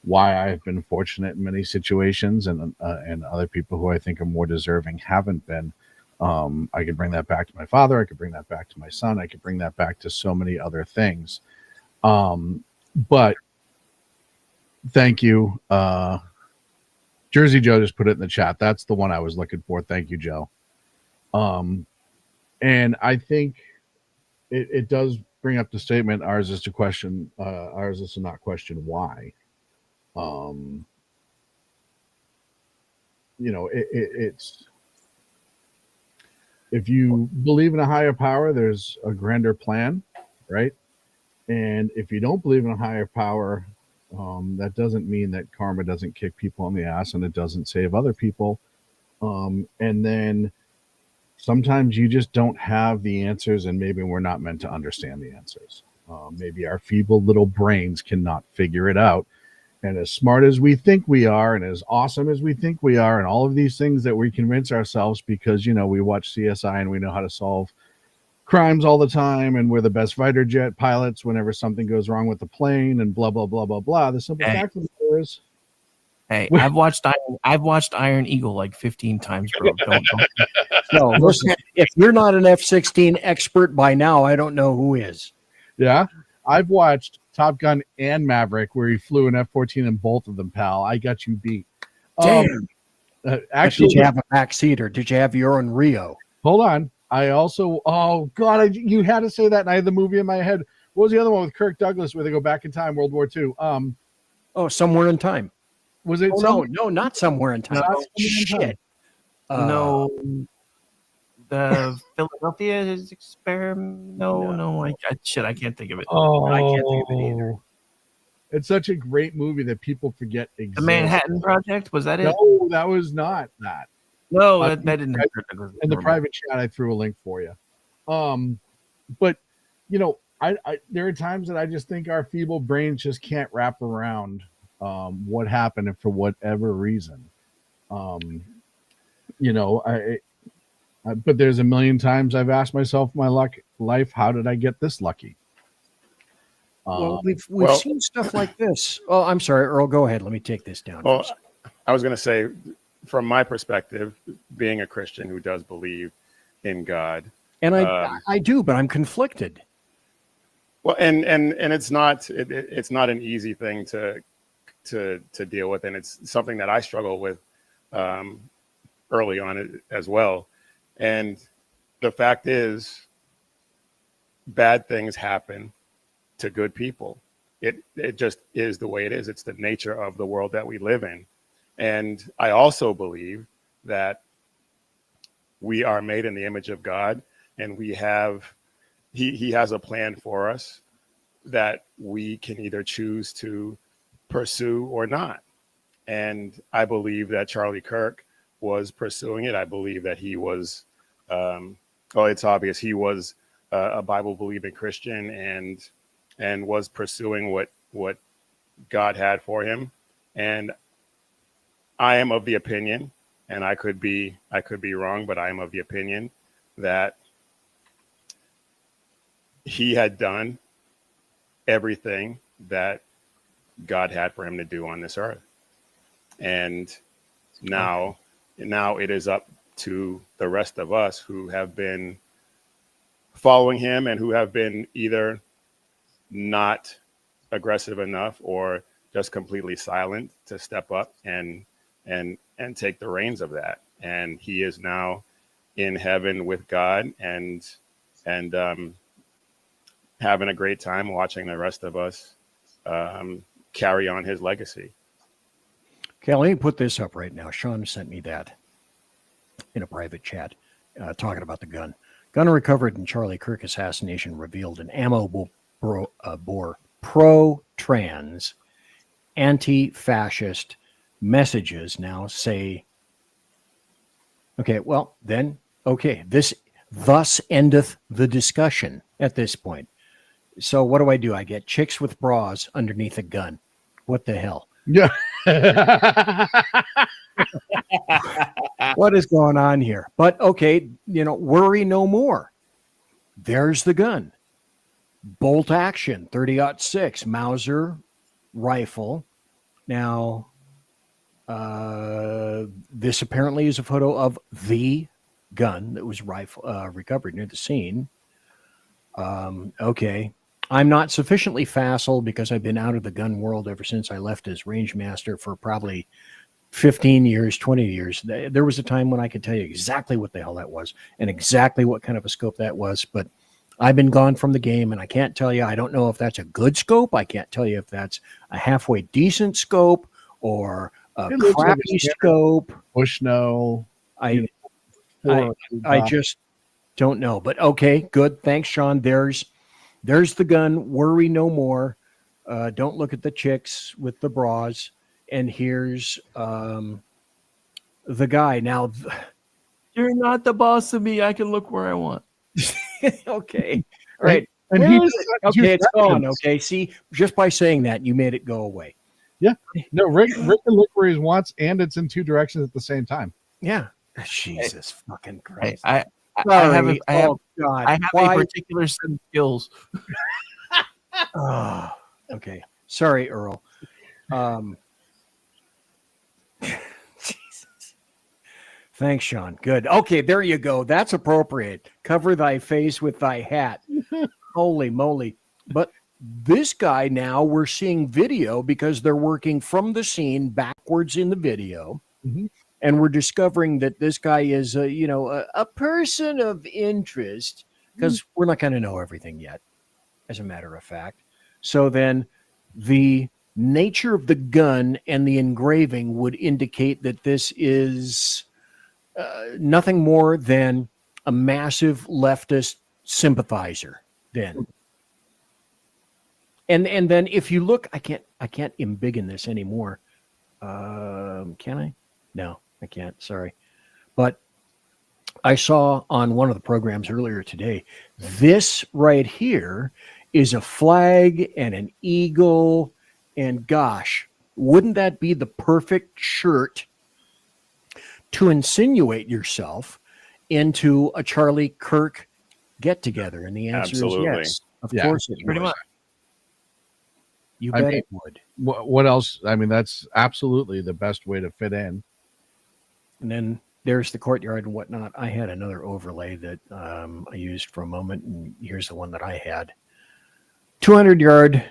why I've been fortunate in many situations, and other people who I think are more deserving haven't been. I could bring that back to my father. I could bring that back to my son. I could bring that back to so many other things. But thank you. Jersey Joe just put it in the chat. That's the one I was looking for. Thank you, Joe. And I think it does bring up the statement, ours is to question, ours is to not question why. You know, it's, if you believe in a higher power, there's a grander plan, right? And if you don't believe in a higher power, that doesn't mean that karma doesn't kick people in the ass and it doesn't save other people. And then sometimes you just don't have the answers, and maybe we're not meant to understand the answers. Maybe our feeble little brains cannot figure it out. And as smart as we think we are, and as awesome as we think we are, and all of these things that we convince ourselves because, you know, we watch CSI and we know how to solve crimes all the time, and we're the best fighter jet pilots whenever something goes wrong with the plane, and blah, blah, blah, blah, blah. The simple fact of the matter is, hey, I've watched Iron Eagle like 15 times, bro. Don't. No, listen, if you're not an F-16 expert by now, I don't know who is. Yeah, I've watched Top Gun and Maverick, where he flew an F-14 in both of them, pal. I got you beat. Damn. Actually, did you have a backseat, or did you have your own Rio? Hold on. I also, oh God, you had to say that, and I had the movie in my head. What was the other one with Kirk Douglas where they go back in time, World War II? Somewhere in Time. Was it? No, not Somewhere in Time. Shit. No, the Philadelphia experiment. No, I can't think of it. I can't think of it either. It's such a great movie that people forget exists. The Manhattan Project, was that it? No, that was not that. No, that didn't. In the private chat, I threw a link for you. But you know, I there are times that I just think our feeble brains just can't wrap around what happened, and for whatever reason. You know, But there's a million times I've asked myself in my life, how did I get this lucky? Well, we've seen stuff like this. Oh, I'm sorry, Earl. Go ahead. Let me take this down. Well, I was going to say, from my perspective, being a Christian who does believe in God, and I do, but I'm conflicted. Well, and it's not an easy thing to deal with, and it's something that I struggle with early on as well. And the fact is, bad things happen to good people. It just is the way it is. It's the nature of the world that we live in. And I also believe that we are made in the image of God, and we have he has a plan for us that we can either choose to pursue or not. And I believe that Charlie Kirk was pursuing it. I believe that he was, it's obvious he was a Bible-believing Christian and was pursuing what God had for him. And I am of the opinion, and I could be wrong, but I am of the opinion that he had done everything that God had for him to do on this earth. And now it is up to the rest of us who have been following him and who have been either not aggressive enough or just completely silent to step up and take the reins of that. And he is now in heaven with God and having a great time watching the rest of us carry on his legacy. Okay, let me put this up right now. Sean sent me that in a private chat, talking about the gun. Gun recovered in Charlie Kirk assassination revealed an ammo bore pro-trans, anti-fascist messages now say, this thus endeth the discussion at this point. So what do? I get chicks with bras underneath a gun. What the hell? Yeah. What is going on here? But okay, worry no more. There's the gun. Bolt action, 30-06 Mauser rifle. Now, this apparently is a photo of the gun that was recovered near the scene. Okay. I'm not sufficiently facile because I've been out of the gun world ever since I left as range master for probably 15 years, 20 years. There was a time when I could tell you exactly what the hell that was and exactly what kind of a scope that was, but I've been gone from the game, and I can't tell you. I don't know if that's a good scope. I can't tell you if that's a halfway decent scope or a crappy scope. Bushnell. I just don't know. But okay, good. Thanks, Sean. There's the gun. Worry no more. Don't look at the chicks with the bras. And here's the guy. Now, you're not the boss of me. I can look where I want. Okay. All right. And it's gone. Okay. See, just by saying that, you made it go away. Yeah. No, Rick can look where he wants, and it's in two directions at the same time. Yeah. Jesus fucking Christ. I have a particular set of skills. Oh, okay. Sorry, Earl. Thanks, Sean. Good. Okay, there you go. That's appropriate. Cover thy face with thy hat. Holy moly. But this guy now, we're seeing video because they're working from the scene backwards in the video. Mm-hmm. And we're discovering that this guy is, a person of interest because we're not going to know everything yet, as a matter of fact. So then the nature of the gun and the engraving would indicate that this is nothing more than a massive leftist sympathizer then. And then if you look, I can't embiggen this anymore. Can I? No, I can't. Sorry. But I saw on one of the programs earlier today, this right here is a flag and an eagle. And gosh, wouldn't that be the perfect shirt to insinuate yourself into a Charlie Kirk get together? And the answer Absolutely. is yes. Of course it pretty would. much. You I bet mean, it would. What else? I mean, that's absolutely the best way to fit in. And then there's the courtyard and whatnot. I had another overlay that I used for a moment, and here's the one that I had. 200-yard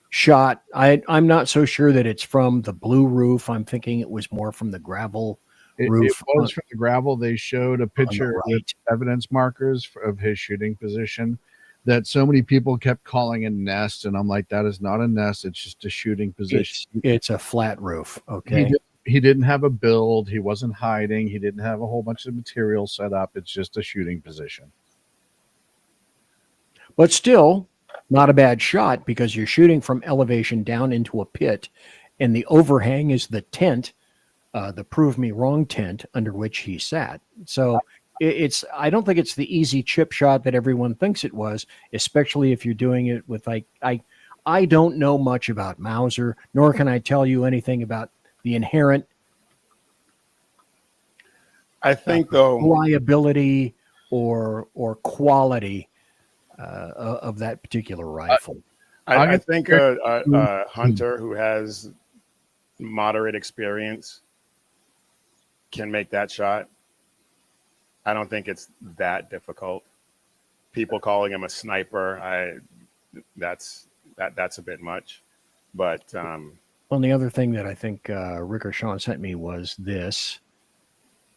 shot. I'm not so sure that it's from the blue roof. I'm thinking it was more from the gravel roof. It was from the gravel. They showed a picture with evidence markers of his shooting position that so many people kept calling a nest, and I'm like, that is not a nest. It's just a shooting position. It's a flat roof. Okay. He didn't have a build. He wasn't hiding. He didn't have a whole bunch of material set up. It's just a shooting position. But still, not a bad shot because you're shooting from elevation down into a pit, and the overhang is the tent, the prove me wrong tent under which he sat. So I don't think it's the easy chip shot that everyone thinks it was, especially if you're doing it with I don't know much about Mauser, nor can I tell you anything about the inherent reliability or quality of that particular rifle. I think a hunter who has moderate experience can make that shot. I don't think it's that difficult. People calling him a sniper, that's a bit much. But well, the other thing that I think Rick or Sean sent me was this.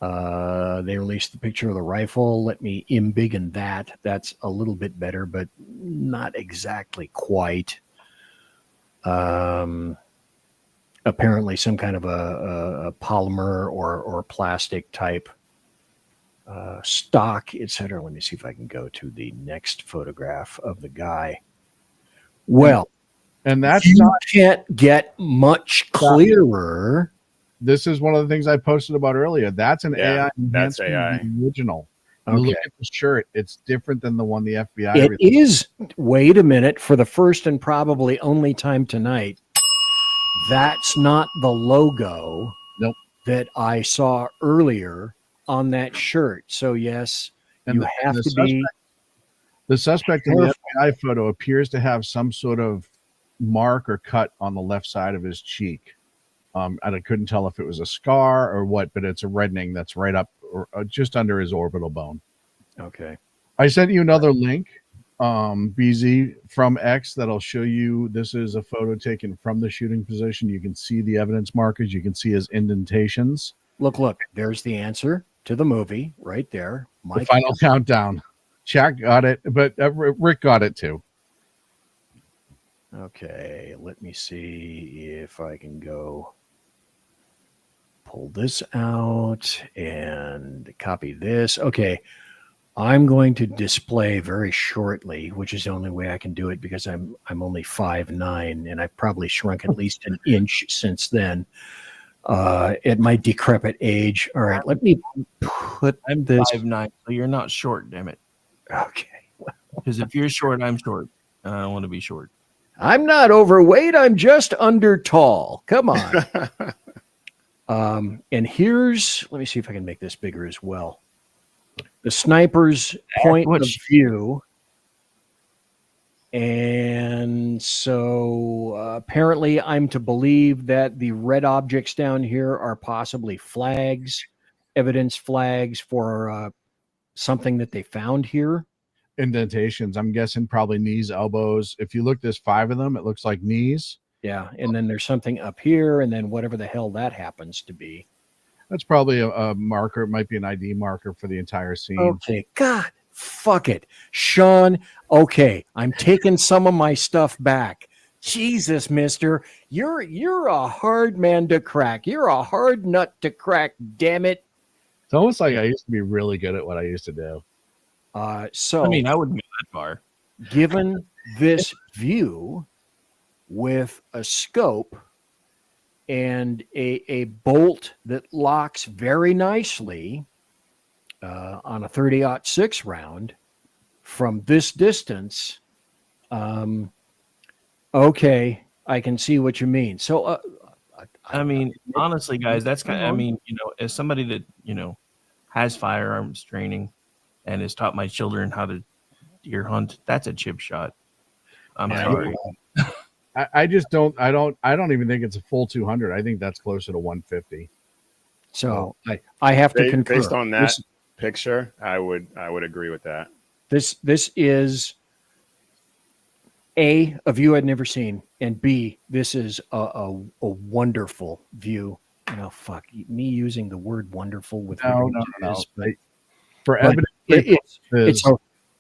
They released the picture of the rifle. Let me embiggen that. That's a little bit better, but not exactly quite. Apparently some kind of a polymer or plastic type stock, etc. Let me see if I can go to the next photograph of the guy. Well, and that's can't get much clearer. This is one of the things I posted about earlier. That's an AI That's AI. original. Okay. Look at the shirt. It's different than the one the FBI It released. is. Wait a minute. For the first and probably only time tonight, that's not the logo that I saw earlier on that shirt. So yes, you have to be. The suspect in the FBI photo appears to have some sort of mark or cut on the left side of his cheek. And I couldn't tell if it was a scar or what, but it's a reddening that's right up or just under his orbital bone. Okay. I sent you another link, BZ, from X that'll show you. This is a photo taken from the shooting position. You can see the evidence markers. You can see his indentations. Look, there's the answer to the movie right there. The final countdown. Jack got it, but Rick got it too. Okay, let me see if I can go pull this out and copy this. Okay, I'm going to display very shortly, which is the only way I can do it because I'm only 5'9", and I've probably shrunk at least an inch since then. At my decrepit age. All right, let me put this. 5'9", so you're not short, damn it. Okay. Because if you're short, I'm short. I don't want to be short. I'm not overweight. I'm just under tall. Come on. And here's, let me see if I can make this bigger as well. The sniper's point of view. And so apparently I'm to believe that the red objects down here are possibly flags, evidence flags for something that they found here. Indentations. I'm guessing probably knees, elbows. If you look, there's 5 of them. It looks like knees. Yeah, and then there's something up here, and then whatever the hell that happens to be. That's probably a marker. It might be an ID marker for the entire scene. Okay, God, fuck it. Sean, okay, I'm taking some of my stuff back. Jesus, mister, you're a hard man to crack. You're a hard nut to crack, damn it. It's almost like I used to be really good at what I used to do. So I mean, I wouldn't go that far. Given this view with a scope and a bolt that locks very nicely on a 30-06 round from this distance, okay, I can see what you mean. So, I mean, honestly, guys, that's kind of, I mean, as somebody that, has firearms training and has taught my children how to deer hunt, that's a chip shot. I'm sorry. I just don't. I don't even think it's a full 200. I think that's closer to 150. So I have to concur. Based on that picture, I would agree with that. This is A, a view I'd never seen, and B, this is a wonderful view. Fuck me using the word wonderful with No. For but evidence, it's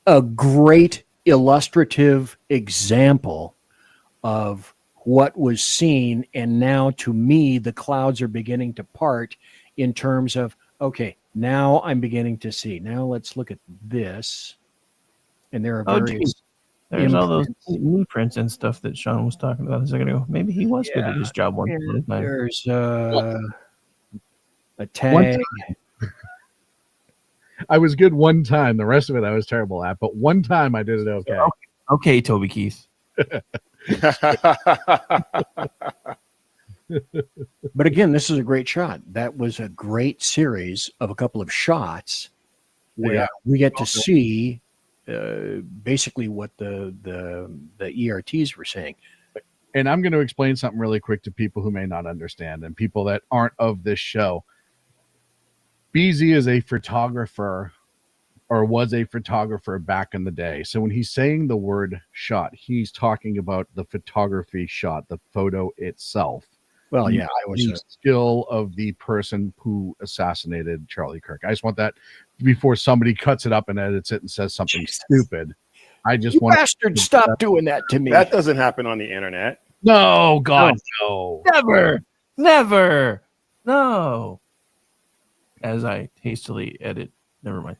a great illustrative example of what was seen, and now to me the clouds are beginning to part in terms of, okay, now I'm beginning to see. Now let's look at this, and there are various there's all those blueprints and stuff that Sean was talking about a second ago. Maybe he was good at his job once upon a time. There's a tag. I was good one time. The rest of it I was terrible at, but one time I did it okay. Okay, Toby Keith. But again, this is a great shot. That was a great series of a couple of shots where we get to see basically what the ERTs were saying. And I'm going to explain something really quick to people who may not understand and people that aren't of this show. BZ is a photographer, or was a photographer back in the day. So when he's saying the word shot, he's talking about the photography shot, the photo itself. Well, yeah, I was the skill of the person who assassinated Charlie Kirk. I just want that before somebody cuts it up and edits it and says something stupid. I just want bastard, stop doing that to me. That doesn't happen on the internet. No, God, no. Never. No. As I hastily edit. Never mind.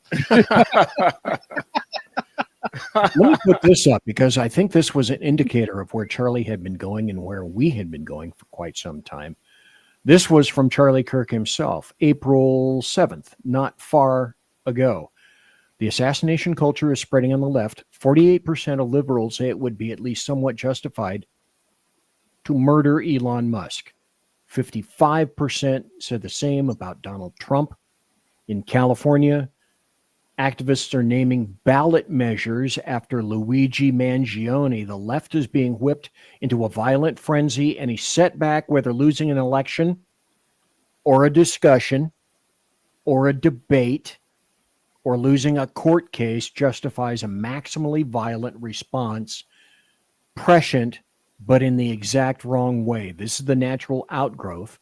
Let me put this up because I think this was an indicator of where Charlie had been going and where we had been going for quite some time. This was from Charlie Kirk himself, April 7th, not far ago. The assassination culture is spreading on the left. 48% of liberals say it would be at least somewhat justified to murder Elon Musk. 55% said the same about Donald Trump. In California, activists are naming ballot measures after Luigi Mangione. The left is being whipped into a violent frenzy. Any setback, whether losing an election or a discussion or a debate or losing a court case, justifies a maximally violent response, prescient, but in the exact wrong way. This is the natural outgrowth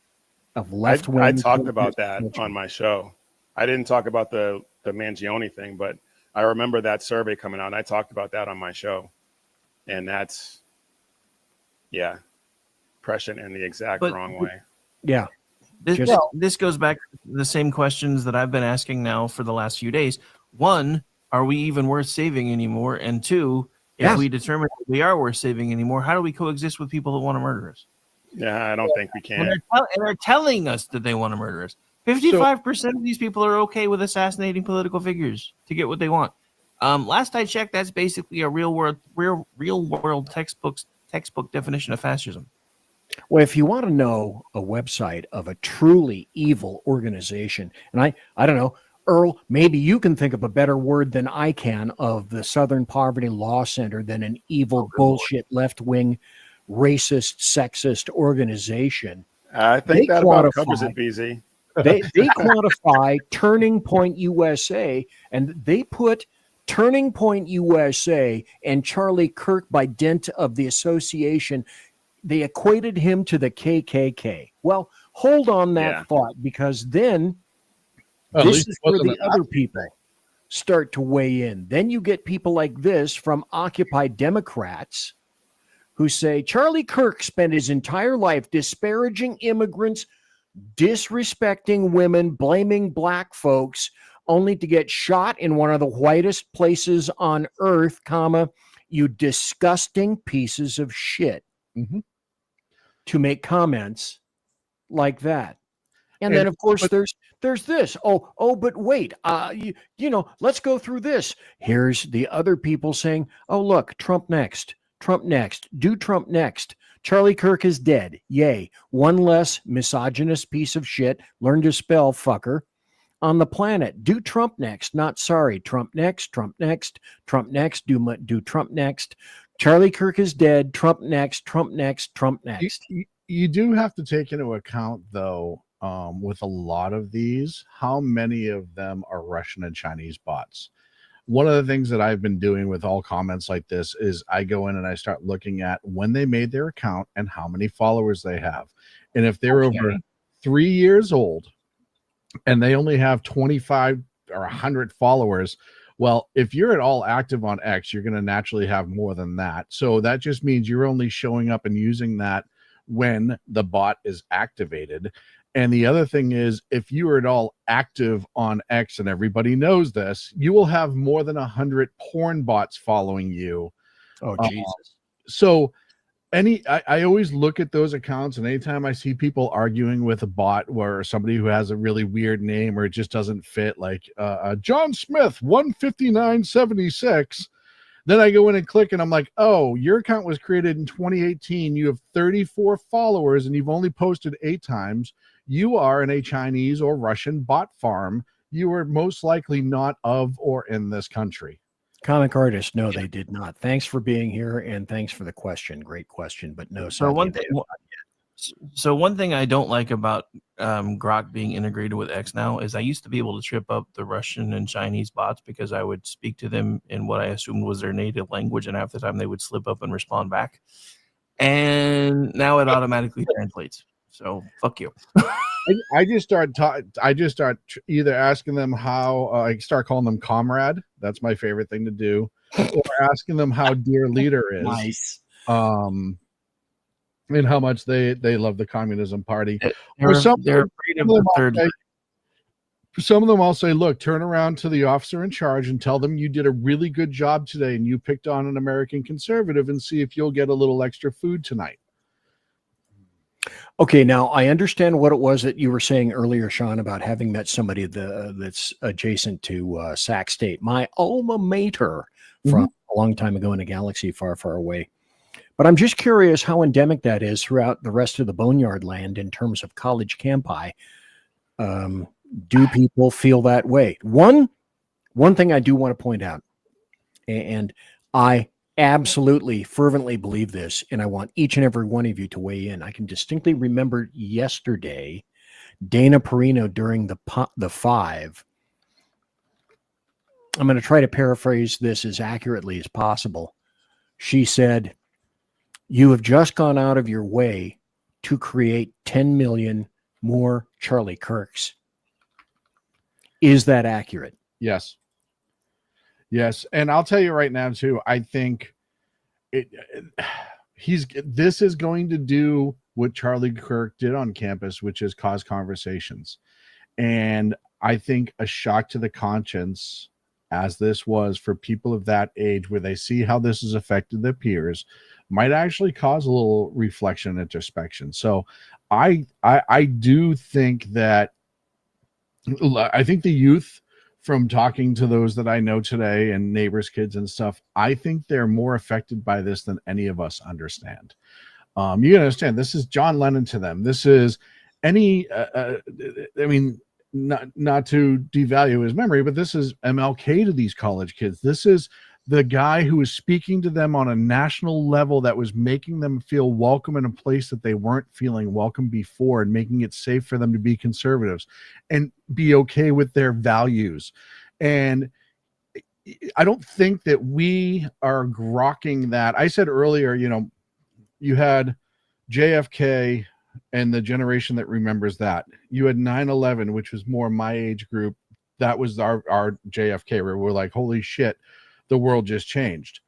of left-wing. I talked about that on my show. I didn't talk about the Mangione thing, but I remember that survey coming out, and I talked about that on my show. And that's, prescient in the exact wrong way. Yeah. This goes back to the same questions that I've been asking now for the last few days. One, are we even worth saving anymore? And two, if we determine that we are worth saving anymore, how do we coexist with people that want to murder us? Yeah, I don't think we can. And they're telling us that they want to murder us. 55% of these people are okay with assassinating political figures to get what they want. Last I checked, that's basically a real world textbook definition of fascism. Well, if you want to know a website of a truly evil organization, and I don't know, Earl, maybe you can think of a better word than I can of the Southern Poverty Law Center than an evil bullshit left-wing racist sexist organization. I think that about covers it, BZ. They quantify Turning Point USA, and they put Turning Point USA and Charlie Kirk by dint of the association. They equated him to the KKK. Well, hold on that thought, because then this is where the other people start to weigh in. Then you get people like this from Occupy Democrats who say Charlie Kirk spent his entire life disparaging immigrants, disrespecting women, blaming black folks, only to get shot in one of the whitest places on earth, you disgusting pieces of shit. Mm-hmm. To make comments like that. And then, of course, there's this. But wait, let's go through this. Here's the other people saying, oh, look, Trump next, do Trump next. Charlie Kirk is dead. Yay. One less misogynist piece of shit. Learn to spell, fucker. on the planet. Do Trump next, not sorry. Trump next, Trump next, Trump next, do Trump next. Charlie Kirk is dead. Trump next, Trump next, Trump next. You do have to take into account, though, with a lot of these, how many of them are Russian and Chinese bots. One of the things that I've been doing with all comments like this is I go in and I start looking at when they made their account and how many followers they have. And if they're over 3 years old and they only have 25 or 100 followers, well, if you're at all active on X, you're going to naturally have more than that. So that just means you're only showing up and using that when the bot is activated. And the other thing is, if you are at all active on X, and everybody knows this, you will have more than 100 porn bots following you. Oh, Jesus. So I always look at those accounts, and anytime I see people arguing with a bot or somebody who has a really weird name or it just doesn't fit, like John Smith 15976, then I go in and click and I'm like, oh, your account was created in 2018. You have 34 followers and you've only posted 8 times. You are in a Chinese or Russian bot farm. You are most likely not of or in this country. Comic artist, no, they did not. Thanks for being here, and thanks for the question. Great question, but no. So one thing I don't like about Grok being integrated with X now is I used to be able to trip up the Russian and Chinese bots because I would speak to them in what I assumed was their native language, and half the time they would slip up and respond back. And now it automatically translates. So fuck you. I just start either asking them how I start calling them comrade. That's my favorite thing to do, or asking them how dear leader is. Nice. And how much they love the Communism Party. Some of them I'll say, look, turn around to the officer in charge and tell them you did a really good job today and you picked on an American conservative, and see if you'll get a little extra food tonight. Okay, now I understand what it was that you were saying earlier, Sean, about having met somebody that's adjacent to Sac State, my alma mater, from a long time ago in a galaxy far, far away. But I'm just curious how endemic that is throughout the rest of the Boneyard Land in terms of college campi. Do people feel that way? One thing I do want to point out, and I absolutely fervently believe this, and I want each and every one of you to weigh in. I can distinctly remember yesterday, Dana Perino during the 5. I'm going to try to paraphrase this as accurately as possible. She said, "You have just gone out of your way to create 10 million more Charlie Kirks." Is that accurate? Yes. Yes, and I'll tell you right now too, I think this is going to do what Charlie Kirk did on campus, which is cause conversations. And I think a shock to the conscience, as this was for people of that age, where they see how this has affected their peers, might actually cause a little reflection and introspection. So I do think that I think the youth, from talking to those that I know today and neighbors' kids and stuff, I think they're more affected by this than any of us understand. You understand, this is John Lennon to them. This is any, I mean, not to devalue his memory, but this is MLK to these college kids. This is the guy who was speaking to them on a national level that was making them feel welcome in a place that they weren't feeling welcome before, and making it safe for them to be conservatives and be okay with their values. And I don't think that we are grokking that. I said earlier, you had JFK and the generation that remembers that. You had 9/11, which was more my age group. That was our JFK, where we're like, holy shit, the world just changed.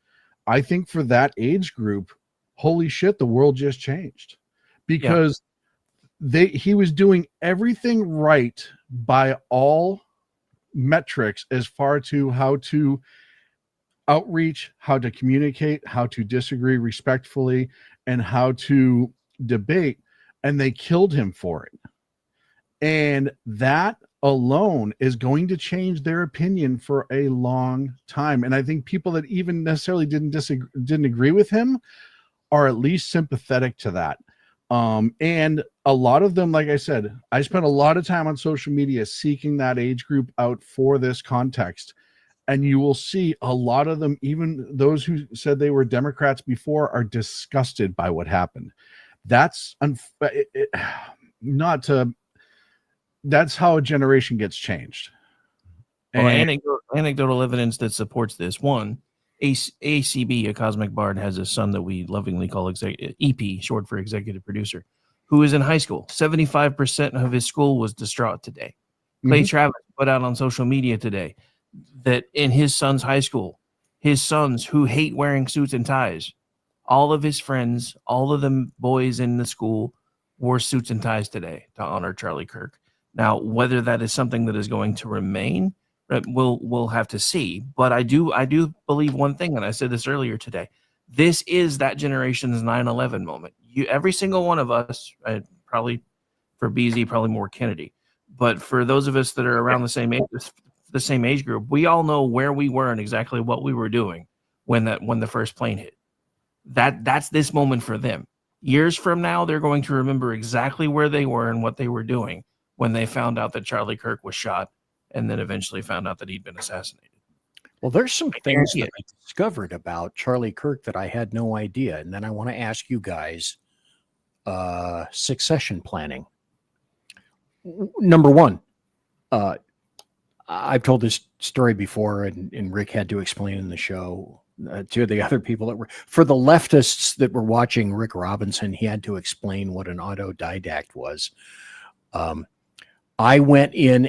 I think for that age group, holy shit, the world just changed, because he was doing everything right by all metrics as far to how to outreach, how to communicate, how to disagree respectfully, and how to debate, and they killed him for it. And that alone is going to change their opinion for a long time. And I think people that even necessarily didn't agree with him are at least sympathetic to that. And a lot of them, like I said, I spent a lot of time on social media seeking that age group out for this context. And you will see a lot of them, even those who said they were Democrats before, are disgusted by what happened. That's that's how a generation gets changed. Well, anecdotal evidence that supports this. One, ACB, a Cosmic Bard, has a son that we lovingly call EP, short for executive producer, who is in high school. 75% of his school was distraught today. Clay Travis put out on social media today that in his son's high school, his sons who hate wearing suits and ties, all of his friends, all of the boys in the school wore suits and ties today to honor Charlie Kirk. Now, whether that is something that is going to remain, we'll have to see. But I do believe one thing, and I said this earlier today. This is that generation's 9/11 moment. Every single one of us, probably for BZ, probably more Kennedy, but for those of us that are around the same age group, we all know where we were and exactly what we were doing when the first plane hit. That's this moment for them. Years from now, they're going to remember exactly where they were and what they were doing when they found out that Charlie Kirk was shot and then eventually found out that he'd been assassinated. Well, there's some things that I discovered about Charlie Kirk that I had no idea. And then I want to ask you guys succession planning. Number one, I've told this story before, and Rick had to explain in the show to the other people that were, for the leftists that were watching Rick Robinson, he had to explain what an autodidact was. I went in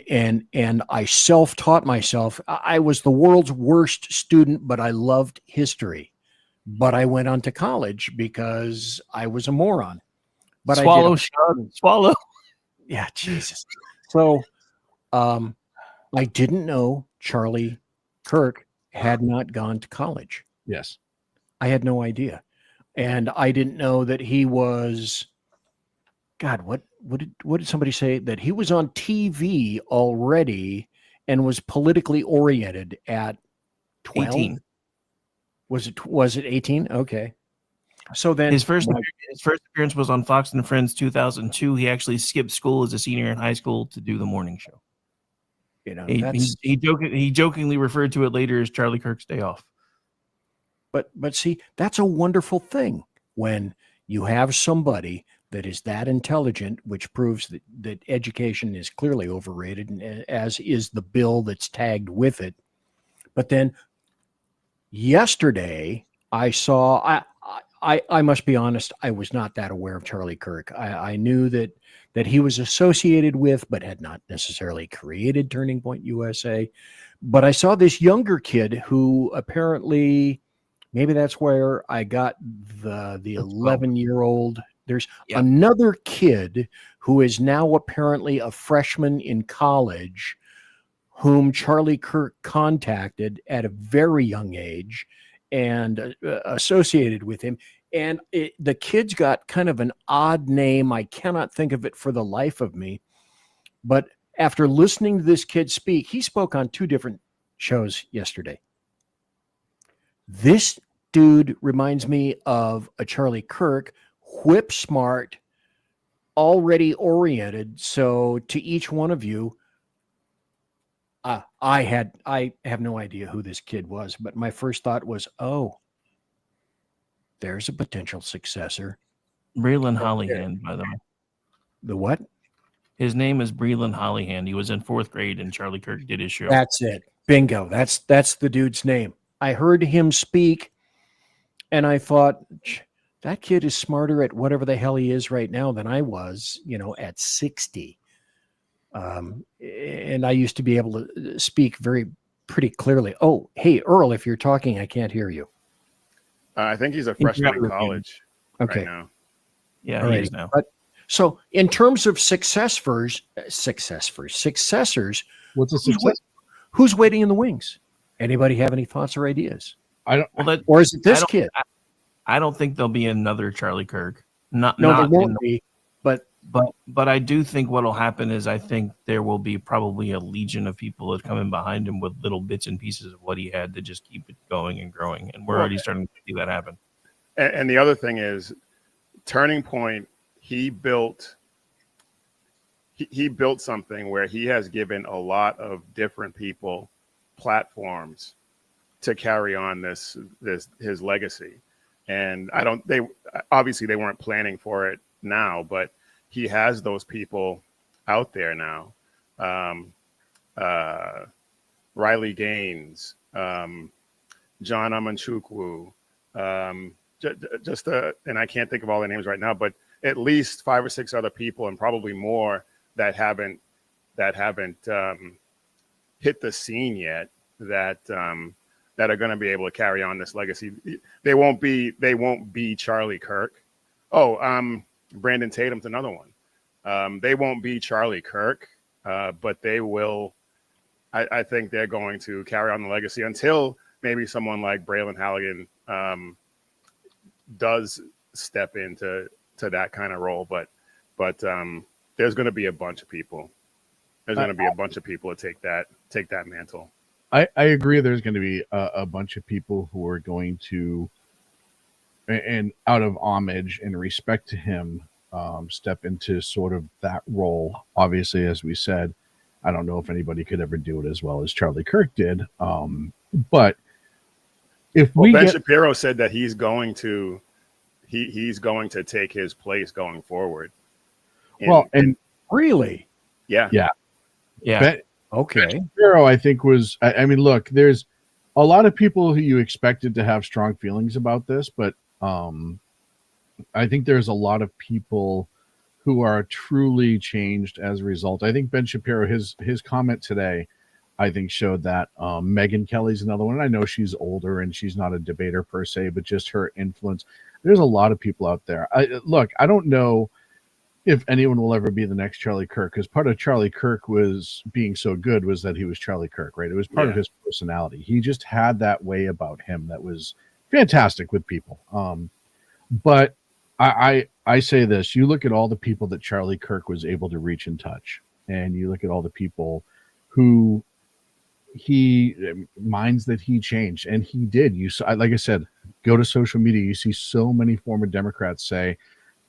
and I self-taught myself. I was the world's worst student, but I loved history. But I went on to college because I was a moron. But swallow. Yeah, Jesus. So I didn't know Charlie Kirk had not gone to college. Yes. I had no idea. And I didn't know that he was, God, what did somebody say? That he was on TV already and was politically oriented at 12? 18. Was it 18? Okay. So then his first appearance was on Fox and Friends 2002. He actually skipped school as a senior in high school to do the morning show. You know, he jokingly referred to it later as Charlie Kirk's day off. But see, that's a wonderful thing when you have somebody that is that intelligent, which proves that education is clearly overrated, and as is the bill that's tagged with it. But then yesterday I saw, I must be honest, I was not that aware of Charlie Kirk. I knew that he was associated with, but had not necessarily created Turning Point USA. But I saw this younger kid who apparently, maybe that's where I got the 11-year-old. There's another kid who is now apparently a freshman in college whom Charlie Kirk contacted at a very young age and associated with him. And the kid's got kind of an odd name. I cannot think of it for the life of me. But after listening to this kid speak, he spoke on 2 different shows yesterday. This dude reminds me of a Charlie Kirk, whip smart, already oriented. So to each one of you, I have no idea who this kid was, but my first thought was, oh, there's a potential successor. Breland Hollyhand, by the way. The what? His name is Breland Hollyhand. He was in 4th grade and Charlie Kirk did his show. That's it. Bingo. That's the dude's name. I heard him speak and I thought, that kid is smarter at whatever the hell he is right now than I was, at 60. And I used to be able to speak pretty clearly. Oh, hey, Earl, if you're talking, I can't hear you. I think he's a freshman in college. Okay. Right now. Yeah, he is now. But, so in terms of successors, what's a success? Who's waiting in the wings? Anybody have any thoughts or ideas? I don't. Or is it this kid? I don't think there'll be another Charlie Kirk. There won't be. But I do think what'll happen is I think there will be probably a legion of people that come in behind him with little bits and pieces of what he had to just keep it going and growing. And we're already starting to see that happen. And the other thing is, Turning Point he built something where he has given a lot of different people platforms to carry on his legacy. And they obviously they weren't planning for it now, but he has those people out there now. Riley Gaines, John Amanchukwu, and I can't think of all the names right now, but at least 5 or 6 other people, and probably more that haven't hit the scene yet, that are going to be able to carry on this legacy. They won't be Charlie Kirk. Brandon Tatum's another one. They won't be Charlie Kirk, but they will. I think they're going to carry on the legacy until maybe someone like Braylon Halligan does step into that kind of role. But there's going to be a bunch of people. There's going to be a bunch of people to take that mantle. I agree. There's going to be a bunch of people who are going to, and out of homage and respect to him, step into sort of that role. Obviously, as we said, I don't know if anybody could ever do it as well as Charlie Kirk did. But if Ben Shapiro said that he's going to take his place going forward. And really, yeah. Okay. Ben Shapiro, I think I mean, look, there's a lot of people who you expected to have strong feelings about this, but I think there's a lot of people who are truly changed as a result. I think Ben Shapiro, his comment today, I think showed that. Megyn Kelly's another one. I know she's older and she's not a debater per se, but just her influence. There's a lot of people out there. I don't know if anyone will ever be the next Charlie Kirk, because part of Charlie Kirk was being so good was that he was Charlie Kirk, right? It was part of his personality. He just had that way about him that was fantastic with people. But I say this, you look at all the people that Charlie Kirk was able to reach and touch, and you look at all the people who minds that he changed, and he did. You saw, like I said, go to social media, you see so many former Democrats say,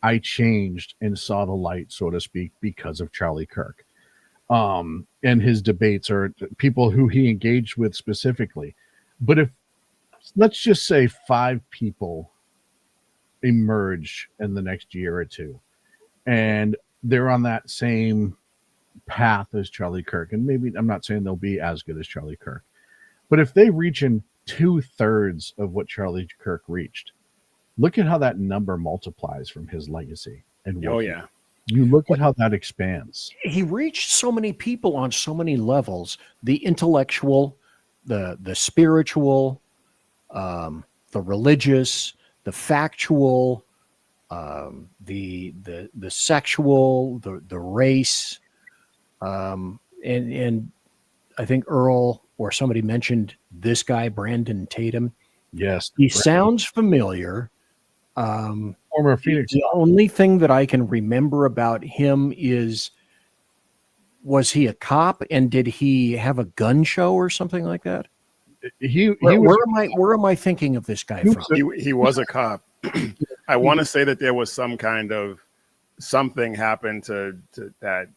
I changed and saw the light, so to speak, because of Charlie Kirk. And his debates are people who he engaged with specifically. But if, let's just say 5 people emerge in the next year or two, and they're on that same path as Charlie Kirk, and maybe I'm not saying they'll be as good as Charlie Kirk, but if they reach in 2/3 of what Charlie Kirk reached, look at how that number multiplies from his legacy. And you look at how that expands. He reached so many people on so many levels: the intellectual, the spiritual, the religious, the factual, the sexual, the race, and I think Earl or somebody mentioned this guy, Brandon Tatum. Yes, he sounds familiar. Former Phoenix. The only thing that I can remember about him is, was he a cop, and did he have a gun show or something like that? Where am I thinking of this guy from? He was a cop. I want to say that there was some kind of something happened to that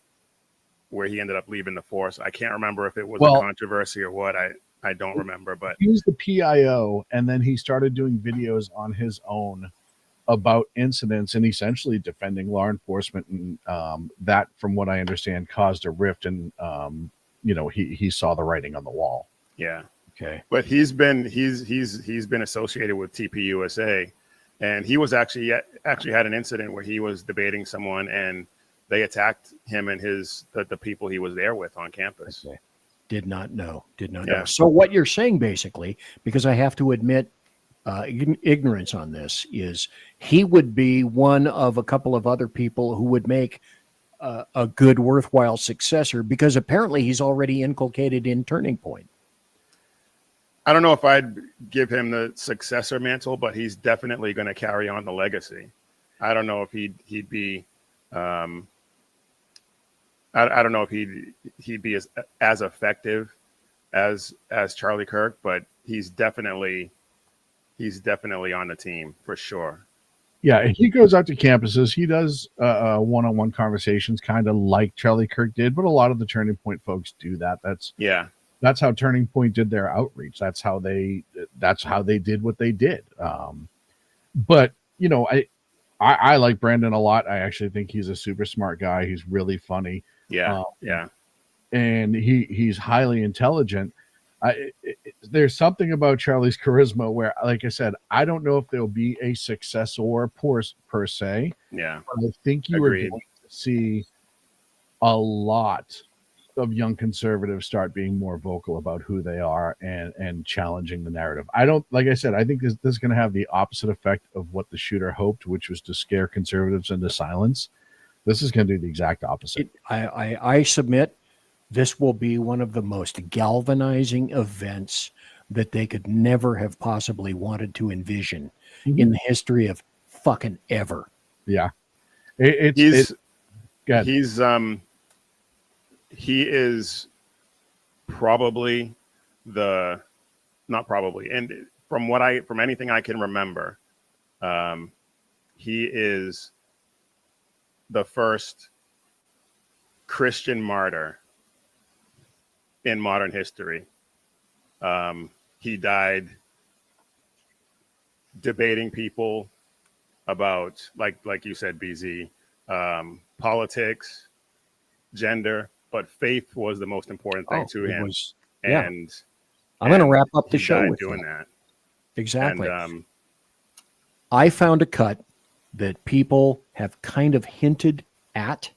where he ended up leaving the force. I can't remember if it was a controversy or what. I don't remember, but he was the PIO, and then he started doing videos on his own about incidents and essentially defending law enforcement, and that, from what I understand, caused a rift, and he saw the writing on the wall. Yeah. Okay. But he's been associated with TPUSA, and he was actually had an incident where he was debating someone, and they attacked him and the people he was there with on campus. Okay. Did not know. So what you're saying, basically, because I have to admit ignorance on this, is he would be one of a couple of other people who would make a good, worthwhile successor, because apparently he's already inculcated in Turning Point. I don't know if I'd give him the successor mantle, but he's definitely going to carry on the legacy. I don't know if he'd be. I don't know if he'd be as effective as Charlie Kirk, but he's definitely on the team for sure. Yeah, he goes out to campuses. He does one-on-one conversations, kind of like Charlie Kirk did, but a lot of the Turning Point folks do that. That's how Turning Point did their outreach. That's how they did what they did. But you know, I like Brandon a lot. I actually think he's a super smart guy. He's really funny. Yeah. And he's highly intelligent. There's something about Charlie's charisma where, like I said, I don't know if there'll be a successor per se. Yeah. But I think you Agreed. are going to see a lot of young conservatives start being more vocal about who they are and challenging the narrative. Like I said, I think this is going to have the opposite effect of what the shooter hoped, which was to scare conservatives into silence. This is going to do the exact opposite. I submit this will be one of the most galvanizing events that they could never have possibly wanted to envision in the history of fucking ever. Yeah. He is probably and from anything I can remember, he is the first Christian martyr in modern history. He died debating people about, like you said, BZ, politics, gender, but faith was the most important thing to him. And I'm going to wrap up the show with doing that. Exactly. And, I found a cut that people have kind of hinted at,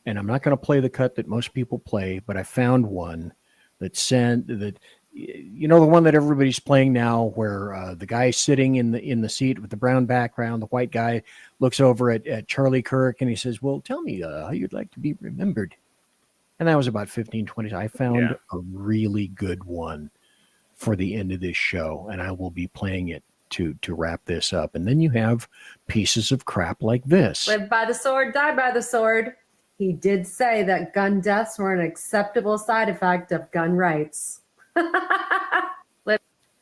and I'm not going to play the cut that most people play, but I found one that the one that everybody's playing now, where the guy sitting in the seat with the brown background, the white guy looks over at Charlie Kirk and he says, "Well, tell me how you'd like to be remembered." And that was about 15, 20. I found a really good one for the end of this show, and I will be playing it to wrap this up. And then you have pieces of crap like this. Live by the sword, die by the sword. He did say that gun deaths were an acceptable side effect of gun rights.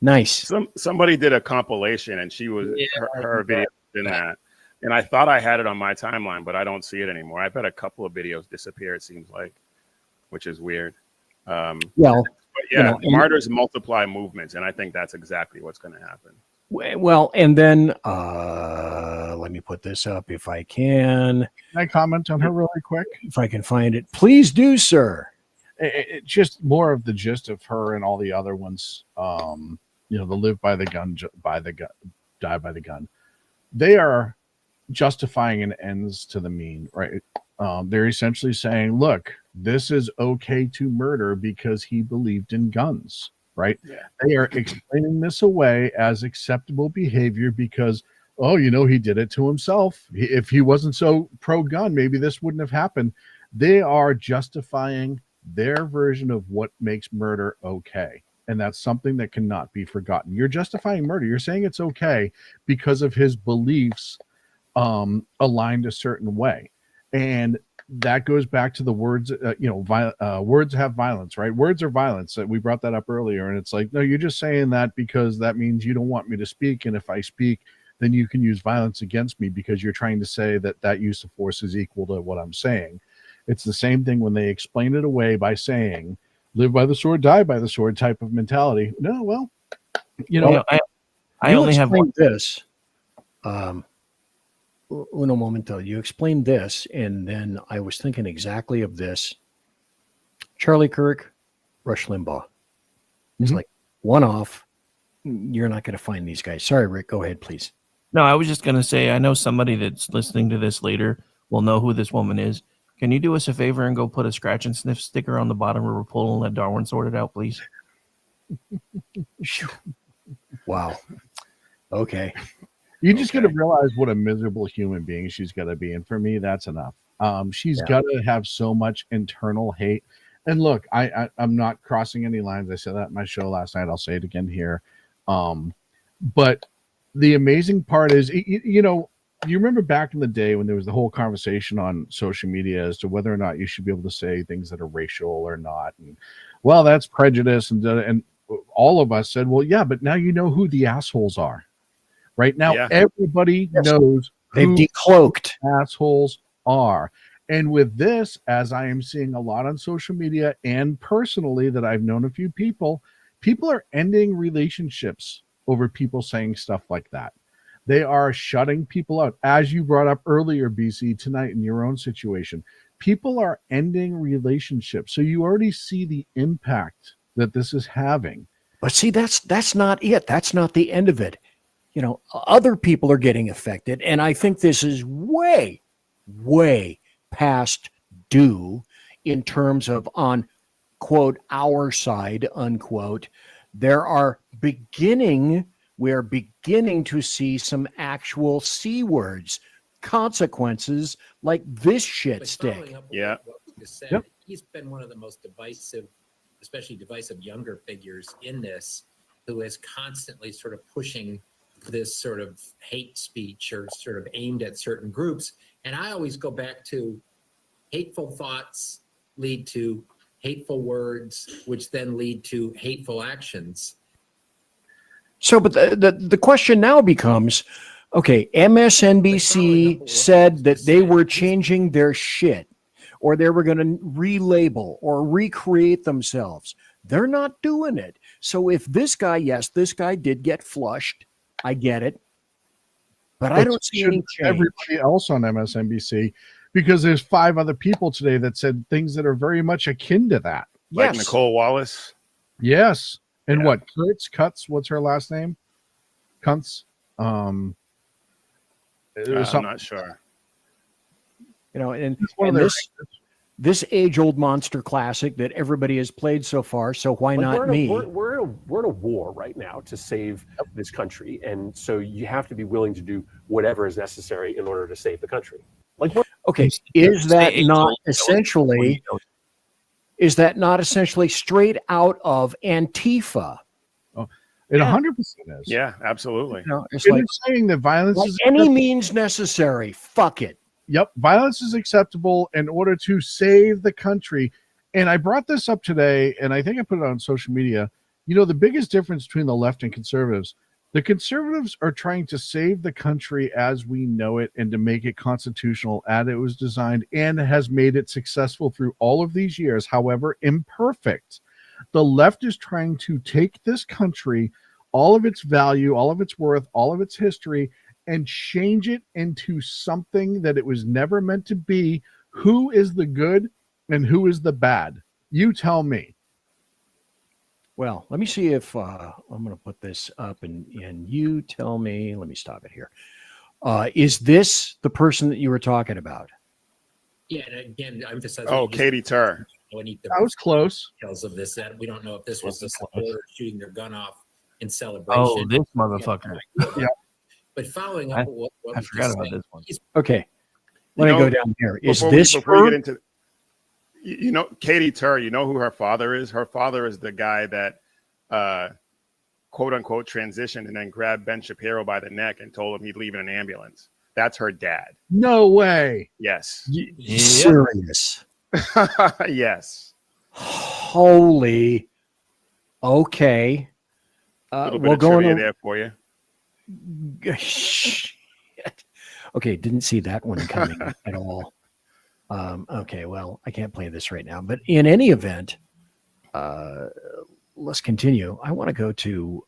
Nice. Somebody did a compilation, and she was her video in that, and I thought I had it on my timeline, but I don't see it anymore. I've had a couple of videos disappear, it seems like, which is weird. Martyrs multiply movements, and I think that's exactly what's going to happen. Well, and then let me put this up if I can. Can I comment on her really quick? If I can find it, please do, sir. It just more of the gist of her and all the other ones. The live by the gun, die by the gun. They are justifying an ends to the mean, right? They're essentially saying, look, this is okay to murder because he believed in guns, right? Yeah. They are explaining this away as acceptable behavior because, he did it to himself. If he wasn't so pro-gun, maybe this wouldn't have happened. They are justifying their version of what makes murder okay. And that's something that cannot be forgotten. You're justifying murder. You're saying it's okay because of his beliefs aligned a certain way. And that goes back to the words, words have violence, right? Words are violence. We brought that up earlier. And it's like, no, you're just saying that because that means you don't want me to speak. And if I speak, then you can use violence against me because you're trying to say that use of force is equal to what I'm saying. It's the same thing when they explain it away by saying, live by the sword, die by the sword type of mentality. No, well, I only have one. This. Uno momento. You explained this, and then I was thinking exactly of this. Charlie Kirk, Rush Limbaugh. It's like one off. You're not going to find these guys. Sorry, Rick. Go ahead, please. No, I was just going to say, I know somebody that's listening to this later will know who this woman is. Can you do us a favor and go put a scratch and sniff sticker on the bottom of her pull and let Darwin sort it out, please? Wow. Okay. You just got to realize what a miserable human being she's got to be. And for me, that's enough. She's got to have so much internal hate. And look, I'm not crossing any lines. I said that in my show last night. I'll say it again here. But the amazing part is, you remember back in the day when there was the whole conversation on social media as to whether or not you should be able to say things that are racial or not. And, well, that's prejudice. And all of us said, well, yeah, but now you know who the assholes are. Right now, Yeah. everybody knows They've who decloaked. assholes are. And with this, as I am seeing a lot on social media and personally that I've known a few people are ending relationships over people saying stuff like that. They are shutting people out. As you brought up earlier, BC, tonight in your own situation, people are ending relationships. So you already see the impact that this is having. But see, that's not it. That's not the end of it. You know, other people are getting affected. And I think this is way, way past due in terms of on, quote, our side, unquote. We're beginning to see some actual C words, consequences like this shit stick. Yeah. Yep. He's been one of the most divisive, especially divisive younger figures in this, who is constantly sort of pushing this sort of hate speech or sort of aimed at certain groups. And I always go back to hateful thoughts lead to hateful words, which then lead to hateful actions. So, but the question now becomes, okay, MSNBC said that they were changing their shit, or they were going to relabel or recreate themselves. They're not doing it. So if this guy did get flushed, I get it. But I don't see any change. Everybody else on MSNBC, because there's 5 other people today that said things that are very much akin to that. Like Nicole Wallace. Yes. And what? Cuts? What's her last name? Kuntz? I'm not sure. You know, and one of this age-old monster classic that everybody has played so far, so why not me? We're in a war right now to save this country, and so you have to be willing to do whatever is necessary in order to save the country. Okay, is that not essentially straight out of Antifa? Oh, it 100% is. Yeah, absolutely. You know, it's And like, they're saying that violence by is any means necessary. Fuck it. Yep, violence is acceptable in order to save the country. And I brought this up today, and I think I put it on social media. You know, the biggest difference between the left and conservatives, the conservatives are trying to save the country as we know it and to make it constitutional as it was designed and has made it successful through all of these years, however imperfect. The left is trying to take this country, all of its value, all of its worth, all of its history, and change it into something that it was never meant to be. Who is the good and who is the bad? You tell me. Well, let me see if I'm going to put this up and you tell me. Let me stop it here. Is this the person that you were talking about? Yeah, and again, emphasizing. Oh, Katie Tur. That was close. Details of this, that we don't know if this was a supporter shooting their gun off in celebration. Oh, this motherfucker. Yeah. But following up what I was forgot just about said, this one. Okay, let me go down here. Is Before this we her? get into, you know, Katie Tur, you know who her father is? Her father is the guy that, quote unquote, transitioned and then grabbed Ben Shapiro by the neck and told him he'd leave in an ambulance. That's her dad. No way. Yes. Serious? Yes. Holy. Okay. A little bit we'll of go trivia on. there for you. Shit. Okay, didn't see that one coming at all. Okay, well, I can't play this right now, but in any event, let's continue. I want to go to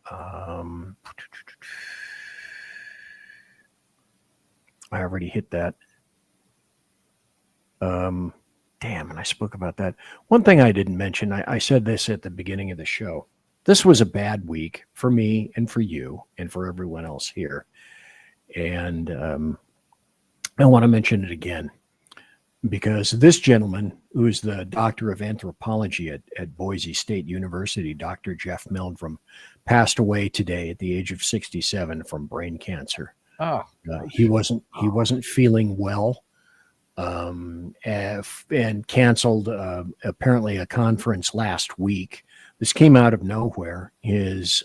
I already hit that. Damn, and I spoke about that. One thing I didn't mention, I said this at the beginning of the show. This was a bad week for me and for you and for everyone else here. And I want to mention it again because this gentleman, who is the doctor of anthropology at Boise State University, Dr. Jeff Meldrum, passed away today at the age of 67 from brain cancer. Oh, he wasn't feeling well, and canceled apparently a conference last week. This came out of nowhere. His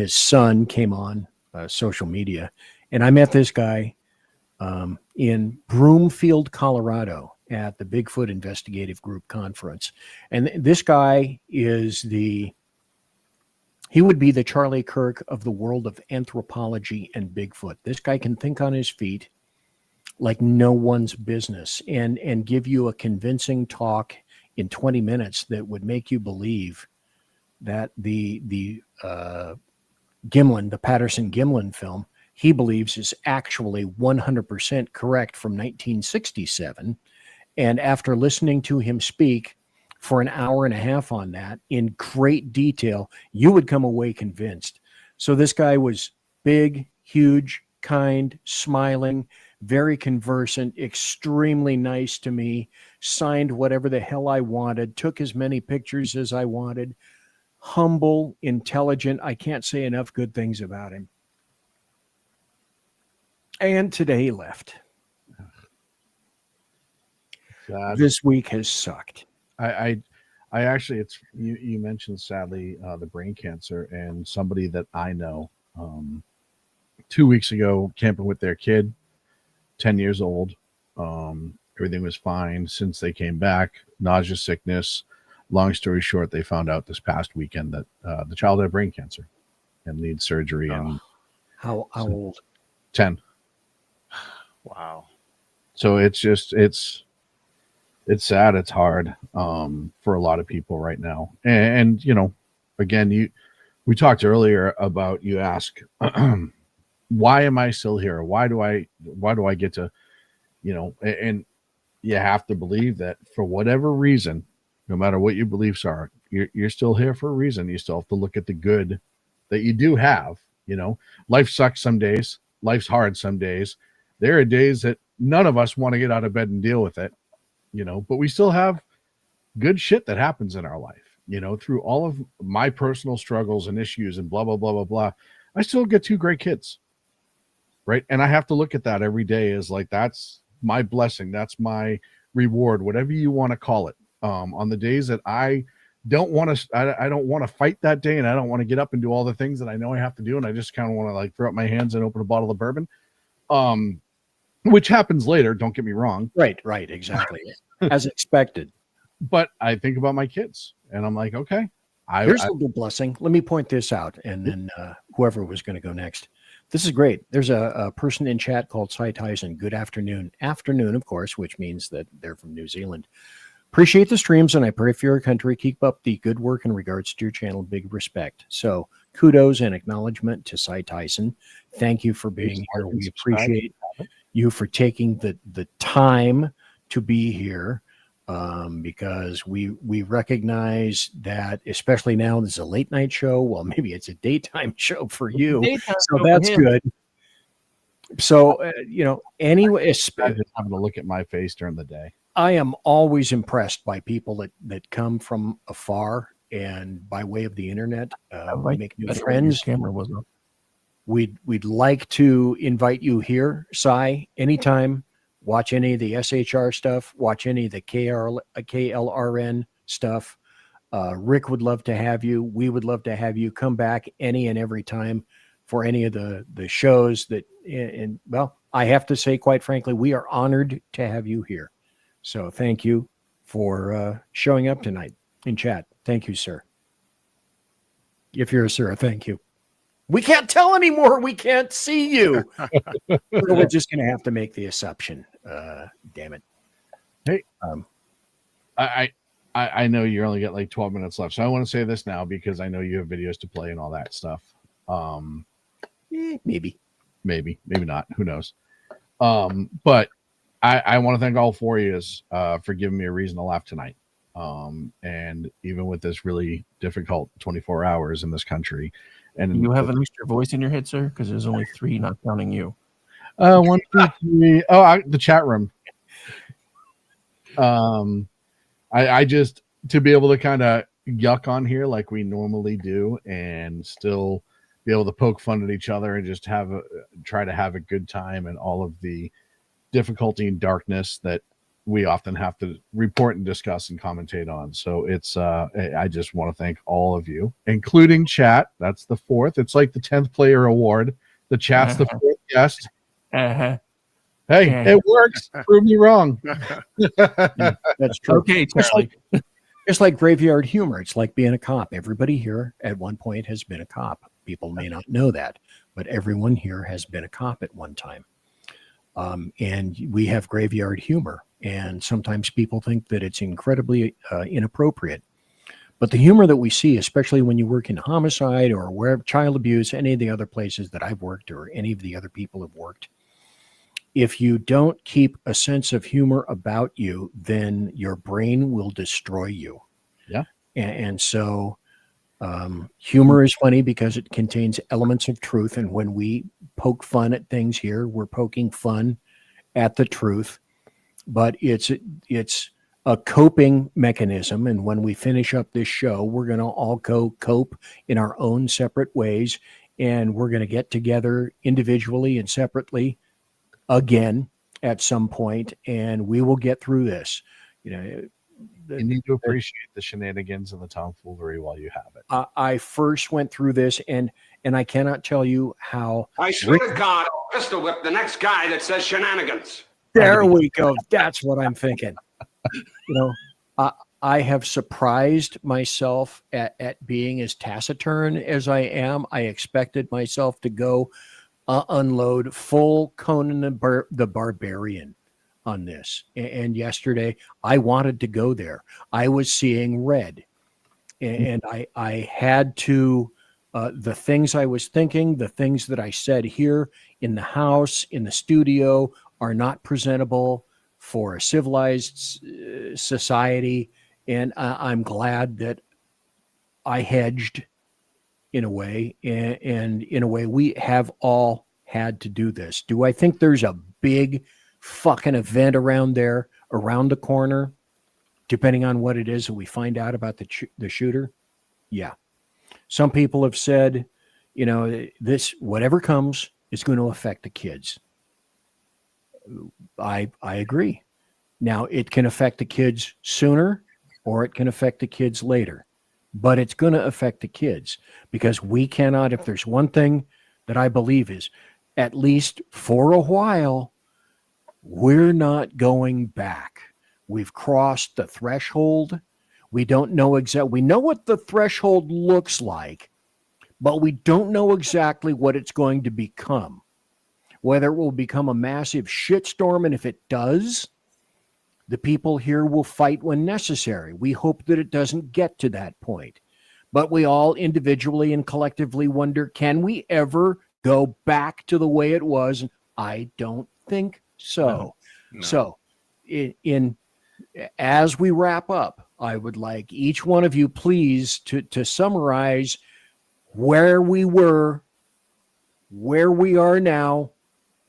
son came on social media, and I met this guy in Broomfield, Colorado, at the Bigfoot Investigative Group conference. And this guy is He would be the Charlie Kirk of the world of anthropology and Bigfoot. This guy can think on his feet like no one's business and give you a convincing talk in 20 minutes that would make you believe that the Gimlin, the Patterson-Gimlin film, he believes is actually 100% correct from 1967. And after listening to him speak for an hour and a half on that in great detail, you would come away convinced. So this guy was big, huge, kind, smiling, very conversant, extremely nice to me, signed whatever the hell I wanted, took as many pictures as I wanted, humble, intelligent. I can't say enough good things about him. And today he left. This week has sucked. I actually, it's you mentioned sadly the brain cancer, and somebody that I know 2 weeks ago camping with their kid, 10 years old. Everything was fine since they came back. Nausea, sickness. Long story short, they found out this past weekend that the child had brain cancer and needs surgery. And how old? 10. Wow. So it's just it's sad. It's hard for a lot of people right now. And you know, again, we talked earlier about, you ask, why am I still here? Why do I get to, you know, and you have to believe that for whatever reason, no matter what your beliefs are, you're still here for a reason. You still have to look at the good that you do have. You know, life sucks some days. Life's hard some days. There are days that none of us want to get out of bed and deal with it, you know, but we still have good shit that happens in our life, you know, through all of my personal struggles and issues and blah, blah, blah, blah, blah. I still get 2 great kids. Right. And I have to look at that every day as like, that's my blessing. That's my reward, whatever you want to call it. On the days that I don't want to, I don't want to fight that day, and I don't want to get up and do all the things that I know I have to do. And I just kind of want to like throw up my hands and open a bottle of bourbon, which happens later. Don't get me wrong. Right. Exactly. As expected. But I think about my kids and I'm like, okay, here's a little blessing. Let me point this out. And then whoever was going to go next. This is great. There's a person in chat called Cy Tyson. Good afternoon. Afternoon, of course, which means that they're from New Zealand. Appreciate the streams, and I pray for your country. Keep up the good work in regards to your channel. Big respect. So kudos and acknowledgement to Cy Tyson. Thank you for being here. We appreciate you for taking the time to be here, because we recognize that, especially now, this is a late night show. Well, maybe it's a daytime show for you. So that's good. So, you know, anyway, I'm just having to look at my face during the day. I am always impressed by people that come from afar and by way of the internet, make new friends. Camera was up. We'd like to invite you here, Cy, anytime. Watch any of the SHR stuff. Watch any of the KLRN stuff. Rick would love to have you. We would love to have you come back any and every time for any of the shows that. And well, I have to say, quite frankly, we are honored to have you here. So thank you for showing up tonight in chat. Thank you, sir. If you're a sir, thank you. We can't tell anymore. We can't see you. So we're just going to have to make the assumption. Damn it. Hey, I know you only got like 12 minutes left. So I want to say this now because I know you have videos to play and all that stuff. Maybe not. Who knows? But I want to thank all 4 of you for giving me a reason to laugh tonight. And even with this really difficult 24 hours in this country. And you have an extra voice in your head, sir? Because there's only 3, not counting you. 1, 2, 3. Oh, the chat room. I just, to be able to kind of yuck on here like we normally do and still be able to poke fun at each other and just try to have a good time, and all of the difficulty and darkness that we often have to report and discuss and commentate on. So it's I just want to thank all of you, including chat. That's the 4th. It's like the 10th player award. The chat's the 4th guest. Hey, it works. Prove me wrong. That's true. Okay, Charlie. It's like graveyard humor. It's like being a cop. Everybody here at one point has been a cop. People may not know that, but everyone here has been a cop at one time. And we have graveyard humor. And sometimes people think that it's incredibly inappropriate. But the humor that we see, especially when you work in homicide or wherever, child abuse, any of the other places that I've worked or any of the other people have worked, if you don't keep a sense of humor about you, then your brain will destroy you. Yeah. And so humor is funny because it contains elements of truth. And when we poke fun at things here, we're poking fun at the truth. But it's a coping mechanism. And when we finish up this show, we're going to all cope in our own separate ways. And we're going to get together individually and separately again at some point, and we will get through this. You need to appreciate the shenanigans and the tomfoolery while you have it. I first went through this, and I cannot tell you how. I swear to God, I'll pistol whip the next guy that says shenanigans. There we go. That's what I'm thinking. I have surprised myself at being as taciturn as I am. I expected myself to go unload full Conan the Barbarian on this. And yesterday I wanted to go there. I was seeing red, and I had to, the things I was thinking, the things that I said here in the house, in the studio, are not presentable for a civilized society. And I'm glad that I hedged in a way, and in a way we have all had to do this. Do I think there's a big fucking event around the corner, depending on what it is that we find out about the shooter? Yeah. Some people have said, this, whatever comes, is going to affect the kids. I agree. Now, it can affect the kids sooner, or it can affect the kids later. But it's going to affect the kids, because we cannot, if there's one thing that I believe is, at least for a while, we're not going back. We've crossed the threshold. We don't know we know what the threshold looks like, but we don't know exactly what it's going to become. Whether it will become a massive shitstorm, and if it does, the people here will fight when necessary. We hope that it doesn't get to that point. But we all individually and collectively wonder, can we ever go back to the way it was? I don't think so. No. So as we wrap up, I would like each one of you, please, to summarize where we were, where we are now,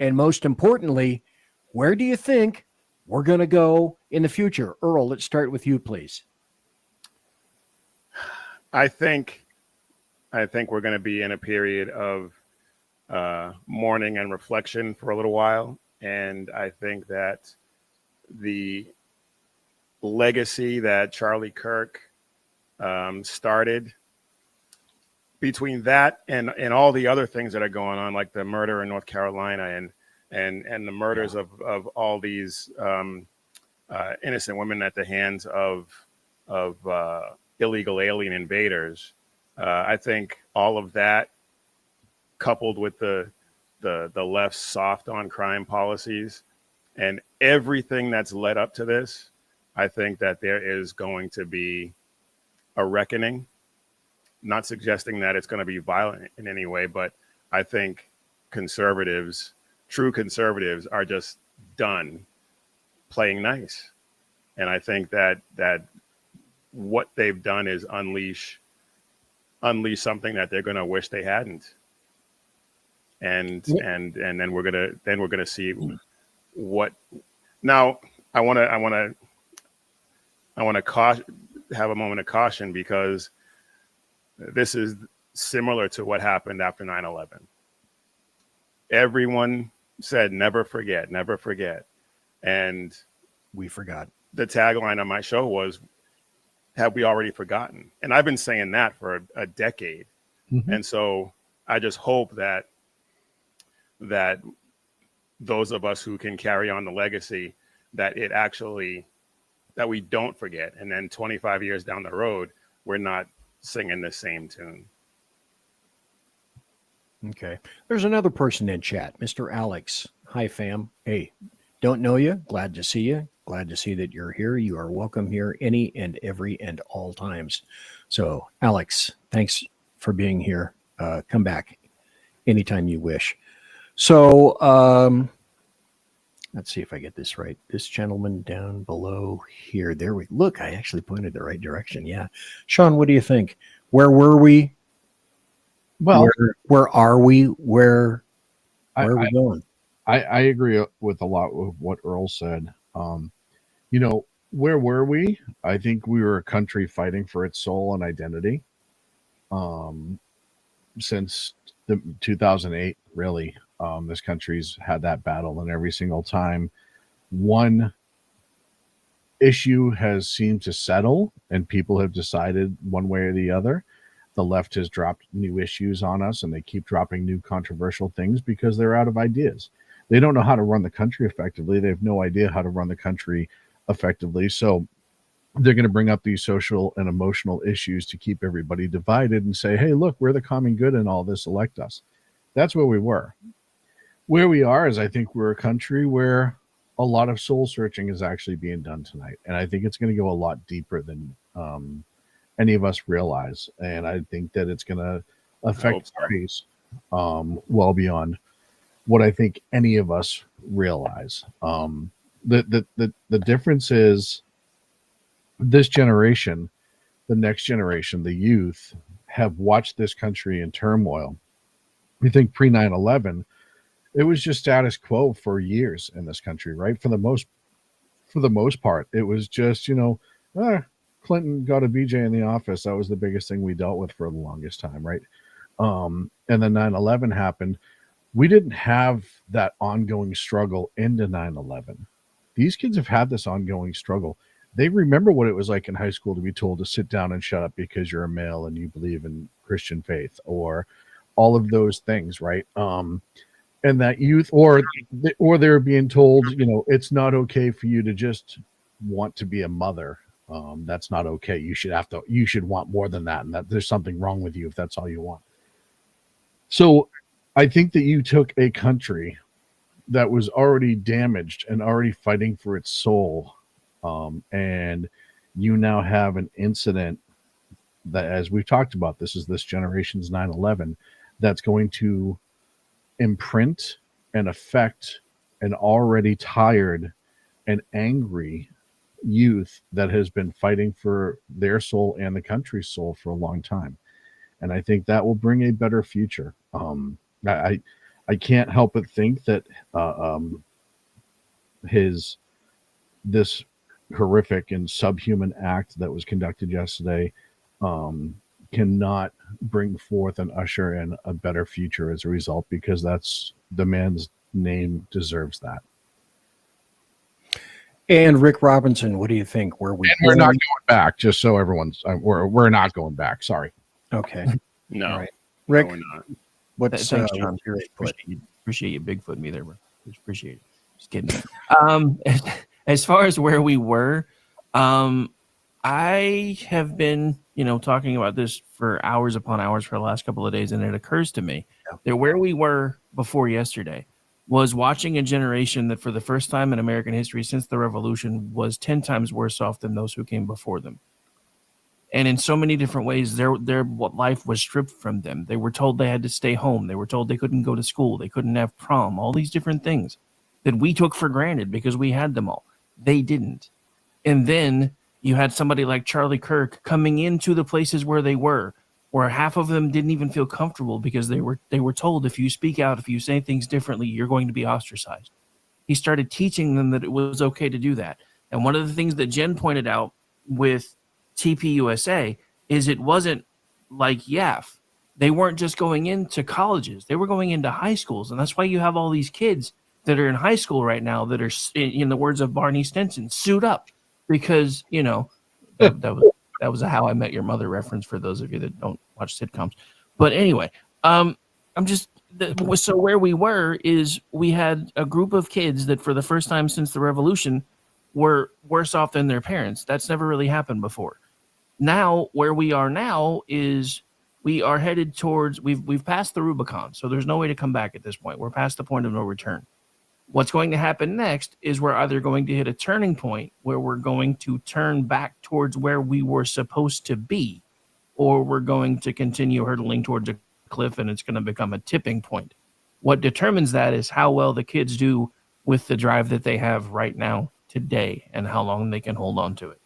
and most importantly, where do you think we're going to go in the future? Earl, let's start with you, please. I think we're going to be in a period of mourning and reflection for a little while. And I think that the legacy that Charlie Kirk started, between that and all the other things that are going on, like the murder in North Carolina and the murders of all these innocent women at the hands of illegal alien invaders, I think all of that, coupled with the left's soft on crime policies and everything that's led up to this, I think that there is going to be a reckoning. Not suggesting that it's going to be violent in any way, but I think true conservatives are just done playing nice. And I think that what they've done is unleash something that they're going to wish they hadn't. And then we're gonna see what. Now I want to have a moment of caution, because this is similar to what happened after 9/11. Everyone said, never forget, never forget. And we forgot. The tagline on my show was, have we already forgotten? And I've been saying that for a decade. Mm-hmm. And so I just hope that those of us who can carry on the legacy, that it actually that we don't forget. And then 25 years down the road, we're not singing the same tune. Okay. There's another person in chat, Mr. Alex. Hi, fam. Hey, don't know you. Glad to see you. Glad to see that you're here. You are welcome here any and every and all times. So, Alex, thanks for being here. Come back anytime you wish. So, let's see if I get this right. This gentleman down below here. There we look. I actually pointed the right direction. Yeah. Sean, what do you think? Where were we? Well, where are we? Where are we going? I agree with a lot of what Earl said. You know, where were we? I think we were a country fighting for its soul and identity. Since 2008, really, this country's had that battle, and every single time one issue has seemed to settle and people have decided one way or the other, the left has dropped new issues on us, and they keep dropping new controversial things because they're out of ideas. They don't know how to run the country effectively. They have no idea how to run the country effectively. So they're going to bring up these social and emotional issues to keep everybody divided and say, hey, look, we're the common good in all this, elect us. That's where we were. Where we are is I think we're a country where a lot of soul searching is actually being done tonight. And I think it's going to go a lot deeper than any of us realize. And I think that it's going to affect parties well beyond what I think any of us realize. The difference is this generation, the next generation, the youth, have watched this country in turmoil. We think pre 9/11, it was just status quo for years in this country, right? For the most part, it was just, Clinton got a BJ in the office. That was the biggest thing we dealt with for the longest time, right? And then 9/11 happened. We didn't have that ongoing struggle into 9/11. These kids have had this ongoing struggle. They remember what it was like in high school to be told to sit down and shut up because you're a male and you believe in Christian faith, or all of those things, right? And that youth, or they're being told, it's not okay for you to just want to be a mother. That's not okay. You should want more than that, and that there's something wrong with you if that's all you want. So I think that you took a country that was already damaged and already fighting for its soul, and you now have an incident that, as we've talked about, this generation's 9/11, that's going to imprint and affect an already tired and angry youth that has been fighting for their soul and the country's soul for a long time. And I think that will bring a better future. I can't help but think that this horrific and subhuman act that was conducted yesterday cannot bring forth and usher in a better future as a result, because that's the man's name deserves that. And Rick Robinson, what do you think? We're not going back, just so everyone's we're not going back. Sorry. Okay. No. All right. Rick, no, we're not. What's Thanks, John. your input? Appreciate you Bigfoot me there, bro. Appreciate it. Just kidding. As far as where we were, I have been, talking about this for hours upon hours for the last couple of days, and it occurs to me that where we were before yesterday was watching a generation that for the first time in American history since the revolution was 10 times worse off than those who came before them. And in so many different ways, their life was stripped from them. They were told they had to stay home. They were told they couldn't go to school. They couldn't have prom, all these different things that we took for granted because we had them all. They didn't. And then you had somebody like Charlie Kirk coming into the places where they were, where half of them didn't even feel comfortable because they were told, if you speak out, if you say things differently, you're going to be ostracized. He started teaching them that it was okay to do that. And one of the things that Jen pointed out with TPUSA is it wasn't like YAF. They weren't just going into colleges. They were going into high schools. And that's why you have all these kids that are in high school right now that are, in the words of Barney Stinson, suit up. Because, that was a How I Met Your Mother reference for those of you that don't watch sitcoms. But anyway, so where we were is we had a group of kids that for the first time since the revolution were worse off than their parents. That's never really happened before. Now, where we are now is we are headed towards, we've passed the Rubicon, so there's no way to come back at this point. We're past the point of no return. What's going to happen next is we're either going to hit a turning point where we're going to turn back towards where we were supposed to be, or we're going to continue hurtling towards a cliff and it's going to become a tipping point. What determines that is how well the kids do with the drive that they have right now, today, and how long they can hold on to it.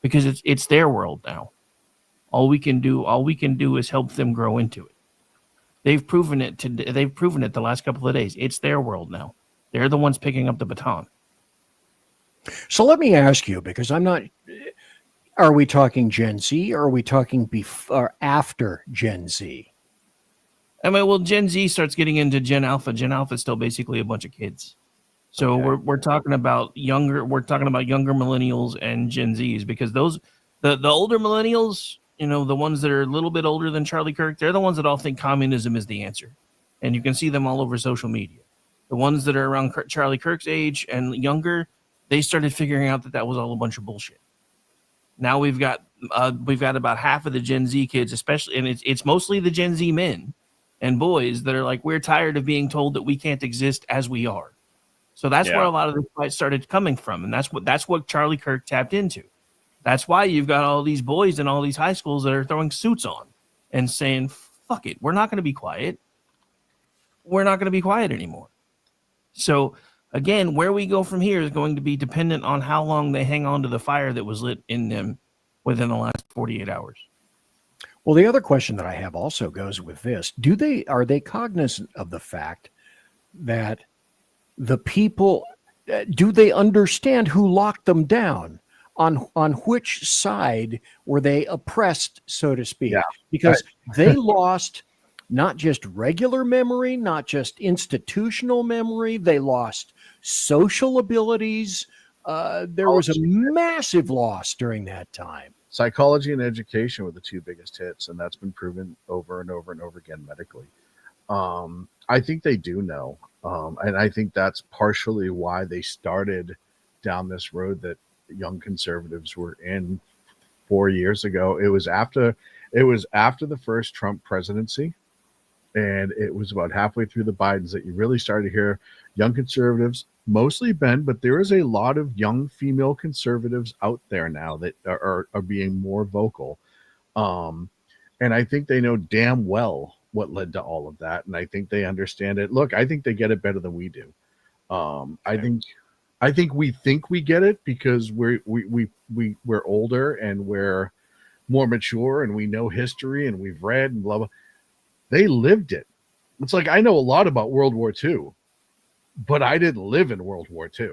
Because it's their world now. All we can do is help them grow into it. They've proven it the last couple of days. It's their world now. They're the ones picking up the baton. So let me ask you, because I'm not, are we talking Gen Z, or are we talking before, after Gen Z? I mean, well, Gen Z starts getting into Gen Alpha. Gen Alpha is still basically a bunch of kids. So we're talking about younger millennials and Gen Zs, because those the older millennials, you know, the ones that are a little bit older than Charlie Kirk, they're the ones that all think communism is the answer. And you can see them all over social media. The ones that are around Charlie Kirk's age and younger, they started figuring out that was all a bunch of bullshit. Now we've got about half of the Gen Z kids, especially, and it's mostly the Gen Z men and boys that are like, we're tired of being told that we can't exist as we are. So that's where a lot of the fight started coming from, and that's what Charlie Kirk tapped into. That's why you've got all these boys in all these high schools that are throwing suits on and saying, "Fuck it, we're not going to be quiet. We're not going to be quiet anymore." So again, where we go from here is going to be dependent on how long they hang on to the fire that was lit in them within the last 48 hours. Well, the other question that I have also goes with this: are they cognizant of the fact that the people, do they understand who locked them down? On which side were they oppressed, so to speak? Yeah. Because they lost not just regular memory, not just institutional memory, they lost social abilities. There was a massive loss during that time. Psychology and education were the two biggest hits, and that's been proven over and over and over again medically. I think they do know. And I think that's partially why they started down this road that young conservatives were in 4 years ago. It was after the first Trump presidency, and it was about halfway through the Bidens that you really started to hear young conservatives, mostly Ben, but there is a lot of young female conservatives out there now that are being more vocal. And I think they know damn well what led to all of that, and I think they understand it. Look, I think they get it better than we do. I think we get it because we're older and we're more mature and we know history and we've read and blah blah. They lived it. It's like I know a lot about World War II, but I didn't live in World War II.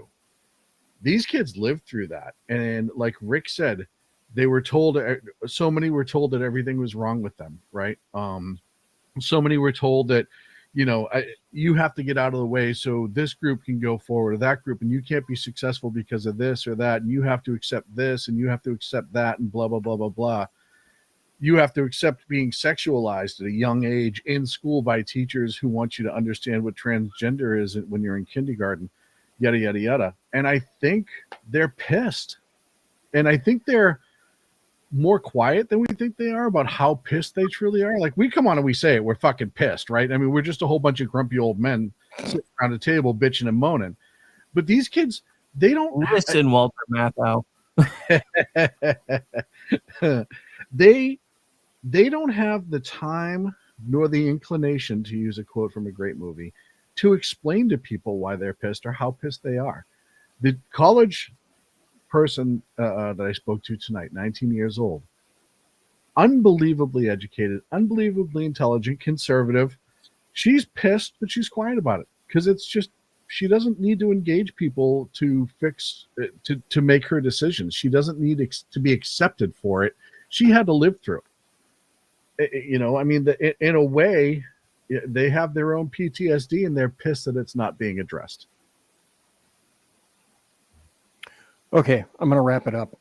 These kids lived through that, and like Rick said, they were told. So many were told that everything was wrong with them, right? So many were told that, you know, you have to get out of the way so this group can go forward, or that group, and you can't be successful because of this or that, and you have to accept this and you have to accept that, and blah blah blah blah blah. You have to accept being sexualized at a young age in school by teachers who want you to understand what transgender is when you're in kindergarten, yada yada yada. And I think they're pissed, and I think they're more quiet than we think they are about how pissed they truly are. Like, we come on and we say it, we're fucking pissed, right? I mean, we're just a whole bunch of grumpy old men sitting around a table bitching and moaning. But these kids, they don't listen, Walter Matthau. They don't have the time nor the inclination, to use a quote from a great movie, to explain to people why they're pissed or how pissed they are. The college person that I spoke to tonight, 19 years old, unbelievably educated, unbelievably intelligent, conservative. She's pissed, but she's quiet about it because it's just, she doesn't need to engage people to fix to make her decisions. She doesn't need to be accepted for it. She had to live through it. You know, I mean, in a way, they have their own PTSD and they're pissed that it's not being addressed. Okay, I'm going to wrap it up.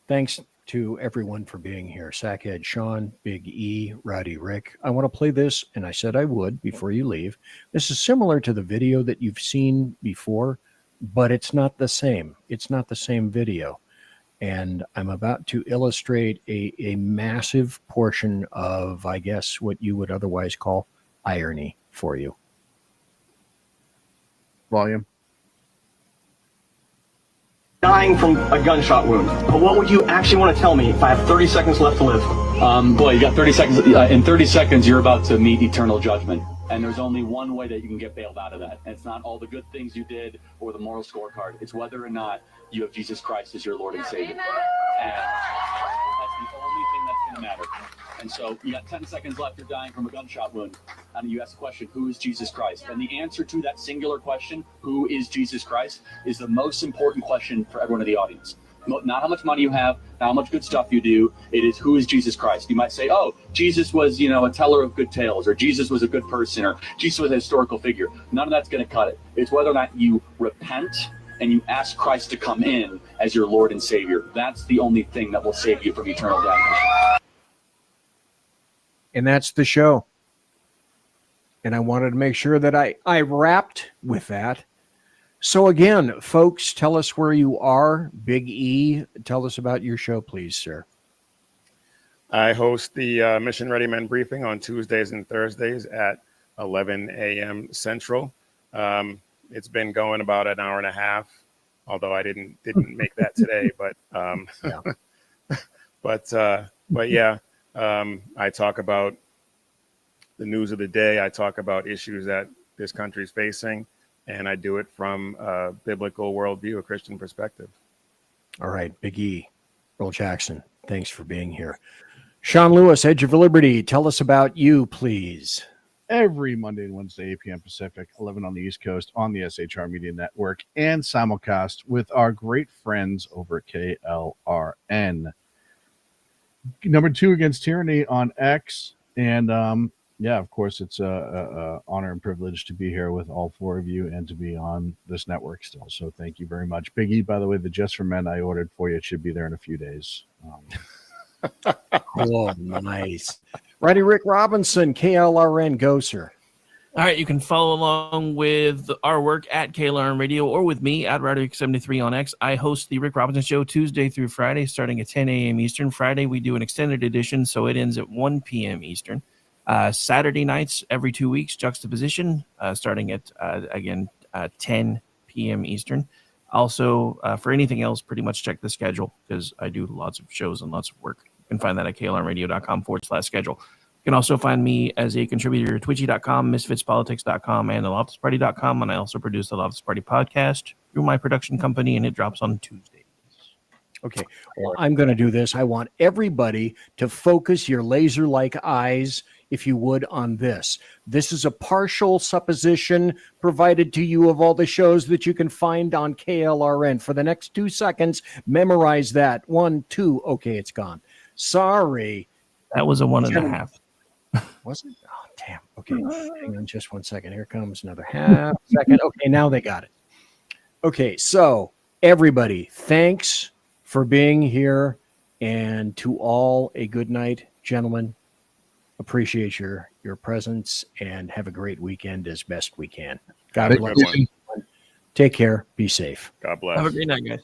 Thanks to everyone for being here. Sackhead Sean, Big E, Rowdy Rick. I want to play this, and I said I would before you leave. This is similar to the video that you've seen before. but it's not the same. It's not the same video. And I'm about to illustrate a massive portion of, I guess, what you would otherwise call irony for you. Volume. Dying from a gunshot wound. But what would you actually want to tell me if I have 30 seconds left to live? Boy, you got 30 seconds. In 30 seconds, you're about to meet eternal judgment. And there's only one way that you can get bailed out of that. And it's not all the good things you did or the moral scorecard. It's whether or not you have Jesus Christ as your Lord and Savior. And that's the only thing that's going to matter. And so you got 10 seconds left. You're dying from a gunshot wound. And you ask the question, who is Jesus Christ? And the answer to that singular question, who is Jesus Christ, is the most important question for everyone in the audience. Not how much money you have, not how much good stuff you do. It is, who is Jesus Christ? You might say, oh, Jesus was, a teller of good tales, or Jesus was a good person, or Jesus was a historical figure. None of that's going to cut it. It's whether or not you repent and you ask Christ to come in as your Lord and Savior. That's the only thing that will save you from eternal damnation. And that's the show. And I wanted to make sure that I wrapped with that. So again, folks, tell us where you are. Big E, tell us about your show, please, sir. I host the Mission Ready Men briefing on Tuesdays and Thursdays at 11 a.m. Central. It's been going about an hour and a half, although I didn't make that today. But I talk about the news of the day. I talk about issues that this country is facing. And I do it from a biblical worldview, a Christian perspective. All right, Big E, Earl Jackson, thanks for being here. Sean Lewis, Edge of Liberty, tell us about you, please. Every Monday and Wednesday, 8 p.m. Pacific, 11 on the East Coast, on the SHR Media Network, and simulcast with our great friends over at KLRN. Number 2 Against Tyranny on X, and yeah, of course, it's a honor and privilege to be here with all 4 of you and to be on this network still. So thank you very much. Big E, by the way, the Just for Men I ordered for you, it should be there in a few days. Oh, nice. Righty Rick Robinson, KLRN, go, sir. All right, you can follow along with our work at KLRN Radio or with me at Roderick73 on X. I host the Rick Robinson Show Tuesday through Friday, starting at 10 a.m. Eastern. Friday, we do an extended edition, so it ends at 1 p.m. Eastern. Saturday nights every 2 weeks, Juxtaposition, starting at 10 p.m. Eastern. Also, for anything else, pretty much check the schedule because I do lots of shows and lots of work. You can find that at klrnradio.com/schedule. You can also find me as a contributor to twitchy.com, misfitspolitics.com, and theloftusparty.com. And I also produce the Loftus Party podcast through my production company, and it drops on Tuesday. Okay, well, I'm going to do this. I want everybody to focus your laser-like eyes, if you would, on this. This is a partial supposition provided to you of all the shows that you can find on KLRN. For the next 2 seconds, memorize that. 1, 2. Okay, it's gone. Sorry. That was a 1.5. Was it? Oh, damn. Okay, hang on just 1 second. Here comes another half second. Okay, now they got it. Okay, so everybody, thanks for being here, and to all a good night, gentlemen. Appreciate your presence, and have a great weekend as best we can. God bless you. Take care. Be safe. God bless. Have a great night, guys.